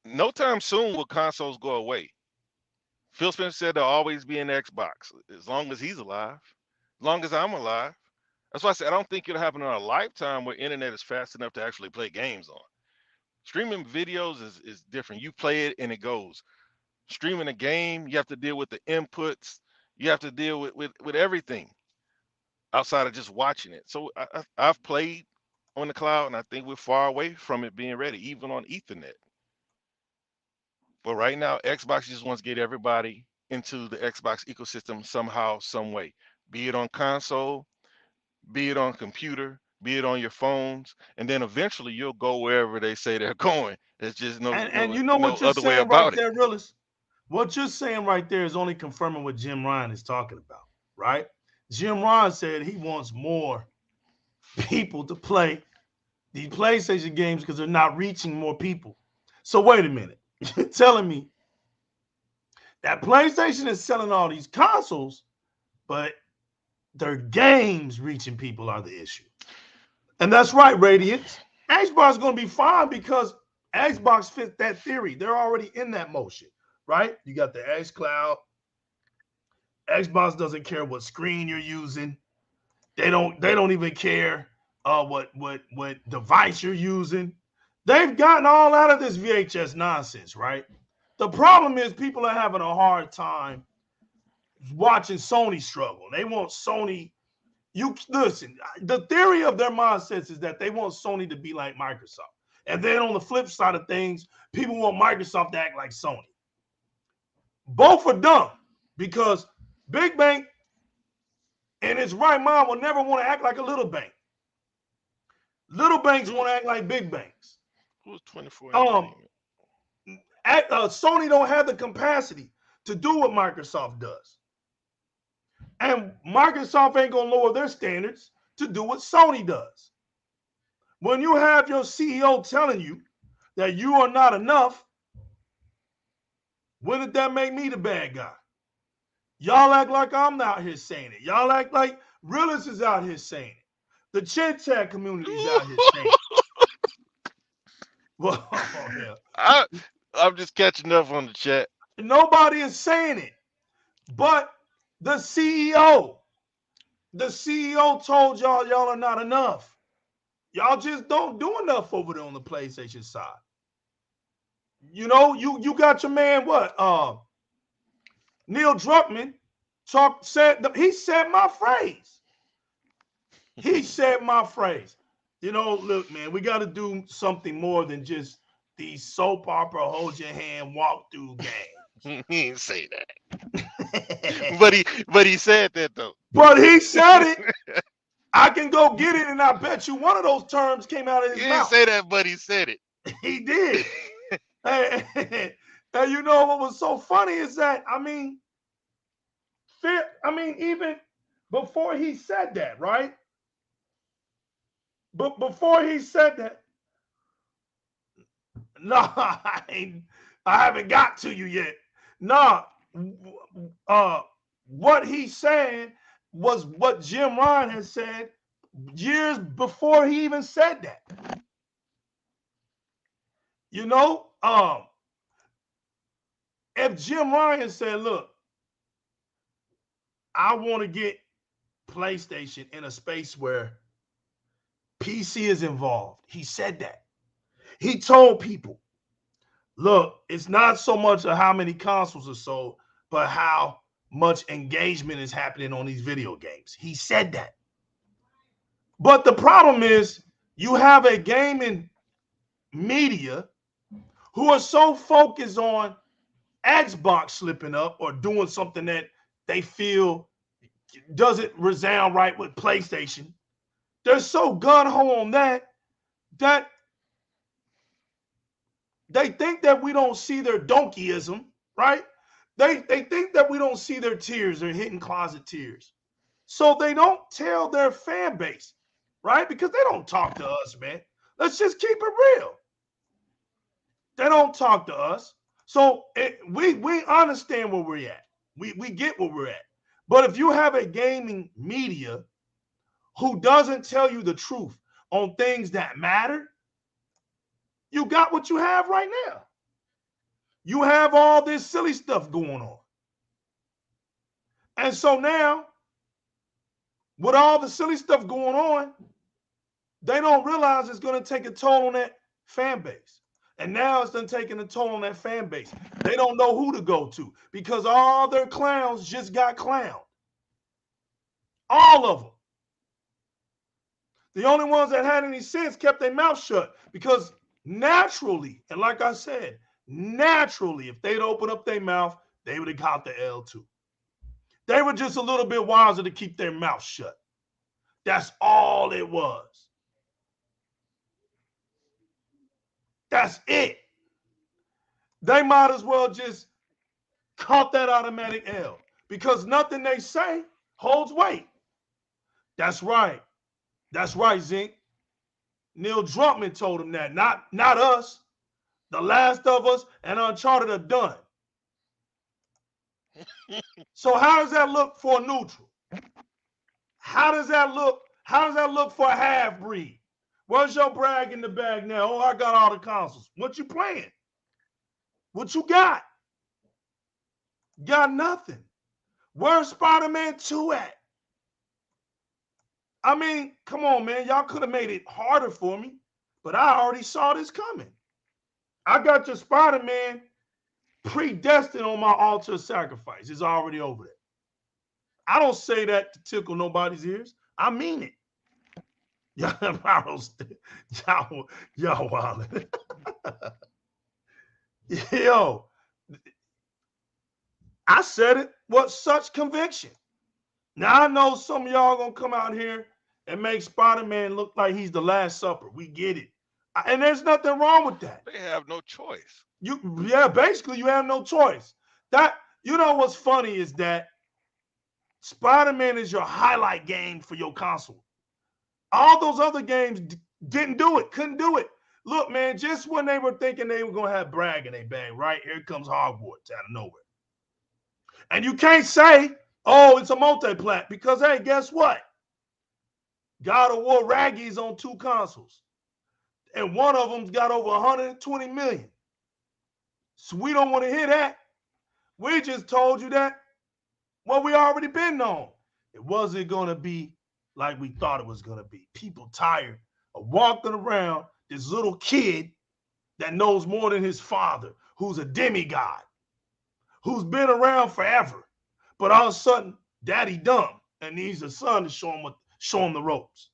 No time soon will consoles go away. Phil Spencer said there'll always be an Xbox as long as he's alive, as long as I'm alive. That's why I said I don't think it'll happen in our lifetime where internet is fast enough to actually play games on. Streaming videos is different. You play it and it goes. Streaming a game, you have to deal with the inputs. You have to deal with everything outside of just watching it. So I've played on the cloud, and I think we're far away from it being ready, even on Ethernet. But right now, Xbox just wants to get everybody into the Xbox ecosystem somehow, some way. Be it on console, be it on computer, be it on your phones, and then eventually you'll go wherever they say they're going. There's just no other way about it. Realist? What you're saying right there is only confirming what Jim Ryan is talking about, right? Jim Ryan said he wants more people to play these PlayStation games because they're not reaching more people. So wait a minute. You're telling me that PlayStation is selling all these consoles, but their games reaching people are the issue. And that's right, Radiance. Xbox is going to be fine because Xbox fits that theory. They're already in that motion, right? You got the xCloud. Xbox doesn't care what screen you're using. They don't even care what device you're using. They've gotten all out of this VHS nonsense, right? The problem is people are having a hard time watching Sony struggle. They want Sony. You listen, the theory of their mindsets is that they want Sony to be like Microsoft. And then on the flip side of things, people want Microsoft to act like Sony. Both are dumb because Big bank in its right mind will never want to act like a little bank. Little banks want to act like big banks. Who's 24 Entertainment? Sony don't have the capacity to do what Microsoft does. And Microsoft ain't going to lower their standards to do what Sony does. When you have your CEO telling you that you are not enough, when did that make me the bad guy? Y'all act like I'm out here saying it. Y'all act like Realist is out here saying it. The Chit Chat community is out here saying it. Well, yeah. I'm just catching up on the chat. Nobody is saying it. But the CEO told y'all are not enough. Y'all just don't do enough over there on the PlayStation side. You know, you got your man, what? Neil Druckmann he said my phrase. He said my phrase. You know, look, man, we got to do something more than just these soap opera, hold your hand, walk through games. He didn't say that. but he said that though. But he said it. I can go get it, and I bet you one of those terms came out of his mouth. He didn't say that, but he said it. He did. And you know what was so funny is that, even before he said that, right? But before he said that, no, I haven't got to you yet. No, what he said was what Jim Ryan had said years before he even said that. You know, if Jim Ryan said, look, I want to get PlayStation in a space where PC is involved. He said that. He told people, look, it's not so much of how many consoles are sold, but how much engagement is happening on these video games. He said that. But the problem is you have a gaming media who are so focused on Xbox slipping up or doing something that they feel doesn't resound right with PlayStation. They're so gun-ho on that they think that we don't see their donkeyism, right? They think that we don't see their tears, their hidden closet tears. So they don't tell their fan base, right? Because they don't talk to us, man. Let's just keep it real. They don't talk to us. So we understand where we're at. We get where we're at. But if you have a gaming media who doesn't tell you the truth on things that matter, you got what you have right now. You have all this silly stuff going on. And so now, with all the silly stuff going on, they don't realize it's going to take a toll on that fan base. And now it's done taking a toll on that fan base. They don't know who to go to because all their clowns just got clowned. All of them. The only ones that had any sense kept their mouth shut because naturally, and like I said, naturally, if they'd open up their mouth, they would have got the L too. They were just a little bit wiser to keep their mouth shut. That's all it was. That's it. They might as well just caught that automatic L because nothing they say holds weight. That's right. That's right, Zink. Neil Druckmann told him that, not us. The Last of Us and Uncharted are done. So how does that look for a neutral? How does that look? How does that look for a half-breed? Where's your brag in the bag now? Oh, I got all the consoles. What you playing? What you got? Got nothing. Where's Spider-Man 2 at? I mean, come on, man. Y'all could have made it harder for me, but I already saw this coming. I got your Spider-Man predestined on my altar of sacrifice. It's already over there. I don't say that to tickle nobody's ears. I mean it. Y'all wildin'. Yo, I said it with such conviction. Now I know some of y'all gonna come out here and make Spider-Man look like he's the Last Supper. We get it, and there's nothing wrong with that. They have no choice. Basically you have no choice. That you know what's funny is that Spider-Man is your highlight game for your console. All those other games didn't do it, couldn't do it. Look, man, just when they were thinking they were gonna have brag in their bag, right? Here comes Hogwarts out of nowhere. And you can't say, oh, it's a multi-plat, because hey, guess what? God of War Raggy's on 2 consoles. And one of them's got over 120 million. So we don't want to hear that. We just told you that what we already been on. It wasn't going to be like we thought it was going to be. People tired of walking around this little kid that knows more than his father, who's a demigod, who's been around forever. But all of a sudden, daddy dumb and needs a son to show him the ropes.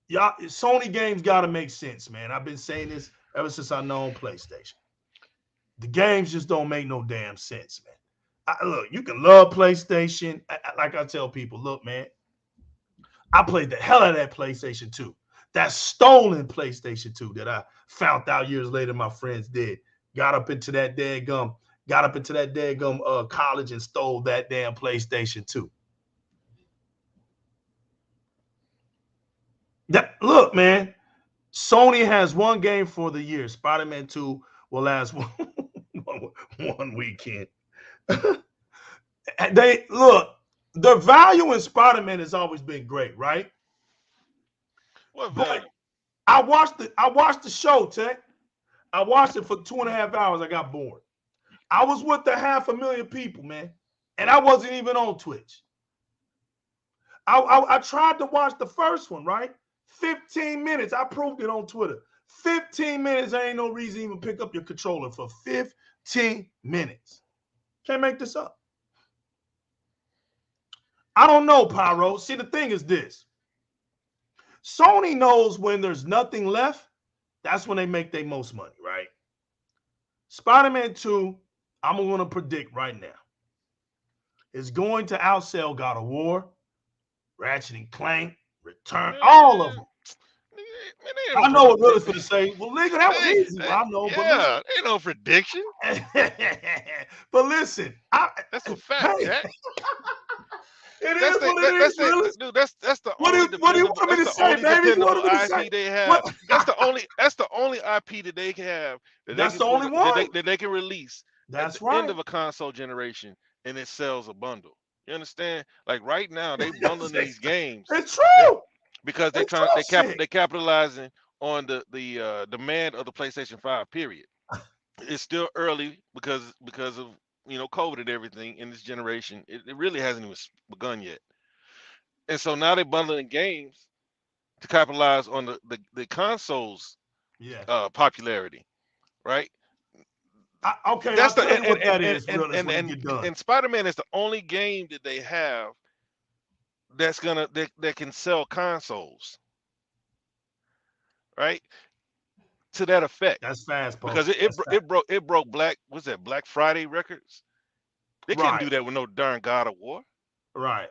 Y'all, Sony games got to make sense, man. I've been saying this ever since I known PlayStation. The games just don't make no damn sense, man. Look, you can love PlayStation. Like I tell people, look, man, I played the hell out of that PlayStation 2. That stolen PlayStation 2 that I found out years later my friends did. Got up into that daggum college and stole that damn PlayStation 2. Look, man, Sony has one game for the year. Spider-Man 2 will last one weekend. The value in Spider-Man has always been great, right? What value? But I watched the show, Tech. I watched it for 2.5 hours. I got bored. I was with the 500,000 people, man, and I wasn't even on Twitch. I tried to watch the first one, right? 15 minutes. I proved it on Twitter. 15 minutes. There ain't no reason to even pick up your controller for 15 minutes. Can't make this up. I don't know, Pyro. See, the thing is this. Sony knows when there's nothing left, that's when they make their most money, right? Spider-Man 2, I'm going to predict right now, is going to outsell God of War, Ratchet and Clank, Return, all of them. Man, I know what Will's going to say. Well, nigga, that was easy. I know. Yeah, ain't no prediction. But listen. That's a fact, Jack. It is what it is, Willis. Dude, that's the what only do you want me to say, baby? What do you want me to say? IP they have. That's the only IP that they can have. That's the only one that they can release. That's at the right. end of a console generation, and it sells a bundle. You understand? Like right now, they bundling these games. It's true. Because they capitalizing on the demand of the PlayStation 5. Period. It's still early because of COVID and everything in this generation. It really hasn't even begun yet. And so now they're bundling games to capitalize on the consoles popularity, right? Okay, that's what that is. And Spider-Man is the only game that they have that can sell consoles, right? To that effect. That's fast, because it broke Black Friday records. They can't do that with no darn God of War. Right.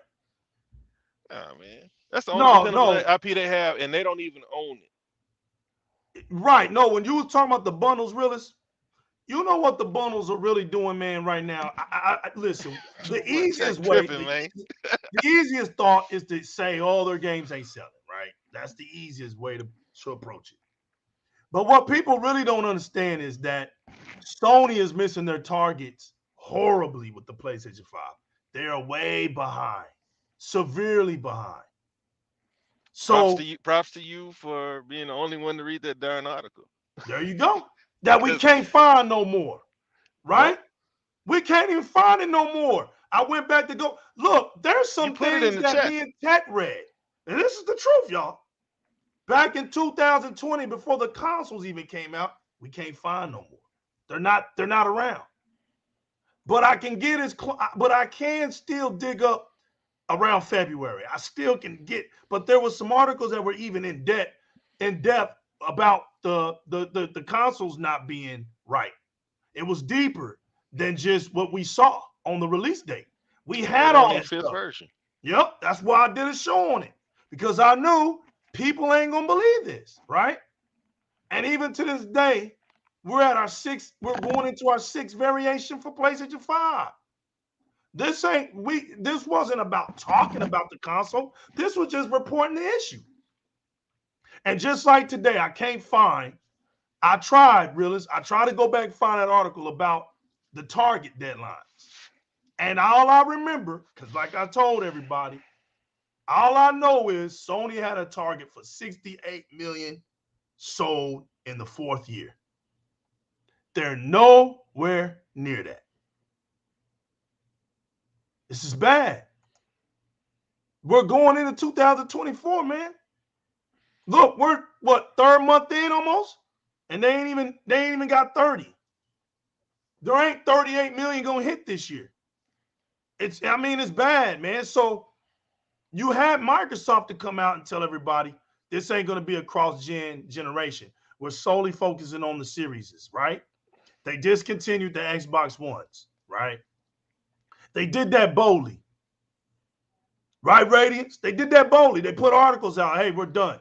Oh man, that's the only IP they have, and they don't even own it. Right. No, when you was talking about the bundles, Willis, you know what the bundles are really doing, man, right now. I listen, the easiest way, the easiest thought is to say all their games ain't selling, right? That's the easiest way to approach it. But what people really don't understand is that Sony is missing their targets horribly with the PlayStation 5. They are way behind, severely behind. So props to you for being the only one to read that darn article. There you go. That we can't find no more, right? What? We can't even find it no more. I went back to go look. There's some things that me and Tech read, and this is the truth, y'all. Back in 2020, before the consoles even came out, we can't find no more. They're not around. But I can still dig up around February. I still can get, but there was some articles that were even in depth about the consoles not being right. It was deeper than just what we saw on the release date. We had Wait all on the that fifth stuff. version. Yep, that's why I did a show on it, because I knew people ain't gonna believe this, right? And even to this day, we're at our sixth. We're going into our sixth variation for PlayStation 5. This wasn't about talking about the console. This was just reporting the issue. And just like today, I can't find. I tried, realist. I tried to go back and find that article about the Target deadlines. And all I remember, because like I told everybody, all I know is Sony had a target for 68 million sold in the fourth year. They're nowhere near that. This is bad. We're going into 2024, man. Look, we're what, third month in almost? And they ain't even got 30. There ain't 38 million gonna hit this year. It's bad, man. So you had Microsoft to come out and tell everybody this ain't gonna be a cross-gen generation. We're solely focusing on the series, right? They discontinued the Xbox Ones, right? They did that boldly. Right, Radiance? They did that boldly. They put articles out. Hey, we're done.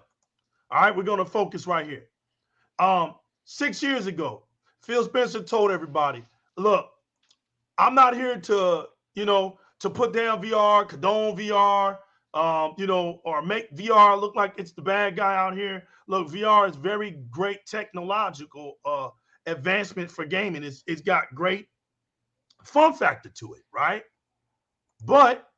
All right, we're going to focus right here. 6 years ago, Phil Spencer told everybody, look, I'm not here to put down VR, condone VR, or make VR look like it's the bad guy out here. Look, VR is very great technological advancement for gaming. It's got great fun factor to it, right? But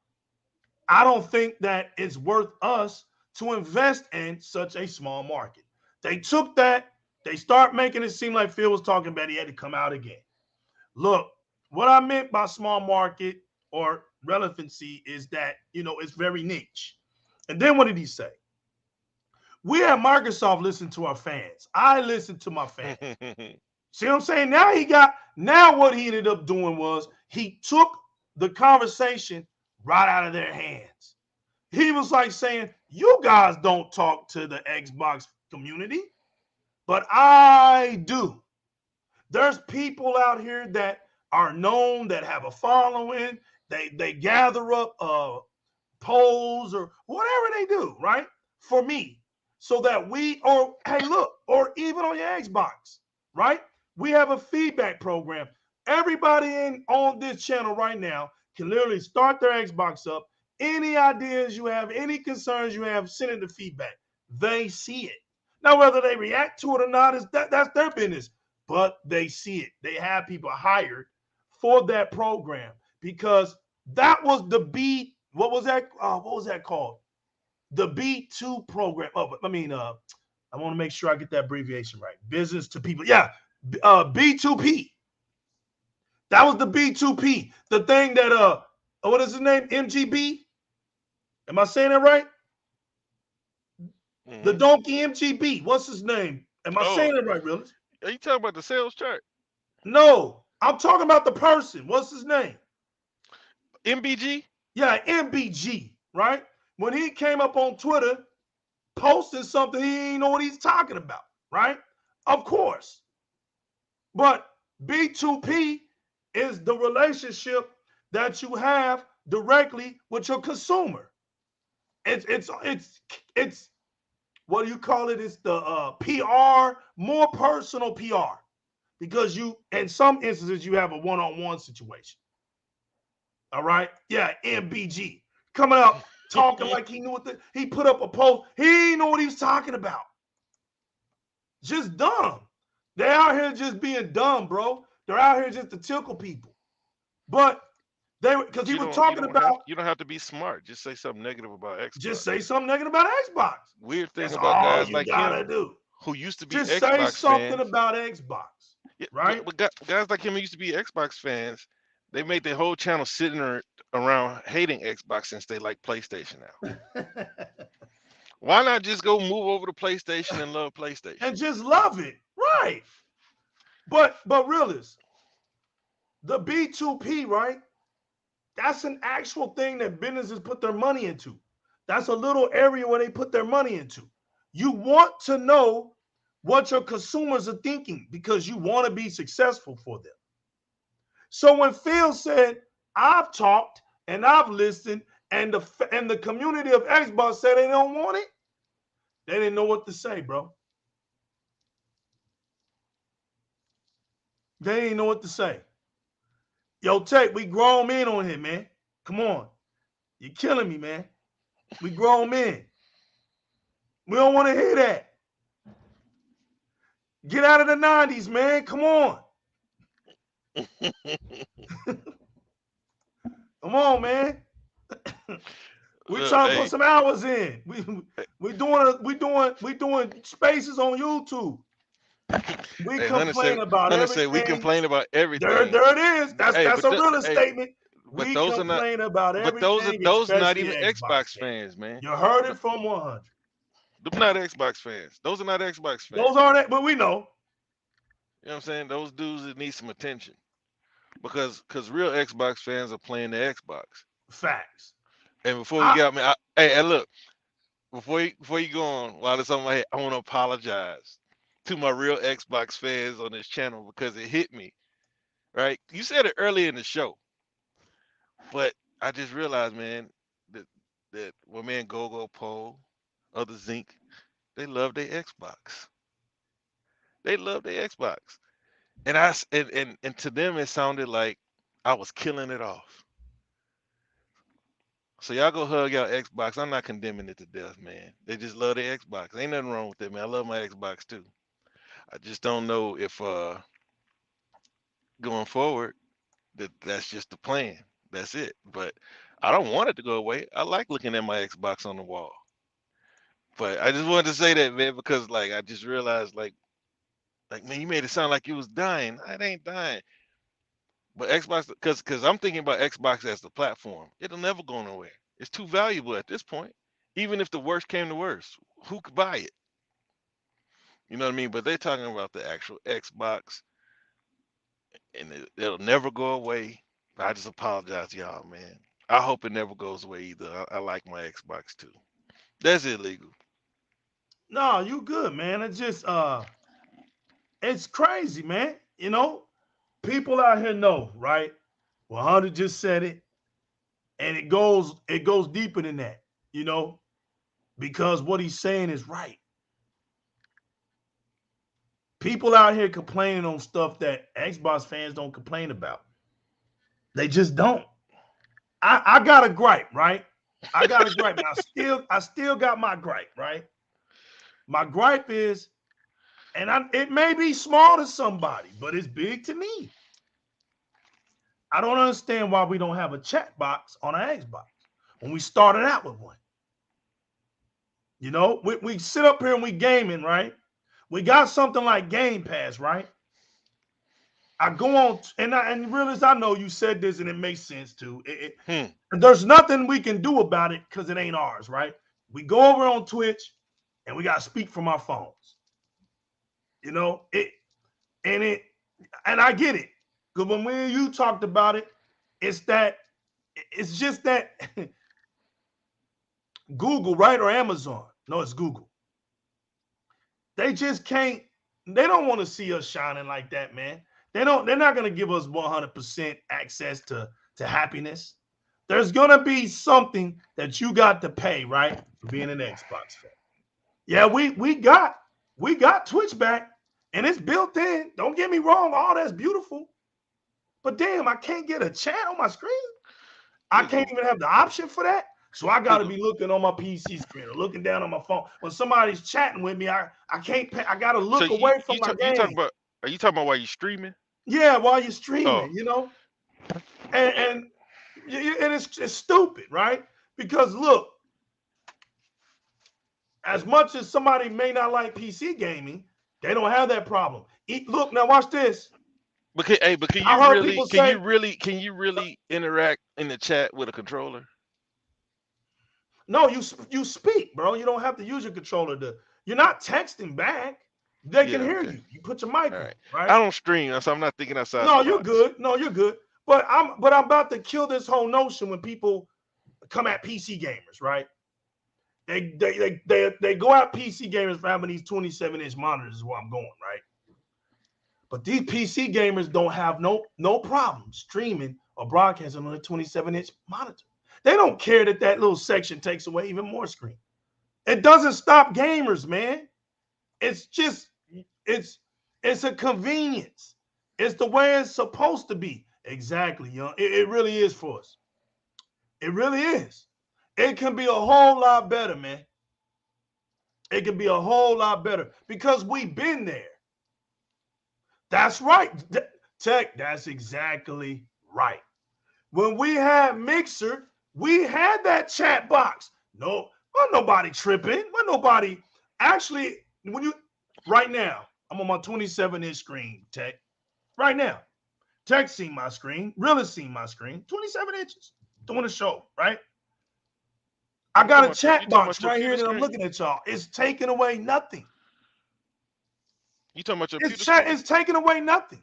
I don't think that it's worth us to invest in such a small market. They took that, they start making it seem like Phil was talking about he had to come out again. Look, what I meant by small market or relevancy is that, it's very niche. And then what did he say? We at Microsoft listen to our fans. I listen to my fans. See what I'm saying? Now what he ended up doing was he took the conversation right out of their hands. He was like saying, you guys don't talk to the Xbox community, but I do. There's people out here that are known, that have a following. They gather up polls or whatever they do, right? For me, so that or even on your Xbox, right? We have a feedback program. Everybody on this channel right now can literally start their Xbox up. Any ideas you have, any concerns you have, send it to feedback. They see it. Now, whether they react to it or not, that's their business. But they see it. They have people hired for that program because that was the what was that called? The B2 program. I want to make sure I get that abbreviation right. Business to people. Yeah, B2P. That was the B2P. The thing that what is his name? MGB. Am I saying that right? Mm-hmm. The donkey MGB. What's his name? Am I saying it right, really? Are you talking about the sales chart? No, I'm talking about the person. What's his name? MBG? Yeah, MBG, right? When he came up on Twitter, posting something, he didn't know what he's talking about, right? Of course. But B2P is the relationship that you have directly with your consumer. It's what do you call it? It's the PR, more personal PR, because in some instances you have a one-on-one situation. All right, yeah, MBG coming out talking like he knew he put up a post. He didn't know what he was talking about. Just dumb. They're out here just being dumb, bro. They're out here just to tickle people. But because he was talking about. You don't have to be smart. Just say something negative about Xbox. Just say something negative about Xbox. Weird thing about guys like him who used to be Xbox fans. Just say something about Xbox, right? But guys like him who used to be Xbox fans, they made their whole channel sitting around hating Xbox since they like PlayStation now. Why not just go move over to PlayStation and love PlayStation? And just love it, right? But realist, the B2P, right? That's an actual thing that businesses put their money into. That's a little area where they put their money into. You want to know what your consumers are thinking because you want to be successful for them. So when Phil said, I've talked and I've listened, and the community of Xbox said they don't want it, they didn't know what to say, bro. They didn't know what to say. Yo, Tech, we grown men on here, man. Come on. You're killing me, man. We grown men. We don't want to hear that. Get out of the 90s, man. Come on. Come on, man. We're trying to put some hours in. We doing spaces on YouTube. We complain about everything. We complain about everything. There it is. That's a real statement. We complain about everything. But those are not even Xbox fans, man. You heard it from 100. They're not Xbox fans. Those are not Xbox fans. Those aren't, but we know. You know what I'm saying? Those dudes that need some attention. Because real Xbox fans are playing the Xbox. Facts. And before we get out, man, hey, look, before you go on, while it's on my head, I want to apologize to my real Xbox fans on this channel because it hit me. Right? You said it earlier in the show, but I just realized, man, that my man Gogo Pole, other Zinc, they love their Xbox. They love their Xbox, and to them it sounded like I was killing it off. So y'all go hug y'all Xbox. I'm not condemning it to death, man. They just love their Xbox. Ain't nothing wrong with it, man. I love my Xbox too. I just don't know if going forward that's just the plan. That's it. But I don't want it to go away. I like looking at my Xbox on the wall. But I just wanted to say that, man, because like I just realized like man, you made it sound like it was dying. It ain't dying. But Xbox, because I'm thinking about Xbox as the platform. It'll never go nowhere. It's too valuable at this point. Even if the worst came to worst, who could buy it? You know what I mean? But they're talking about the actual Xbox, and it'll never go away. I just apologize to y'all, man. I hope it never goes away either. I like my Xbox too. That's illegal. No, you good, man. It's just it's crazy, man. You know, people out here know, right? 100 just said it, and it goes deeper than that, you know, because what he's saying is right. People out here complaining on stuff that Xbox fans don't complain about. They just don't. I got a gripe, right? I got a gripe. I still got my gripe, right? My gripe is, and it may be small to somebody, but it's big to me. I don't understand why we don't have a chat box on our Xbox when we started out with one. You know, we sit up here and we gaming, right? We got something like Game Pass, right? I go on, and realize I know you said this and it makes sense too. There's nothing we can do about it because it ain't ours, right? We go over on Twitch and we got to speak from our phones. You know, and I get it. Because when me and you talked about it, it's just that Google, right? Or Amazon. No, it's Google. They just can't, they don't want to see us shining like that, man. They're not going to give us 100% access to happiness. There's going to be something that you got to pay, right? For being an Xbox fan. Yeah, we got Twitch back and it's built in. Don't get me wrong. All that's beautiful. But damn, I can't get a chat on my screen. I can't even have the option for that. So I got to be looking on my PC screen or looking down on my phone. When somebody's chatting with me, I can't pay. I got to look away from my game. Are you talking about while you're streaming? Yeah, while you're streaming, you know? And it's stupid, right? Because look, as much as somebody may not like PC gaming, they don't have that problem. Look, now watch this. But can you really interact in the chat with a controller? No, you speak, bro. You don't have to use your controller you're not texting back. They can hear you. You put your mic on, right? I don't stream, so I'm not thinking outside. No, you're good. No, you're good. But I'm about to kill this whole notion when people come at PC gamers, right? They go at PC gamers for having these 27-inch monitors is where I'm going, right? But these PC gamers don't have no problem streaming or broadcasting on a 27-inch monitor. They don't care that little section takes away even more screen. It doesn't stop gamers, man. It's just, it's a convenience. It's the way it's supposed to be. Exactly, young. It really is for us. It really is. It can be a whole lot better, man. It can be a whole lot better because we've been there. That's right. Tech, that's exactly right. When we had Mixer, we had that chat box. No, wasn't nobody tripping. Wasn't nobody. Actually, right now, I'm on my 27-inch screen, Tech. Right now. Tech seen my screen. Really seen my screen. 27 inches. Doing a show, right? I got a chat box right here that I'm looking at y'all. It's taking away nothing. You talking about your computer screen? It's taking away nothing.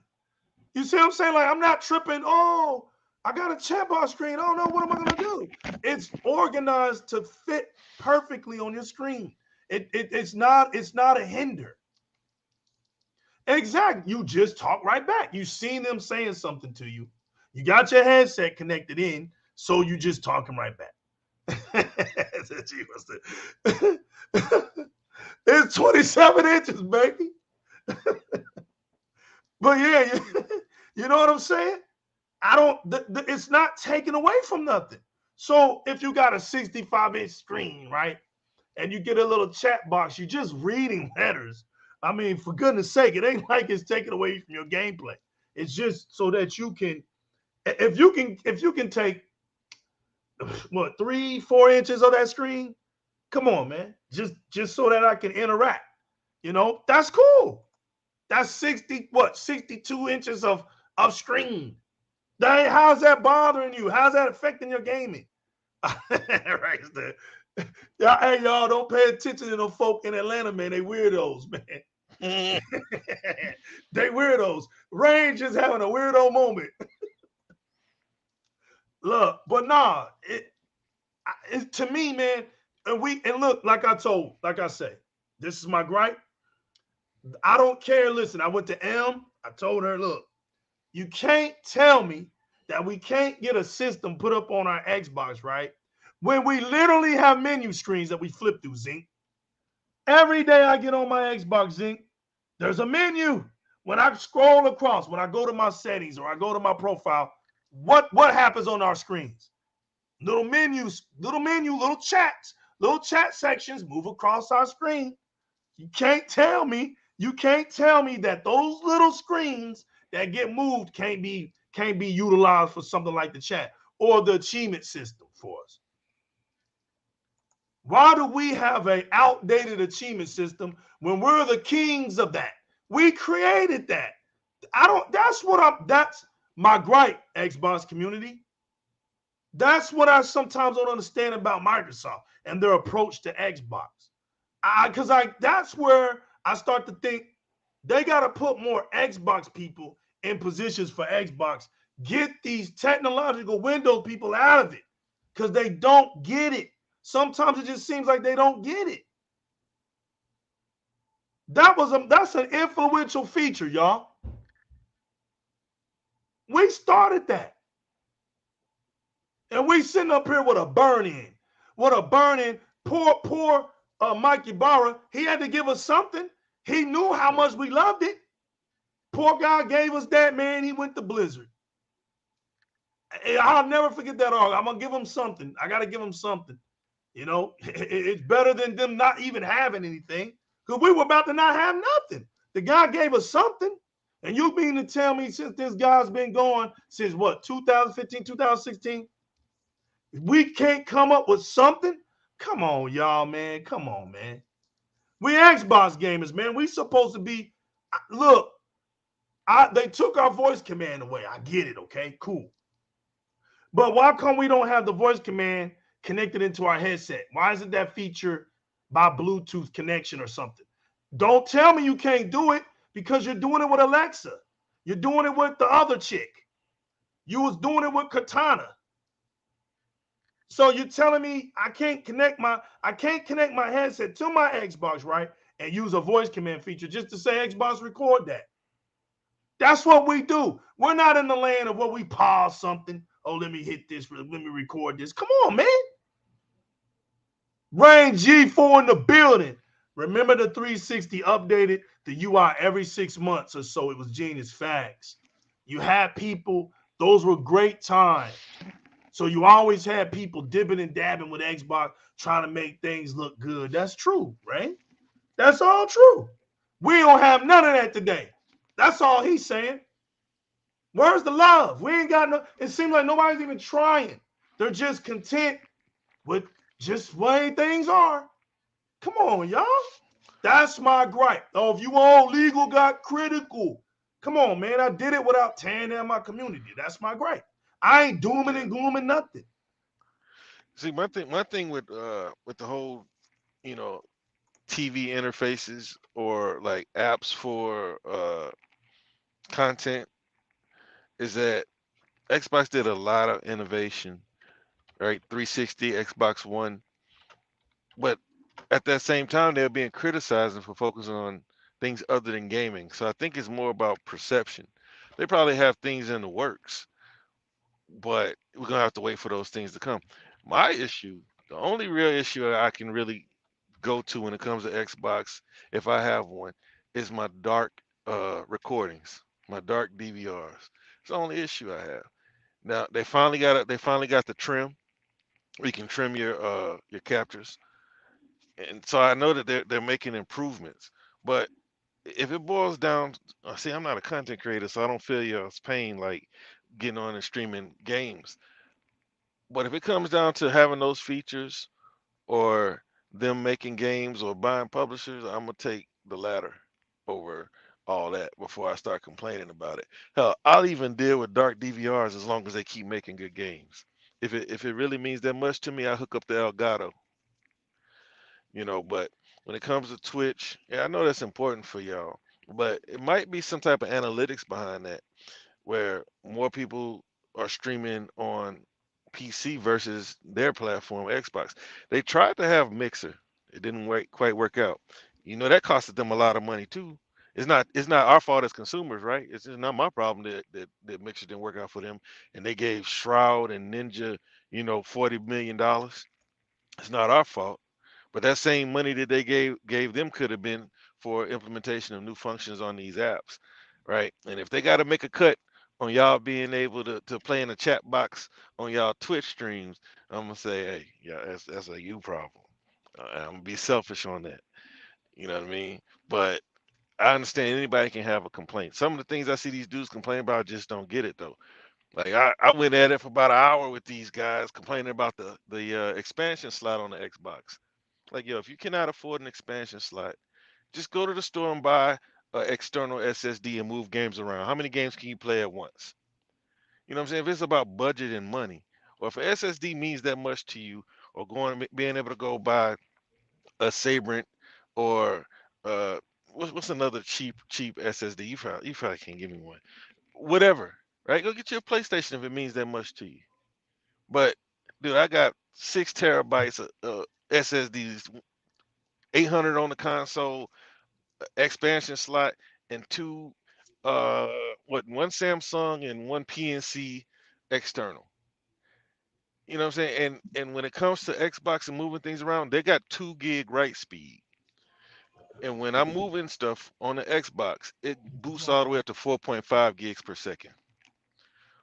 You see what I'm saying? Like, I'm not tripping. Oh, I got a chat box screen. I don't know what am I going to do. It's organized to fit perfectly on your screen. It's not a hinder. Exactly. You just talk right back. You seen them saying something to you. You got your headset connected in, so you just talking right back. It's 27 inches, baby. But yeah, you know what I'm saying? It's not taken away from nothing. So if you got a 65-inch screen, right, and you get a little chat box, you're just reading letters. I mean, for goodness sake, it ain't like it's taken away from your gameplay. It's just so that you can, if you can take what 3-4 inches of that screen, come on, man, just so that I can interact. You know, that's cool. That's 62 inches of screen. How's that bothering you? How's that affecting your gaming? Right there. Hey, y'all, don't pay attention to the folk in Atlanta, man. They weirdos, man. They weirdos. Range is having a weirdo moment. Look, but nah, it to me, man, and look, like I say, this is my gripe. I don't care. Listen, I went to M. I told her, look, you can't tell me that we can't get a system put up on our Xbox, right? When we literally have menu screens that we flip through, Zinc. Every day I get on my Xbox, Zinc, there's a menu. When I scroll across, when I go to my settings or I go to my profile, what happens on our screens? Little menus, little chats, little chat sections move across our screen. You can't tell me that those little screens that get moved can't be utilized for something like the chat or the achievement system for us. Why do we have an outdated achievement system when we're the kings of that? We created that. That's my gripe, Xbox community. That's what I sometimes don't understand about Microsoft and their approach to Xbox. That's where I start to think they got to put more Xbox people in positions for Xbox. Get these technological Windows people out of it because they don't get it. Sometimes it just seems like they don't get it. That's an influential feature, y'all. We started that. And we sitting up here with a burn-in. Poor Mike Ibarra, he had to give us something. He knew how much we loved it. Poor guy gave us that, man. He went to Blizzard. I'll never forget that. I'm going to give him something. I got to give him something. You know, it's better than them not even having anything because we were about to not have nothing. The guy gave us something. And you mean to tell me since this guy's been going since what, 2015, 2016, we can't come up with something? Come on, y'all, man. Come on, man. We Xbox gamers, man. We supposed to be, look, they took our voice command away. I get it, okay? Cool. But why come we don't have the voice command connected into our headset? Why isn't that feature by Bluetooth connection or something? Don't tell me you can't do it because you're doing it with Alexa. You're doing it with the other chick. You was doing it with Katana. So you're telling me I can't connect my headset to my Xbox, right? And use a voice command feature just to say Xbox record that. That's what we do. We're not in the land of what we pause something. Oh, let me hit this. Let me record this. Come on, man. Rain G4 in the building. Remember the 360 updated the UI every 6 months or so. It was genius facts. You had people, those were great times. So you always had people dipping and dabbing with Xbox trying to make things look good. That's true, right? That's all true. We don't have none of that today. That's all he's saying. Where's the love? We ain't got no. It seems like nobody's even trying. They're just content with just the way things are. Come on, y'all. That's my gripe. Oh, if you all legal got critical. Come on, man. I did it without tearing down my community. That's my gripe. I ain't dooming and glooming nothing. See, my thing with the whole, you know, TV interfaces or like apps for content is that Xbox did a lot of innovation, right? 360, Xbox One, but at that same time they're being criticized for focusing on things other than gaming. So I think it's more about perception. They probably have things in the works, but we're gonna have to wait for those things to come. My issue, the only real issue I can really go to when it comes to Xbox, if I have one, is my dark recordings, my dark DVRs. It's the only issue I have. Now they finally got the trim. We can trim your captures. And so I know that they're making improvements. But if it boils down, see, I'm not a content creator, so I don't feel y'all's pain like getting on and streaming games. But if it comes down to having those features or them making games or buying publishers, I'm gonna take the latter over all that before I start complaining about it. Hell, I'll even deal with dark DVRs as long as they keep making good games. If it really means that much to me, I hook up the Elgato, you know. But when it comes to Twitch, yeah, I know that's important for y'all, but it might be some type of analytics behind that where more people are streaming on PC versus their platform, Xbox. They tried to have Mixer. It didn't quite work out. You know, that costed them a lot of money too. It's not our fault as consumers, right? It's just not my problem that Mixer didn't work out for them. And they gave Shroud and Ninja, $40 million. It's not our fault. But that same money that they gave them could have been for implementation of new functions on these apps, right? And if they got to make a cut on y'all being able to play in the chat box on y'all Twitch streams, I'm gonna say, hey, yeah, that's a you problem. I'm gonna be selfish on that. You know what I mean? But I understand anybody can have a complaint. Some of the things I see these dudes complain about, I just don't get it though. Like I went at it for about an hour with these guys complaining about the expansion slot on the Xbox. Like, yo, if you cannot afford an expansion slot, just go to the store and buy an external SSD and move games around. How many games can you play at once? You know what I'm saying? If it's about budget and money, or if an SSD means that much to you, or being able to go buy a Sabrent or what's another cheap SSD? You probably can't give me one. Whatever, right? Go get you a PlayStation if it means that much to you. But dude, I got 6 terabytes of SSDs, 800 on the console, expansion slot, and two one Samsung and one PNC external. You know what I'm saying? And when it comes to Xbox and moving things around, they got 2 gig write speed. And when I'm moving stuff on the Xbox, it boosts all the way up to 4.5 gigs per second.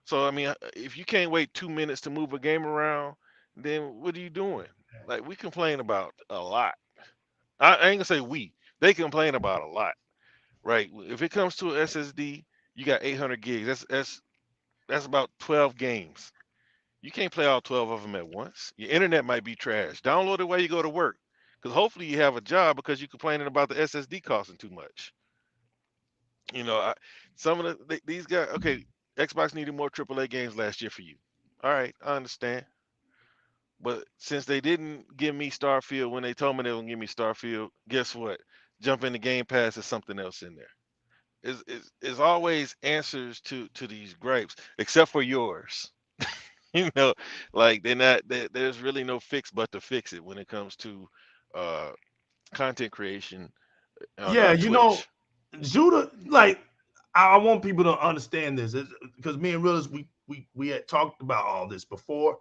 So I mean, if you can't wait 2 minutes to move a game around, then what are you doing? Like we complain about a lot. I ain't gonna say we. They complain about a lot, right? If it comes to an SSD, you got 800 gigs. That's about 12 games. You can't play all 12 of them at once. Your internet might be trash. Download it while you go to work, because hopefully you have a job because you're complaining about the SSD costing too much. You know, some of these guys. Okay, Xbox needed more AAA games last year for you. All right, I understand. But since they didn't give me Starfield when they told me they were gonna give me Starfield, guess what? Jump into Game Pass, is something else in there. Is always answers to these gripes, except for yours. You know, like there's really no fix but to fix it when it comes to uh content creation Yeah, on Twitch. Judah, like I want people to understand this because me and Realist, we had talked about all this before.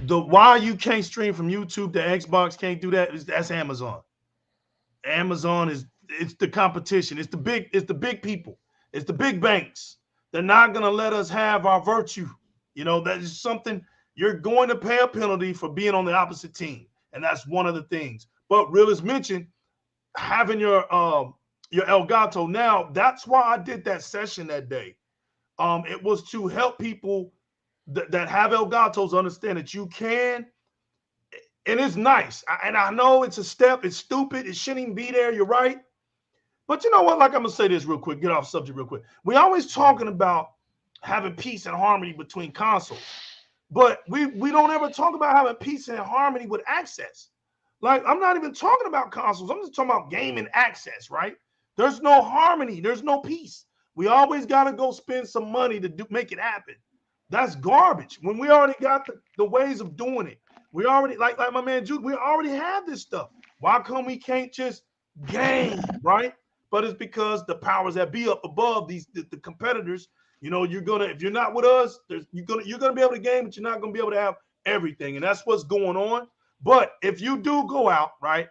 The why you can't stream from YouTube to Xbox can't do that that's Amazon. Amazon it's the competition. It's the big people. It's the big banks. They're not gonna let us have our virtue. You know, that is something you're going to pay a penalty for being on the opposite team. And that's one of the things. But Realist mentioned having your Elgato. Now, that's why I did that session that day. It was to help people that have Elgatos understand that you can, and it's nice. And I know it's a step, it's stupid, it shouldn't even be there. You're right. But you know what? Like, I'm gonna say this real quick, get off subject real quick. We always talking about having peace and harmony between consoles, but we don't ever talk about having peace and harmony with access. Like, I'm not even talking about consoles. I'm just talking about gaming access, right? There's no harmony. There's no peace. We always got to go spend some money to make it happen. That's garbage. When we already got the ways of doing it, we already, like my man Jude, we already have this stuff. Why come we can't just game, right? But it's because the powers that be up above the competitors, you know, if you're not with us, you're gonna be able to game, but you're not gonna be able to have everything. And that's what's going on. But if you do go out, right,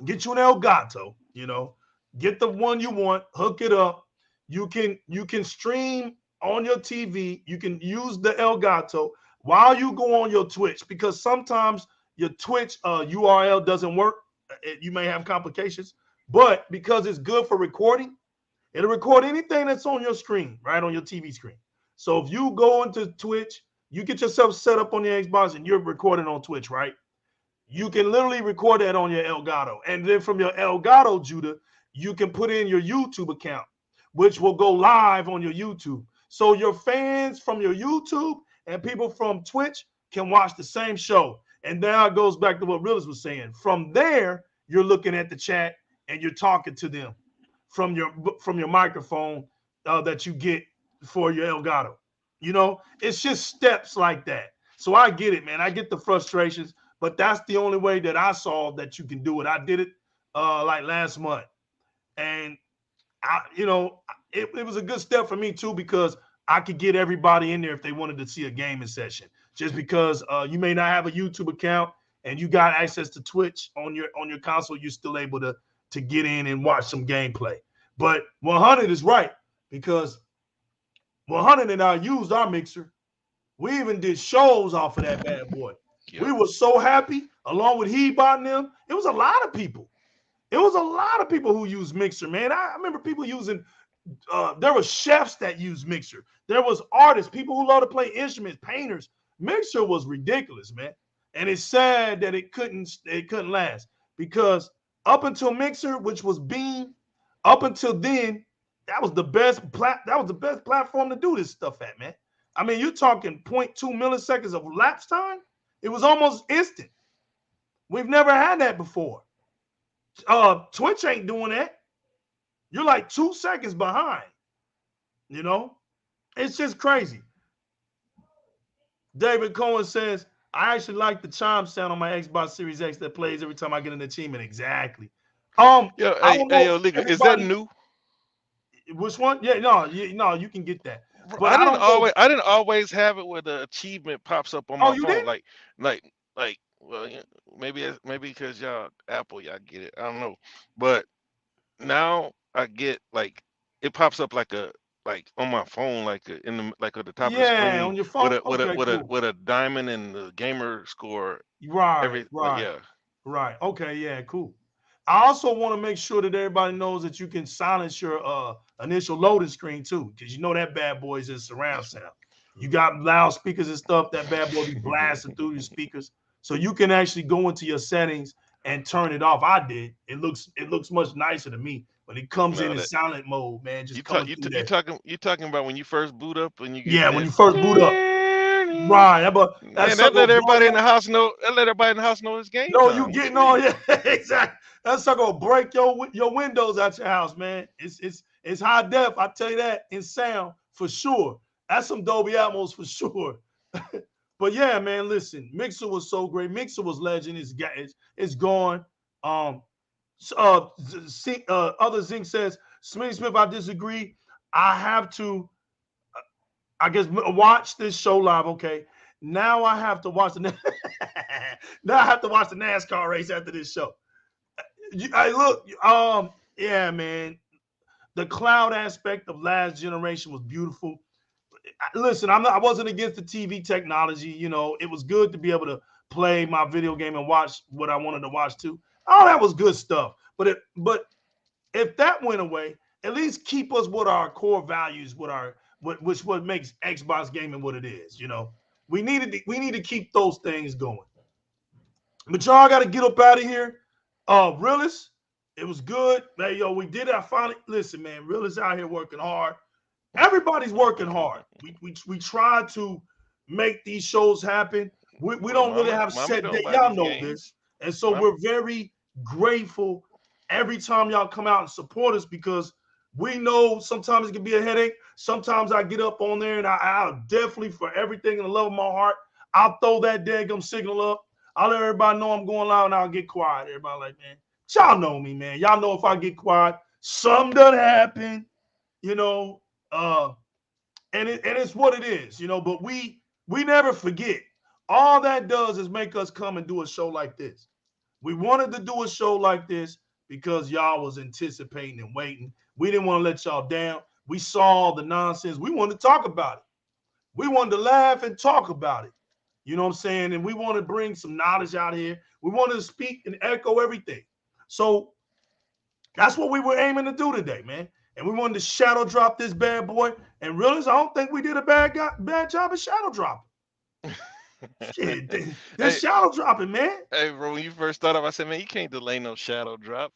get you an Elgato, you know, get the one you want, hook it up. You can stream on your TV. You can use the Elgato while you go on your Twitch, because sometimes your Twitch URL doesn't work. You may have complications, but because it's good for recording, it'll record anything that's on your screen, right, on your TV screen. So if you go into Twitch, you get yourself set up on the Xbox and you're recording on Twitch, right? You can literally record that on your Elgato. And then from your Elgato, Judah, you can put in your YouTube account, which will go live on your YouTube. So your fans from your YouTube and people from Twitch can watch the same show. And now it goes back to what Realist was saying. From there, you're looking at the chat and you're talking to them from your microphone that you get for your Elgato. You know, it's just steps like that. So I get it, man. I get the frustrations. But that's the only way that I saw that you can do it. I did it like last month. And, it was a good step for me, too, because I could get everybody in there if they wanted to see a gaming session. Just because you may not have a YouTube account and you got access to Twitch on your console, you're still able to get in and watch some gameplay. But 100 is right, because 100 and I used our mixer. We even did shows off of that bad boy. Yep. We were so happy, along with Hebot and them. It was a lot of people. It was a lot of people who use Mixer, man. I remember people using, there were chefs that used Mixer. There was artists, people who love to play instruments, painters. Mixer was ridiculous, man. And it's sad that it couldn't last, because up until Mixer, which was Beam, up until then, that was the best platform to do this stuff at, man. I mean, you're talking 0.2 milliseconds of lapse time. It was almost instant. We've never had that before. Twitch ain't doing that. You're like 2 seconds behind. You know? It's just crazy. David Cohen says, I actually like the chime sound on my Xbox Series X that plays every time I get an achievement. Exactly. Yo, Liga, is that new? Which one? Yeah, no, you can get that. But I didn't always have it where the achievement pops up on my phone. Did? Well, yeah, maybe because y'all Apple, y'all get it. I don't know, but now I get it pops up on my phone, at the top of the screen. On your phone. With a diamond and the gamer score. Right. Right. Okay. Yeah. Cool. I also want to make sure that everybody knows that you can silence your initial loading screen too, because you know that bad boy is in surround sound. You got loudspeakers and stuff. That bad boy be blasting through your speakers, so you can actually go into your settings and turn it off. I did. It looks much nicer to me when it comes in silent mode, man. Just you talking about when you first boot up and you get when you first boot up. Right, but that let everybody in the house know. That let everybody in the house know it's game time. You getting on? Yeah, exactly. That's not gonna break your windows out your house, man. It's high def. I tell you that, in sound for sure. That's some Dolby Atmos for sure. But yeah, man, listen, Mixer was so great. Mixer was legend. It's gone. Other Zink says, Smitty Smith, I disagree. I have to, I guess, watch this show live. Okay, now I have to watch the now I have to watch the NASCAR race after this show. I look, yeah, man. The cloud aspect of Last Generation was beautiful. Listen, I wasn't against the TV technology. You know, it was good to be able to play my video game and watch what I wanted to watch too. All that was good stuff. But if that went away, at least keep us with our core values, what makes Xbox gaming what it is. You know, we need to keep those things going. But y'all got to get up out of here. Realist, it was good. Hey, yo, we did it. I finally listen, man. Realist out here working hard. Everybody's working hard. We try to make these shows happen. We Well, don't really mama, have mommy set don't date. buy Y'all these know this. games. And so Mom, we're very grateful every time y'all come out and support us because we know sometimes it can be a headache. Sometimes I get up on there and I'll definitely, for everything in the love of my heart, I'll throw that daggum signal up. I'll let everybody know I'm going loud and I'll get quiet. Everybody like, man, y'all know me, man. Y'all know if I get quiet, something done happen, you know. And it's what it is, you know. But we never forget. All that does is make us come and do a show like this. We wanted to do a show like this because y'all was anticipating and waiting. We didn't want to let y'all down. We saw the nonsense. We wanted to talk about it. We wanted to laugh and talk about it. You know what I'm saying? And we want to bring some knowledge out here. We wanted to speak and echo everything. So that's what we were aiming to do today, man. And we wanted to shadow drop this bad boy and realize I don't think we did a bad job of shadow dropping. Shit, this hey, shadow dropping, man. hey, bro, when you first started off, I said, man, you can't delay no shadow drop.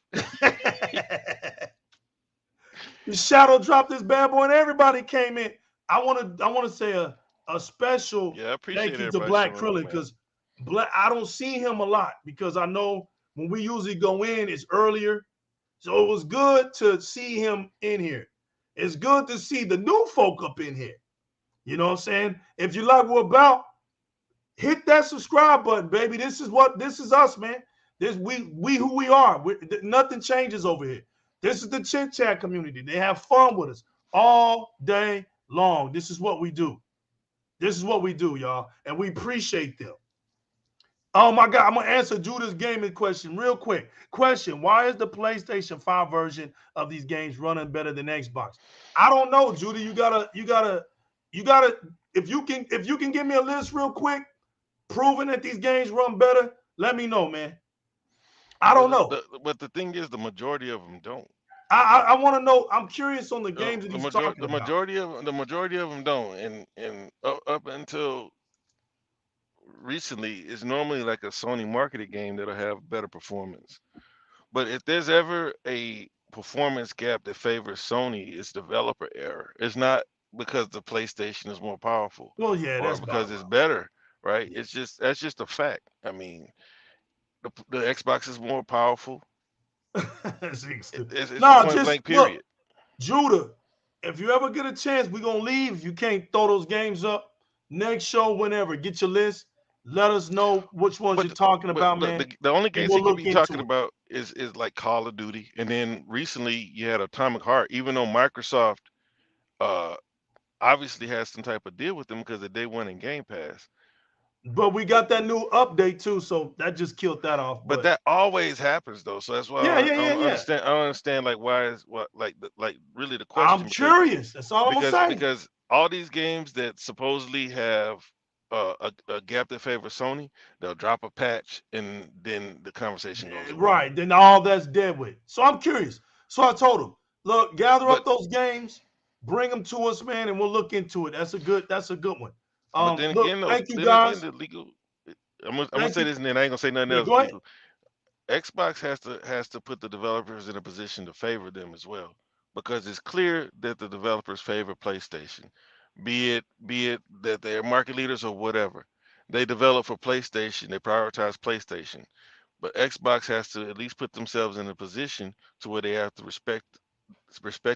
You shadow dropped this bad boy, and everybody came in. I want to say a special Yeah, I thank appreciate you to everybody Black showing up, Krillin man. because Black I don't see him a lot because I know when we usually go in, it's earlier. So it was good to see him in here. It's good to see the new folk up in here. You know what I'm saying? If you like what we're about, hit that subscribe button, baby. This is us, man. This we who we are. Nothing changes over here. This is the Chit Chat community. They have fun with us all day long. This is what we do. This is what we do, y'all, and we appreciate them. Oh my God, I'm gonna answer Judah's gaming question real quick. Question: why is the PlayStation 5 version of these games running better than Xbox? I don't know, Judah. You gotta. If you can give me a list real quick, proving that these games run better, let me know, man. I Well, don't know. but the thing is, the majority of them don't. I want to know. I'm curious on the games that he's talking about. The majority of them don't, and up until recently, it's normally like a Sony marketed game that'll have better performance. But if there's ever a performance gap that favors Sony, it's developer error. It's not because the PlayStation is more powerful Well, yeah, or that's because bottom it's line. better, right? Yeah. It's just that's just a fact. I mean, the Xbox is more powerful. It's No, point just blank look, period. Judah. If you ever get a chance, we're gonna leave. You can't throw those games up. Next show, whenever, get your list. Let us know which ones But you're talking but about, the, man, the the only and games he we'll could look be talking into it. about is like Call of Duty, and then recently you had Atomic Heart. Even though Microsoft uh obviously has some type of deal with them because of day one in Game Pass, But we got that new update too, so that just killed that off. but But that always happens though. So that's why yeah, yeah, I yeah, don't yeah. understand. I don't understand like why is what like really the I'm question curious. That's all I'm gonna say. because all these games that supposedly have a gap that favors Sony, they'll drop a patch and then the conversation goes away. Right. Then all that's dead with. So I'm curious. So I told him, look, gather But up those games, bring them to us, man, and we'll look into it. That's a good one. then Look, again though, thank you then again guys. the legal. I'm gonna Thank say you. this and then I ain't gonna say nothing Yeah, else go ahead. legal. Xbox has to put the developers in a position to favor them as well, because it's clear that the developers favor PlayStation, be it that they're market leaders or whatever. They develop for PlayStation, they prioritize PlayStation, but Xbox has to at least put themselves in a position to where they have to respect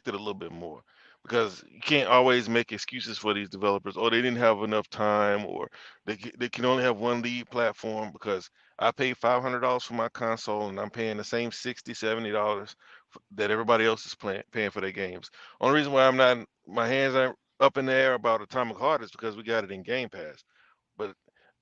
it a little bit more, because you can't always make excuses for these developers. Oh, they didn't have enough time, or they can only have one lead platform. Because I paid $500 for my console and I'm paying the same $60, $70 that everybody else is paying for their games. Only reason why I'm not my hands aren't up in the air about Atomic Heart is because we got it in Game Pass. But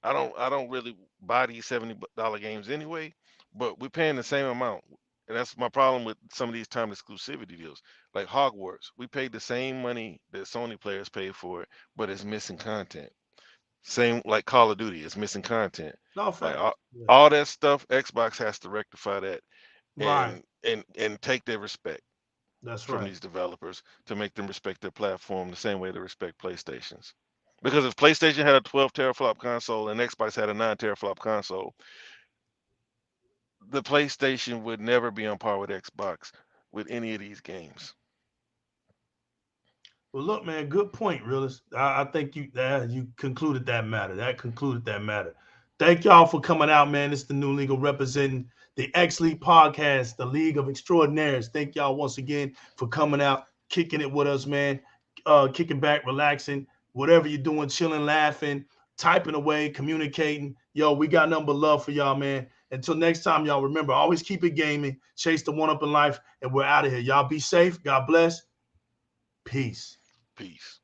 I don't really buy these $70 games anyway. But we're paying the same amount, and that's my problem with some of these time exclusivity deals. Like Hogwarts, we paid the same money that Sony players paid for it, but it's missing content. Same like Call of Duty, it's missing content. No Like fact. Yeah. all that stuff, Xbox has to rectify that Right. and take their respect That's from right. these developers to make them respect their platform the same way they respect PlayStation's. Because if PlayStation had a 12 teraflop console and Xbox had a 9 teraflop console, the PlayStation would never be on par with Xbox with any of these games. Well, look, man, good point, realist. I think you concluded that matter. That concluded that matter. Thank y'all for coming out, man. It's the New League representing the X League podcast, the League of Extraordinaires. Thank y'all once again for coming out, kicking it with us, man. Kicking back, relaxing, whatever you're doing, chilling, laughing, typing away, communicating. Yo, we got nothing but love for y'all, man. Until next time, y'all remember, always keep it gaming, chase the one up in life, and we're out of here. Y'all be safe. God bless. Peace. Peace.